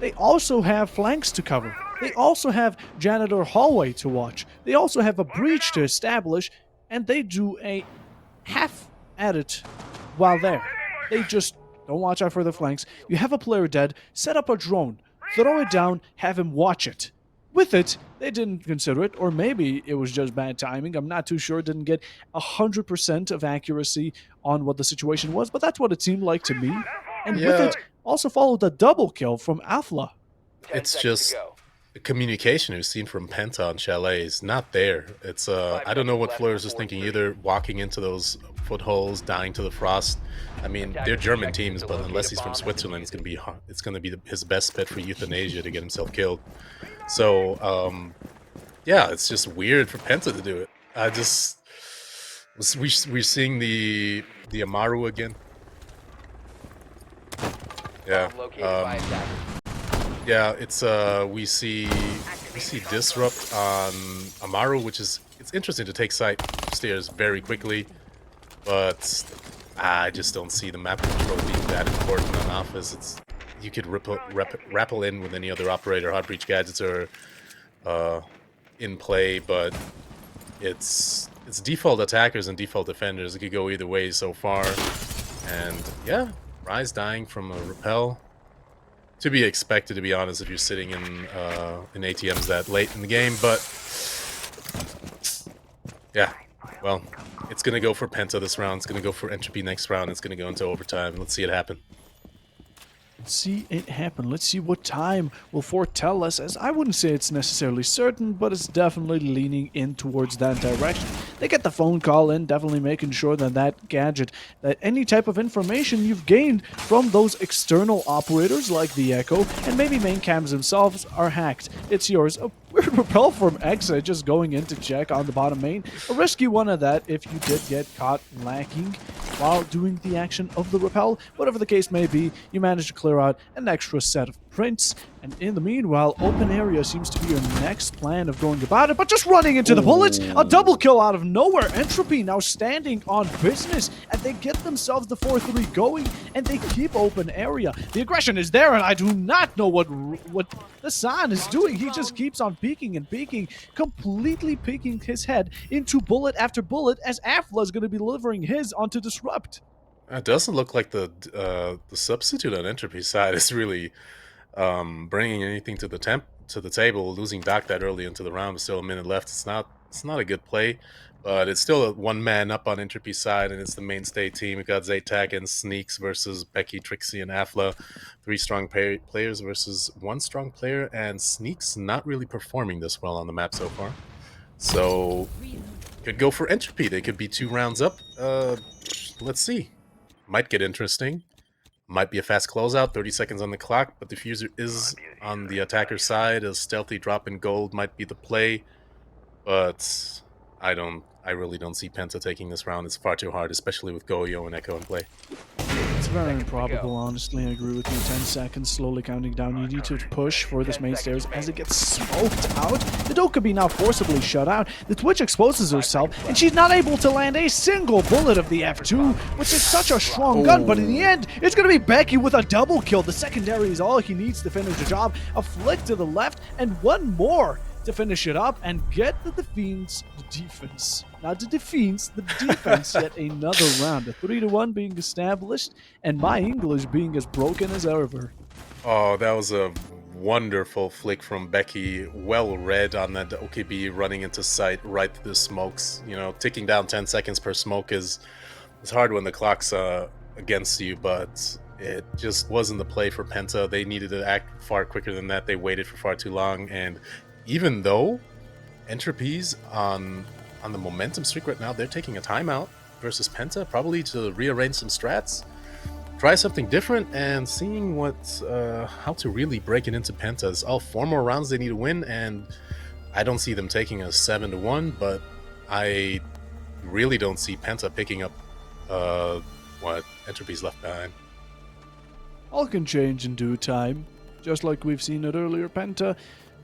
they also have flanks to cover. They also have Janitor hallway to watch. They also have a breach to establish, and they do a half at it while there. They just don't watch out for the flanks. You have a player dead, set up a drone, throw it down, have him watch it. With it, they didn't consider it, or maybe it was just bad timing. I'm not too sure. Didn't get 100% of accuracy on what the situation was, but that's what it seemed like to me. And with it, also followed a double kill from Afla. It's just the communication we've seen from Penta on Chalet is not there. It's I don't know what Flores is thinking either, walking into those footholes, dying to the Frost. I mean, they're German teams, but unless he's from Switzerland, it's gonna be his best bet for euthanasia to get himself killed. So yeah, it's just weird for Penta to do it. We're seeing the Amaru again. Yeah. Yeah, it's we see Disrupt on Amaru, which is, it's interesting to take site stairs very quickly, but I just don't see the map control being that important on Alphas. It's, you could rappel in with any other operator. Hot breach gadgets are in play, but it's default attackers and default defenders. It could go either way so far, and yeah, Rise dying from a rappel. To be expected, to be honest, if you're sitting in ATMs that late in the game, but yeah, well, it's gonna go for Penta this round. It's gonna go for Entropy next round. It's gonna go into overtime. Let's see it happen. See it happen. Let's see what time will foretell us, as I wouldn't say it's necessarily certain, but it's definitely leaning in towards that direction. They get the phone call in, definitely making sure that that gadget, that any type of information you've gained from those external operators like the Echo and maybe main cams themselves are hacked. It's yours. A weird repel from Exa just going in to check on the bottom main. A risky one of that if you did get caught lacking while doing the action of the repel. Whatever the case may be, you managed to clear out an extra set of prints, And in the meanwhile, open area seems to be your next plan of going about it, but just running into the bullets, a double kill out of nowhere. Entropy now standing on business, and they get themselves the 4-3 going, and they keep open area. The aggression is there, and I do not know what the San is doing. He just keeps on peeking and peeking, completely peeking his head into bullet after bullet, as Afla is going to be delivering his onto Disrupt. It doesn't look like the substitute on Entropy's side is really bringing anything to the table. Losing Doc that early into the round with still a minute left. It's not a good play, but it's still a one man up on Entropy's side, and it's the mainstay team. We got Zaytak and Sneaks versus Becky, Trixie, and Afla. 3 strong players versus 1 strong player, and Sneaks not really performing this well on the map so far. So could go for Entropy. They could be 2 rounds up. Let's see. Might get interesting. Might be a fast closeout, 30 seconds on the clock, but Diffuser is on the attacker's side. A stealthy drop in gold might be the play, but I really don't see Penta taking this round. It's far too hard, especially with Goyo and Echo in play. It's very improbable, honestly. I agree with you. 10 seconds, slowly counting down. You need to push for this main stairs as it gets smoked out. The Dokkaebi now forcibly shut out. The Twitch exposes herself, and she's not able to land a single bullet of the F2, which is such a strong gun. But in the end, it's going to be Becky with a double kill. The secondary is all he needs to finish the job. A flick to the left, and one more to finish it up and get the defense, yet another round. A 3-1 being established, and my English being as broken as ever. Oh, that was a wonderful flick from Becky. Well read on that OKB running into sight right through the smokes. You know, ticking down 10 seconds per smoke is hard when the clock's against you, but it just wasn't the play for Penta. They needed to act far quicker than that. They waited for far too long, and even though Entropy's on the momentum streak right now, they're taking a timeout versus Penta, probably to rearrange some strats, try something different, and seeing how to really break it into Penta. It's all 4 more rounds they need to win, and I don't see them taking a 7-1, but I really don't see Penta picking up what Entropy's left behind. All can change in due time. Just like we've seen it earlier, Penta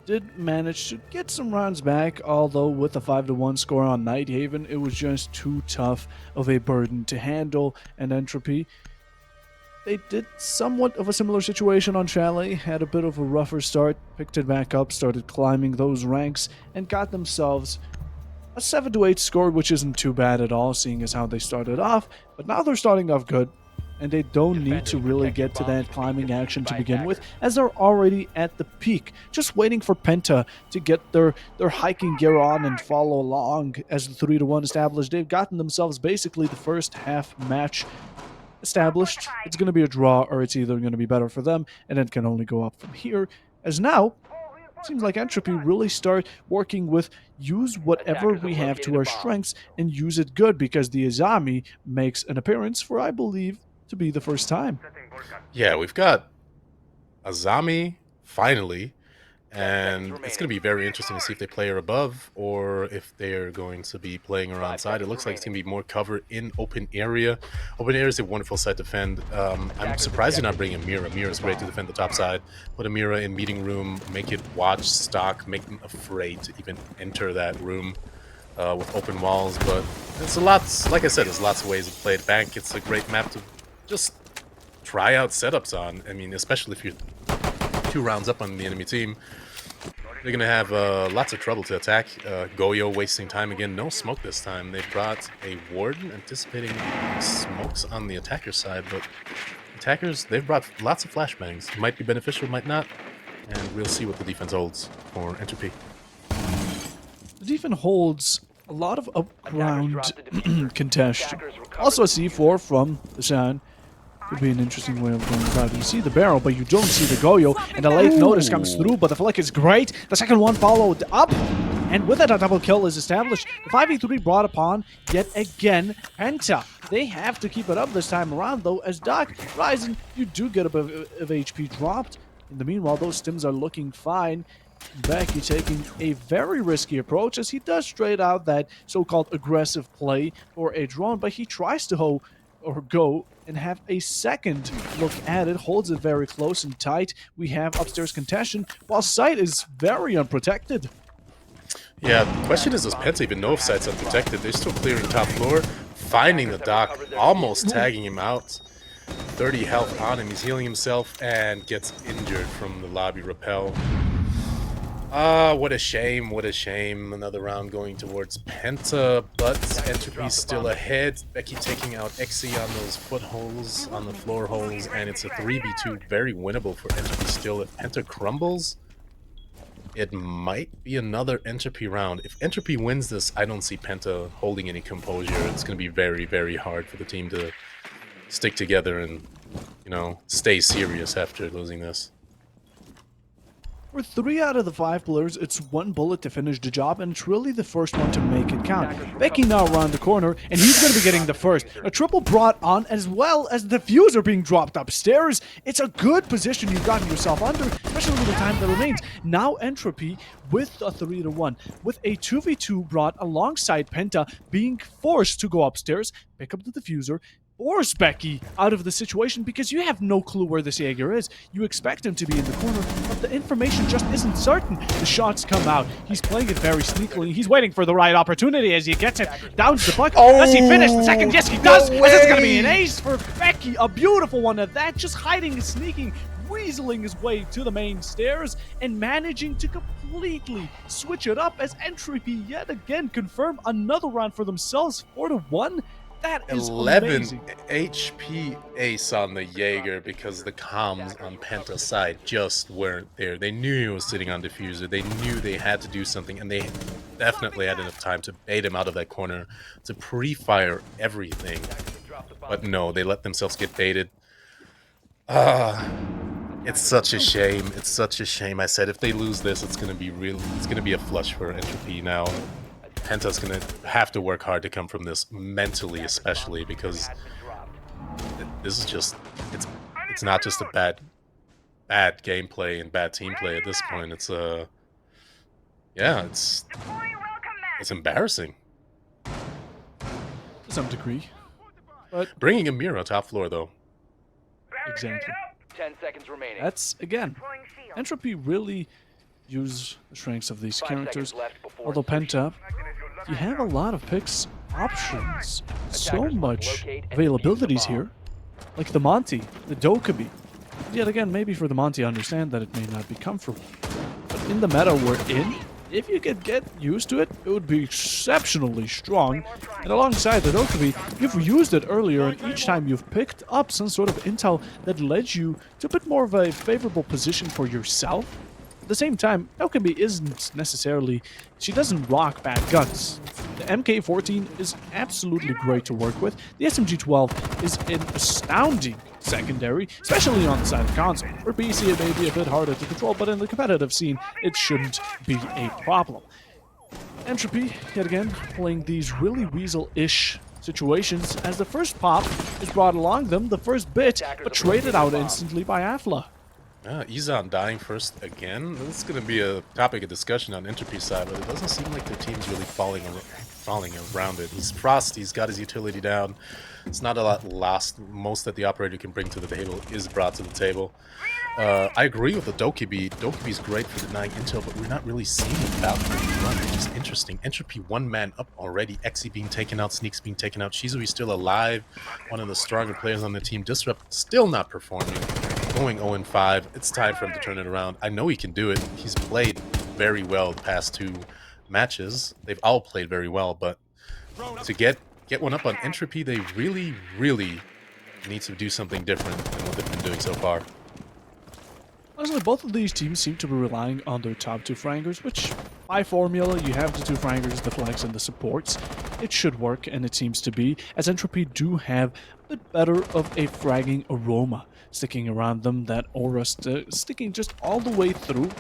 did manage to get some rounds back, although with a 5-1 score on Nighthaven, it was just too tough of a burden to handle. And Entropy, they did somewhat of a similar situation on Chalet, had a bit of a rougher start, picked it back up, started climbing those ranks, and got themselves a 7-8 score, which isn't too bad at all, seeing as how they started off. But now they're starting off good, and they don't need to really get to that climbing action to begin with, as they're already at the peak, just waiting for Penta to get their hiking gear on and follow along as the 3-1 established. They've gotten themselves basically the first half match established. It's going to be a draw, or it's either going to be better for them, and it can only go up from here, as now seems like Entropy really start working with use whatever we have to our strengths and use it good, because the Azami makes an appearance for, I believe, to be the first time. Yeah, we've got Azami finally, and it's going to be very interesting to see if they play her above or if they're going to be playing her on side. It looks like it's going to be more cover in open area. Open area is a wonderful side to defend. I'm surprised you're not bringing Amira. Amira is great to defend the top side. Put Amira in meeting room, make it watch, stock, make them afraid to even enter that room with open walls. But it's a lot, like I said, there's lots of ways to play it. Bank, it's a great map to just try out setups on. I mean, especially if you're 2 rounds up on the enemy team, they're going to have lots of trouble to attack. Goyo wasting time again. No smoke this time. They brought a Warden, anticipating smokes on the attacker side, but attackers, they've brought lots of flashbangs. Might be beneficial, might not, and we'll see what the defense holds for Entropy. The defense holds a lot of up-ground contest. Also a C4 from the Shan. Could be an interesting way of going about it. You see the barrel, but you don't see the Goyo, and a late notice comes through, but the flick is great. The second one followed up, and with it a double kill is established. The 5v3 brought upon yet again Penta. They have to keep it up this time around, though, as Doc Ryzen, you do get a bit of HP dropped. In the meanwhile, those stims are looking fine. Becky taking a very risky approach, as he does straight out that so-called aggressive play for a drone, but he tries to or go and have a second look at it, holds it very close and tight. We have upstairs contention, while site is very unprotected. Yeah, the question is, does PENTA even know if site's unprotected? They're still clearing top floor, finding the dock, almost tagging him out. 30 health on him, he's healing himself, and gets injured from the lobby rappel. Ah, what a shame, what a shame. Another round going towards PENTA, but Entropy's still ahead. Becky taking out Exy on those footholds, on the floor holes, and it's a 3v2, very winnable for Entropy still. If PENTA crumbles, it might be another Entropy round. If Entropy wins this, I don't see PENTA holding any composure. It's going to be very, very hard for the team to stick together and, you know, stay serious after losing this. For 3 out of the 5 players, it's 1 bullet to finish the job, and it's really the first one to make it count. Becky now around the corner, and he's going to be getting the first. A triple brought on, as well as the diffuser being dropped upstairs. It's a good position you've gotten yourself under, especially with the time that remains. Now Entropy with a 3-1, with a 2v2 brought alongside PENTA being forced to go upstairs, pick up the diffuser, force Becky out of the situation because you have no clue where this Jaeger is. You expect him to be in the corner, but the information just isn't certain. The shots come out. He's playing it very sneakily. He's waiting for the right opportunity as he gets it down to the bucket. Does he finish the second? Yes, he does. And it's going to be an ace for Becky. A beautiful one at that. Just hiding and sneaking, weaseling his way to the main stairs and managing to completely switch it up as Entropy yet again confirm another round for themselves. 4-1. That is 11 amazing. HP ace on the Jaeger because the comms on PENTA's side just weren't there. They knew he was sitting on diffuser. They knew they had to do something, and they definitely had enough time to bait him out of that corner, to pre-fire everything. But no, they let themselves get baited. It's such a shame. It's such a shame. I said if they lose this, it's gonna be real. It's gonna be a flush for Entropy now. PENTA's gonna have to work hard to come from this mentally, especially because this is just—it's not just a bad gameplay and bad team play at this point. It's yeah, it's embarrassing. To some degree. But Bringing a mirror top floor though. exactly. 10 seconds remaining. That's, again, Entropy really use the strengths of these characters. Although PENTA, you have a lot of picks, options, so much availabilities here. Like the Monty, the Dokkaebi. Yet again, maybe for the Monty, I understand that it may not be comfortable. But in the meta we're in, if you could get used to it, it would be exceptionally strong. And alongside the Dokkaebi, you've used it earlier, and each time you've picked up some sort of intel that led you to a bit more of a favorable position for yourself. At the same time, Entropy isn't necessarily... She doesn't rock bad guns. The MK14 is absolutely great to work with. The SMG12 is an astounding secondary, especially on the side of console. For PC, it may be a bit harder to control, but in the competitive scene, it shouldn't be a problem. Entropy, yet again, playing these really weasel-ish situations as the first pop is brought along them, the first bit, but traded out instantly by Afla. Izan dying first again. This is going to be a topic of discussion on Entropy's side, but it doesn't seem like their team's really falling around it. He's Frost, he's got his utility down. It's not a lot lost. Most that the operator can bring to the table is brought to the table. I agree with the Dokkaebi. Dokkaebi's great for denying intel, but we're not really seeing Valkyrie run, which is interesting. Entropy one man up already. Exy being taken out, Sneaks being taken out. Shizui still alive. One of the stronger players on the team. Disrupt still not performing. Going 0-5. It's time for him to turn it around. I know he can do it. He's played very well the past 2 matches. They've all played very well, but to get one up on Entropy, they really, really need to do something different than what they've been doing so far. Honestly, both of these teams seem to be relying on their top 2 frangers, which, by formula, you have the 2 frangers, the flanks, and the supports. It should work, and it seems to be, as Entropy do have a bit better of a fragging aroma sticking around them, that aura sticking just all the way through,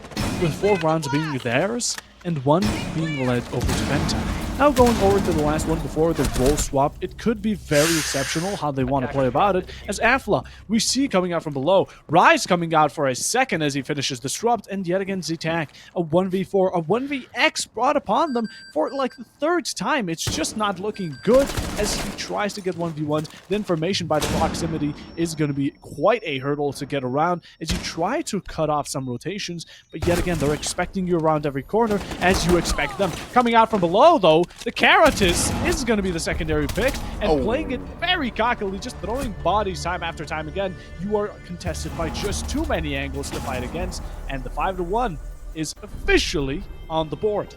with 4 rounds being theirs. and one being led over to PENTA. Now going over to the last one before the role swap, it could be very exceptional how they want to play about it. As Afla, we see coming out from below, Rise coming out for a second as he finishes Disrupt, and yet again Zitak, a 1v4, a 1vx brought upon them for like the third time. It's just not looking good as he tries to get 1v1s. The information by the proximity is going to be quite a hurdle to get around as you try to cut off some rotations, but yet again, they're expecting you around every corner as you expect them. Coming out from below, though, the Karatis is going to be the secondary pick, and playing it very cockily, just throwing bodies time after time again. You are contested by just too many angles to fight against, and the 5-1 is officially on the board.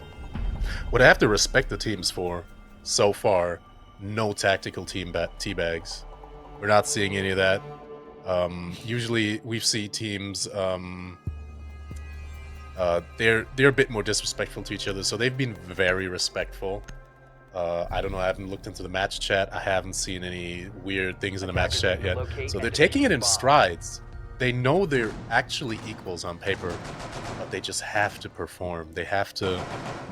What I have to respect the teams for, so far, no tactical teabags. We're not seeing any of that. Usually we see teams, they're a bit more disrespectful to each other, so they've been very respectful. I don't know, I haven't looked into the match chat. I haven't seen any weird things in the match chat yet. So they're taking it in strides. They know they're actually equals on paper, but they just have to perform. They have to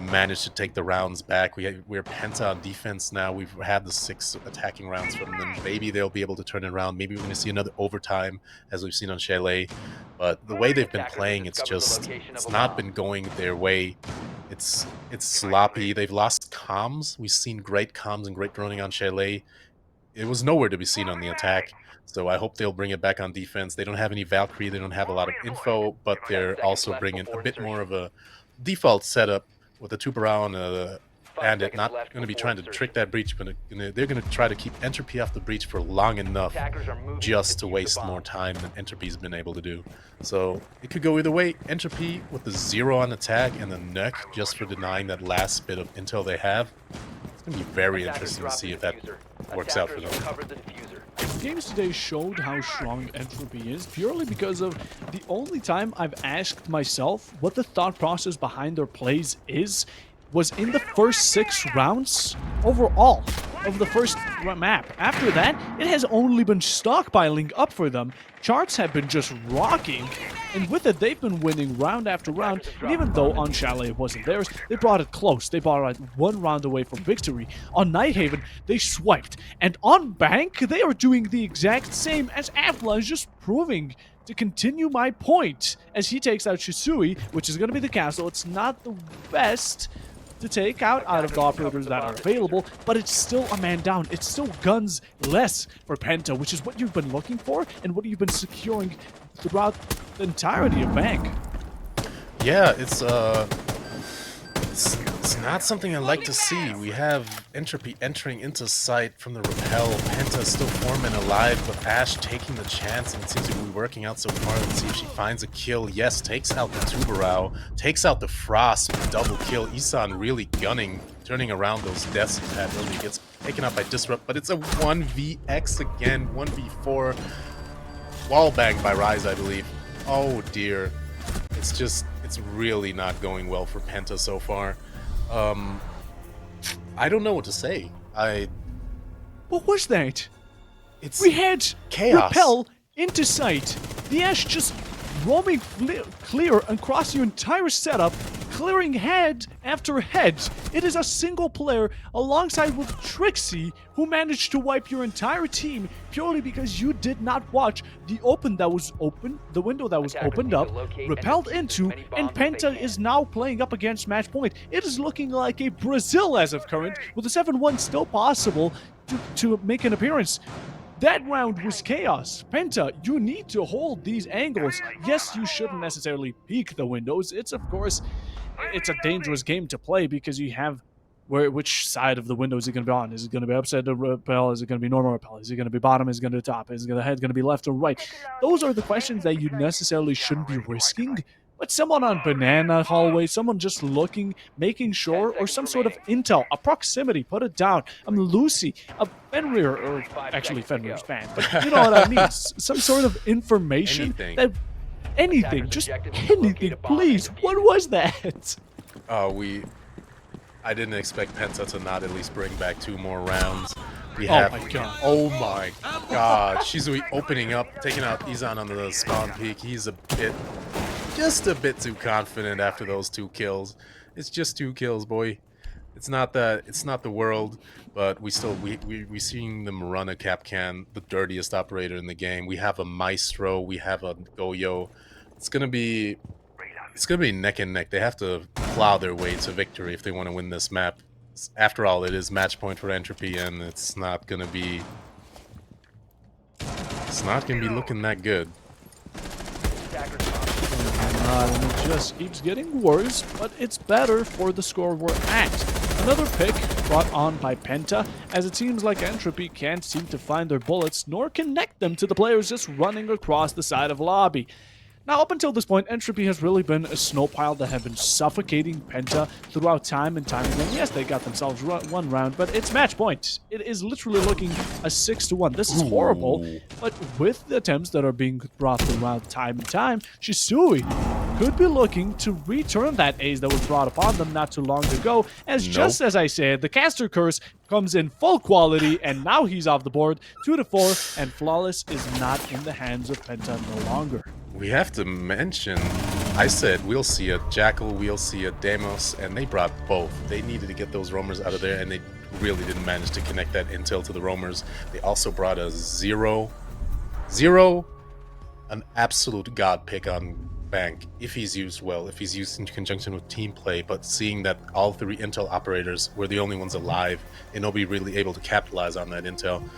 manage to take the rounds back. We're Penta on defense now. We've had the 6 attacking rounds from them. Maybe they'll be able to turn it around. Maybe we're going to see another overtime, as we've seen on Chalet. But the way they've been playing, it's not been going their way. It's sloppy. They've lost comms. We've seen great comms and great droning on Chalet. It was nowhere to be seen on the attack. So I hope they'll bring it back on defense. They don't have any Valkyrie. They don't have a lot of info, but they're also bringing a bit more of a default setup with a Tubarão and a Bandit. Not going to be trying to trick that breach, but they're going to try to keep Entropy off the breach for long enough just to waste more time than Entropy's been able to do. So it could go either way. Entropy with the 0 on attack and the neck just for denying that last bit of intel they have. It's going to be very interesting to see if that works out for them. Games today showed how strong Entropy is purely because of the only time I've asked myself what the thought process behind their plays was in the first 6 rounds overall of the first map. After that, it has only been stockpiling up for them. Charts have been just rocking, and with it, they've been winning round after round. And even though on Chalet it wasn't theirs, they brought it close. They brought it 1 round away from victory. On Nighthaven, they swiped. And on Bank, they are doing the exact same as Afla is just proving to continue my point as he takes out Shisui, which is going to be the castle. It's not the best to take out of the operators that are available, but it's still a man down. It's still guns less for Penta, which is what you've been looking for and what you've been securing throughout the entirety of Bank. Yeah, it's not something I like to see. We have Entropy entering into sight from the rappel. Penta still forming alive, but Ash taking the chance, and it seems to be working out so far. Let's see if she finds a kill. Yes, takes out the Tubarão, takes out the Frost with double kill. Isan really gunning, turning around those deaths he's had early. Gets taken out by Disrupt, but it's a 1vx again, 1v4. Wall bang by Rise, I believe. Oh dear. It's really not going well for Penta so far. I don't know what to say. What was that? It's We had chaos. Rappel into sight. The Ash just roaming clear across the entire setup, clearing head after head. It is a single player alongside with Trixie who managed to wipe your entire team purely because you did not watch the window that was opened up, repelled into, and Penta is now playing up against match point. It is looking like a Brazil as of current, with a 7-1 still possible to make an appearance. That round was chaos. Penta, you need to hold these angles. Yes, you shouldn't necessarily peek the windows. It's a dangerous game to play because you have which side of the window is it going to be on? Is it going to be upside down rappel? Is it going to be normal rappel? Is it going to be bottom? Is it going to be top? Is the head going to be left or right? Those are the questions that you necessarily shouldn't be risking. But someone on banana hallway, someone just looking, making sure, or some sort of intel, a proximity, put it down. Lucy, a Fenrir, or actually Fenrir's fan, but you know what I mean. Some sort of information. Anything, just anything, please. What was that? I didn't expect Penta to not at least bring back 2 more rounds. Oh my god. Oh my god. Shizui opening up, taking out Izan on the spawn peak. He's just a bit too confident after those 2 kills. It's just 2 kills, boy. It's not the world, but we seeing them run a Capcan, the dirtiest operator in the game. We have a Maestro, we have a Goyo. It's gonna be neck and neck. They have to plow their way to victory if they want to win this map. After all, it is match point for Entropy, and it's not gonna be looking that good. And it just keeps getting worse, but it's better for the score we're at. Another pick brought on by PENTA, as it seems like Entropy can't seem to find their bullets nor connect them to the players just running across the side of lobby. Now, up until this point, Entropy has really been a snow pile that have been suffocating PENTA throughout time and time again. Yes, they got themselves one round, but it's match point. It is literally looking a 6-1. This is horrible, but with the attempts that are being brought throughout time and time, Shisui could be looking to return that ace that was brought upon them not too long ago, as just as I said, the caster curse comes in full quality, and now he's off the board, 2-4, and Flawless is not in the hands of PENTA no longer. We have to mention, I said we'll see a Jackal, we'll see a Demos, and they brought both. They needed to get those roamers out of there, and they really didn't manage to connect that intel to the roamers. They also brought a Zero, an absolute god pick on Bank, if he's used well, if he's used in conjunction with team play, but seeing that all 3 intel operators were the only ones alive, and nobody really able to capitalize on that intel,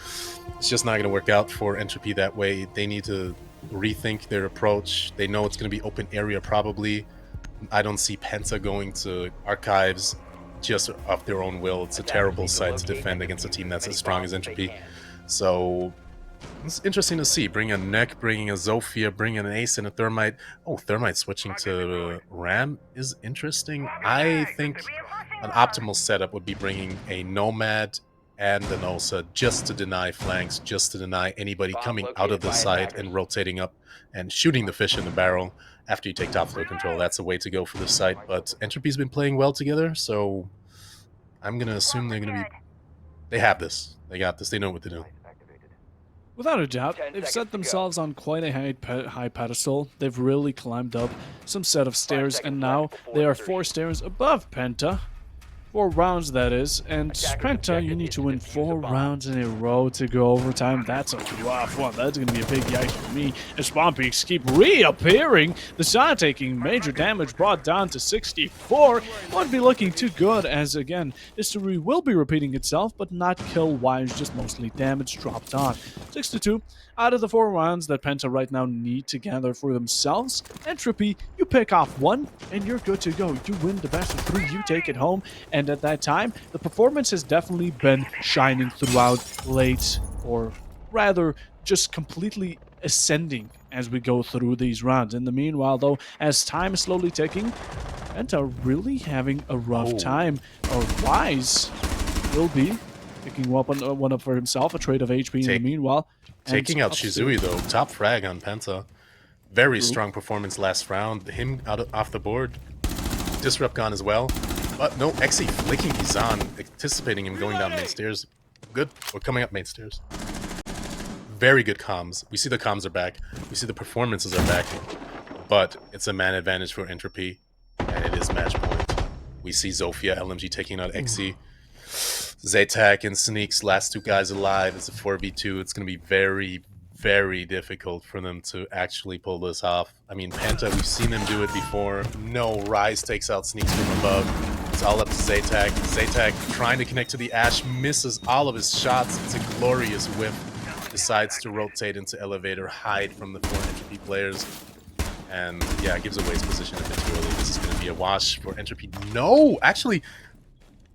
it's just not going to work out for Entropy that way. They need to rethink their approach. They know it's going to be open area probably. I don't see PENTA going to archives just of their own will. It's a terrible site to defend against a team that's as strong as Entropy. So it's interesting to see. Bring a Neck, bringing a Zofia, bringing an Ace and a Thermite. Oh, Thermite switching to Ram is interesting. I think an optimal setup would be bringing a Nomad and an Osa just to deny flanks, just to deny anybody coming out of the site and rotating up and shooting the fish in the barrel after you take top floor control. That's the way to go for the site. But Entropy's been playing well together, so I'm going to assume they have this. They got this. They know what to do. Without a doubt, they've set themselves on quite a high pedestal. They've really climbed up some set of stairs, and now they are 4 stairs above PENTA. 4 rounds, that is, and PENTA, you need to win 4 rounds in a row to go overtime. That's a rough one. That's going to be a big yikes for me, as Spawn Peaks keep reappearing. The side taking major damage, brought down to 64. Won't be looking too good, as again, history will be repeating itself, but not kill-wise, just mostly damage dropped on. 6-2. Out of the 4 rounds that PENTA right now need to gather for themselves, Entropy, you pick off 1, and you're good to go. You win the best of 3, you take it home, and at that time, the performance has definitely been shining throughout late, or rather, just completely ascending as we go through these rounds. In the meanwhile, though, as time is slowly ticking, PENTA really having a rough time. Wise will be picking one up for himself, a trade of HP in the meanwhile. Taking out Shizui, though, top frag on PENTA. Very strong performance last round. Him off the board. Disrupt gone as well. But no, Exy flicking Izan, anticipating him going down main stairs. Good. We're coming up main stairs. Very good comms. We see the comms are back. We see the performances are back. But it's a man advantage for Entropy. And it is match point. We see Zofia, LMG taking out Exy. Zaytak and Sneaks, last 2 guys alive. It's a 4v2. It's going to be very, very difficult for them to actually pull this off. I mean, PENTA, we've seen them do it before. No, Rise takes out Sneaks from above. It's all up to Zaytak. Zaytak trying to connect to the Ash, misses all of his shots. It's a glorious whip. Decides to rotate into elevator, hide from the 4 Entropy players. And yeah, gives away his position a bit too early. This is going to be a wash for Entropy. No, actually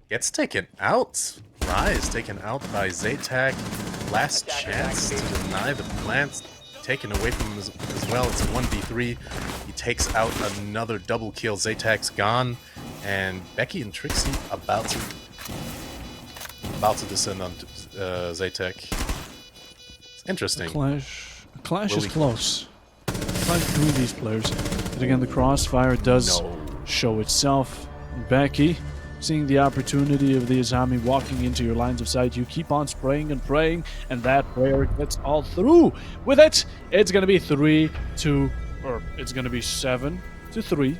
gets taken out. Rise taken out by Zaytak. Last chance to deny the plant. Taken away from him as well. It's a 1v3. He takes out another double kill. Zaytak's gone. And Becky and Trixie about to descend on Zaytak. It's interesting. A clash is close. Fight between these players. But again, the crossfire does show itself. Becky, seeing the opportunity of the Izami walking into your lines of sight, you keep on spraying and praying, and that prayer gets all through. With it, it's going to be 3-2, or it's going to be 7-3.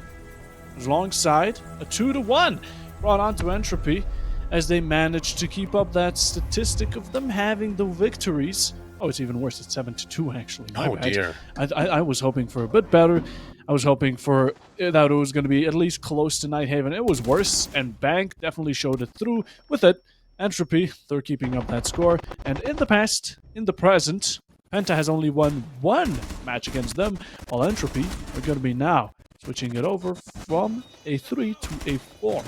alongside a 2-1 brought onto Entropy as they managed to keep up that statistic of them having the victories. Oh, it's even worse. It's 7-2 actually. My Oh bad. dear. I was hoping for a bit better. I was hoping for that it was going to be at least close to Nighthaven. It was worse, and Bank definitely showed it through with it. Entropy, they're keeping up that score. And in the past, in the present, Penta has only won one match against them, while Entropy are going to be now switching it over from a 3 to a 4.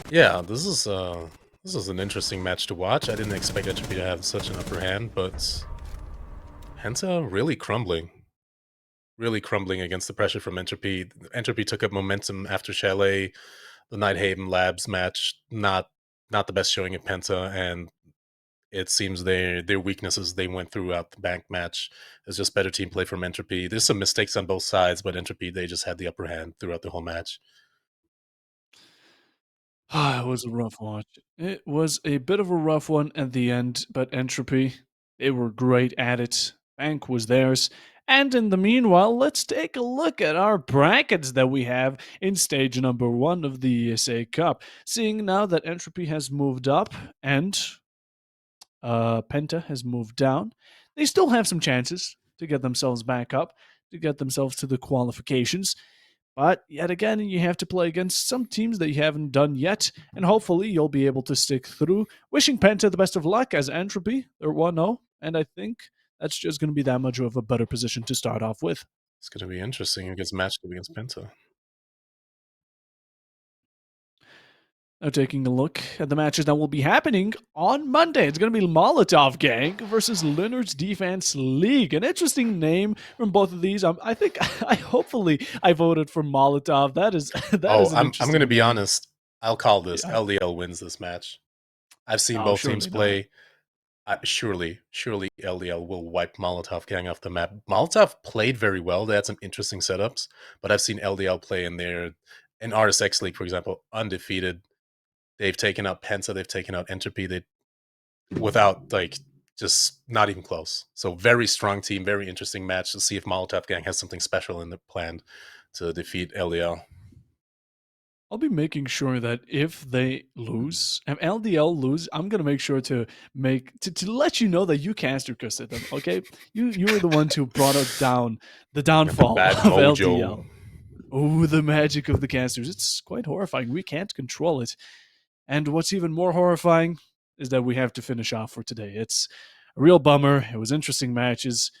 Yeah, this is an interesting match to watch. I didn't expect Entropy to have such an upper hand, but Penta really crumbling against the pressure from Entropy. Entropy took up momentum after Chalet, the Nighthaven Labs match. Not the best showing at Penta, and it seems their weaknesses they went throughout the Bank match is just better team play from Entropy. There's some mistakes on both sides, but Entropy they just had the upper hand throughout the whole match. It was a rough watch. It was a bit of a rough one at the end, but Entropy, they were great at it. Bank was theirs. And in the meanwhile, let's take a look at our brackets that we have in stage number 1 of the ESA Cup. Seeing now that Entropy has moved up and Penta has moved down, they still have some chances to get themselves back up, to get themselves to the qualifications. But yet again, you have to play against some teams that you haven't done yet, and hopefully you'll be able to stick through. Wishing Penta the best of luck as Entropy. They're 1-0, and I think that's just going to be that much of a better position to start off with. It's going to be interesting. It gets matched up against Penta. Now, taking a look at the matches that will be happening on Monday, it's going to be Molotov Gang versus Leonard's Defense League. An interesting name from both of these. I think hopefully I voted for Molotov. That is I'm going to be honest. I'll call this Yeah. LDL wins this match. I've seen No, both surely teams not. play. Surely LDL will wipe Molotov Gang off the map. Molotov played very well. They had some interesting setups, but I've seen LDL play in RSX League, for example, undefeated. They've taken out Penta, they've taken out Entropy, they without just not even close. So very strong team, very interesting match to see if Molotov Gang has something special in the plan to defeat LDL. I'll be making sure that if they lose, if LDL lose, I'm gonna make sure to let you know that you caster cursed them. Okay, you were the ones who brought up down the downfall Bad of mojo. LDL. Oh, the magic of the casters. It's quite horrifying. We can't control it. And what's even more horrifying is that we have to finish off for today. It's a real bummer. It was interesting matches,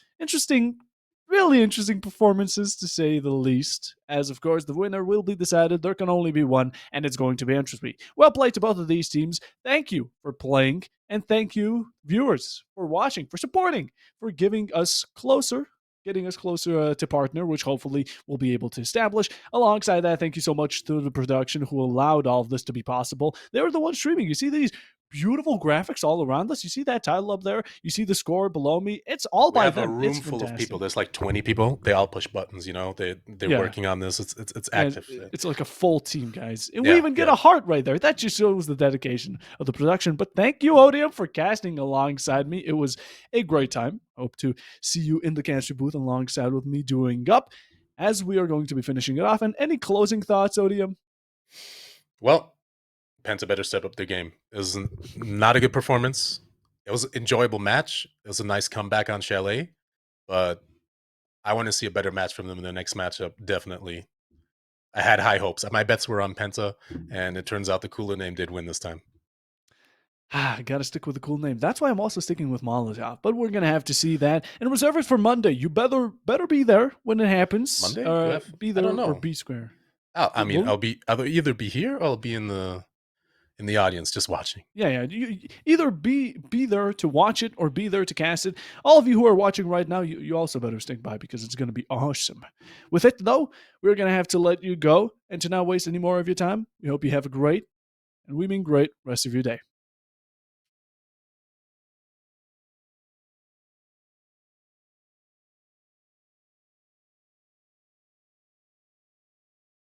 really interesting performances to say the least. As of course, the winner will be decided. There can only be one, and it's going to be Entropy. Well played to both of these teams. Thank you for playing, and thank you, viewers, for watching, for supporting, for giving us closer getting us closer to partner, which hopefully we'll be able to establish. Alongside that, thank you so much to the production who allowed all of this to be possible. They were the ones streaming. You see these beautiful graphics all around us. You see that title up there. You see the score below me. It's all We by have them. a room It's full of fantastic. people. There's like 20 people. They all push buttons. They're working on this. It's active. It's like a full team, guys. And we Yeah, even get yeah. a heart right there. That just shows the dedication of the production. But thank you, Odium, for casting alongside me. It was a great time. Hope to see you in the caster booth alongside with me doing up as we are going to be finishing it off. And any closing thoughts, Odium? Well, Penta better step up their game. It was not a good performance. It was an enjoyable match. It was a nice comeback on Chalet, but I want to see a better match from them in the next matchup. Definitely. I had high hopes. My bets were on Penta, and it turns out the cooler name did win this time. I gotta stick with a cool name. That's why I'm also sticking with Molotov. But we're gonna have to see that and reserve it for Monday. You better be there when it happens. Monday? Be I there don't or know. be square. I'll either be here or I'll be in the audience just watching. Yeah. You either be there to watch it or be there to cast it. All of you who are watching right now, you also better stick by because it's gonna be awesome. With it though, we're gonna have to let you go and to not waste any more of your time. We hope you have a great, and we mean great, rest of your day.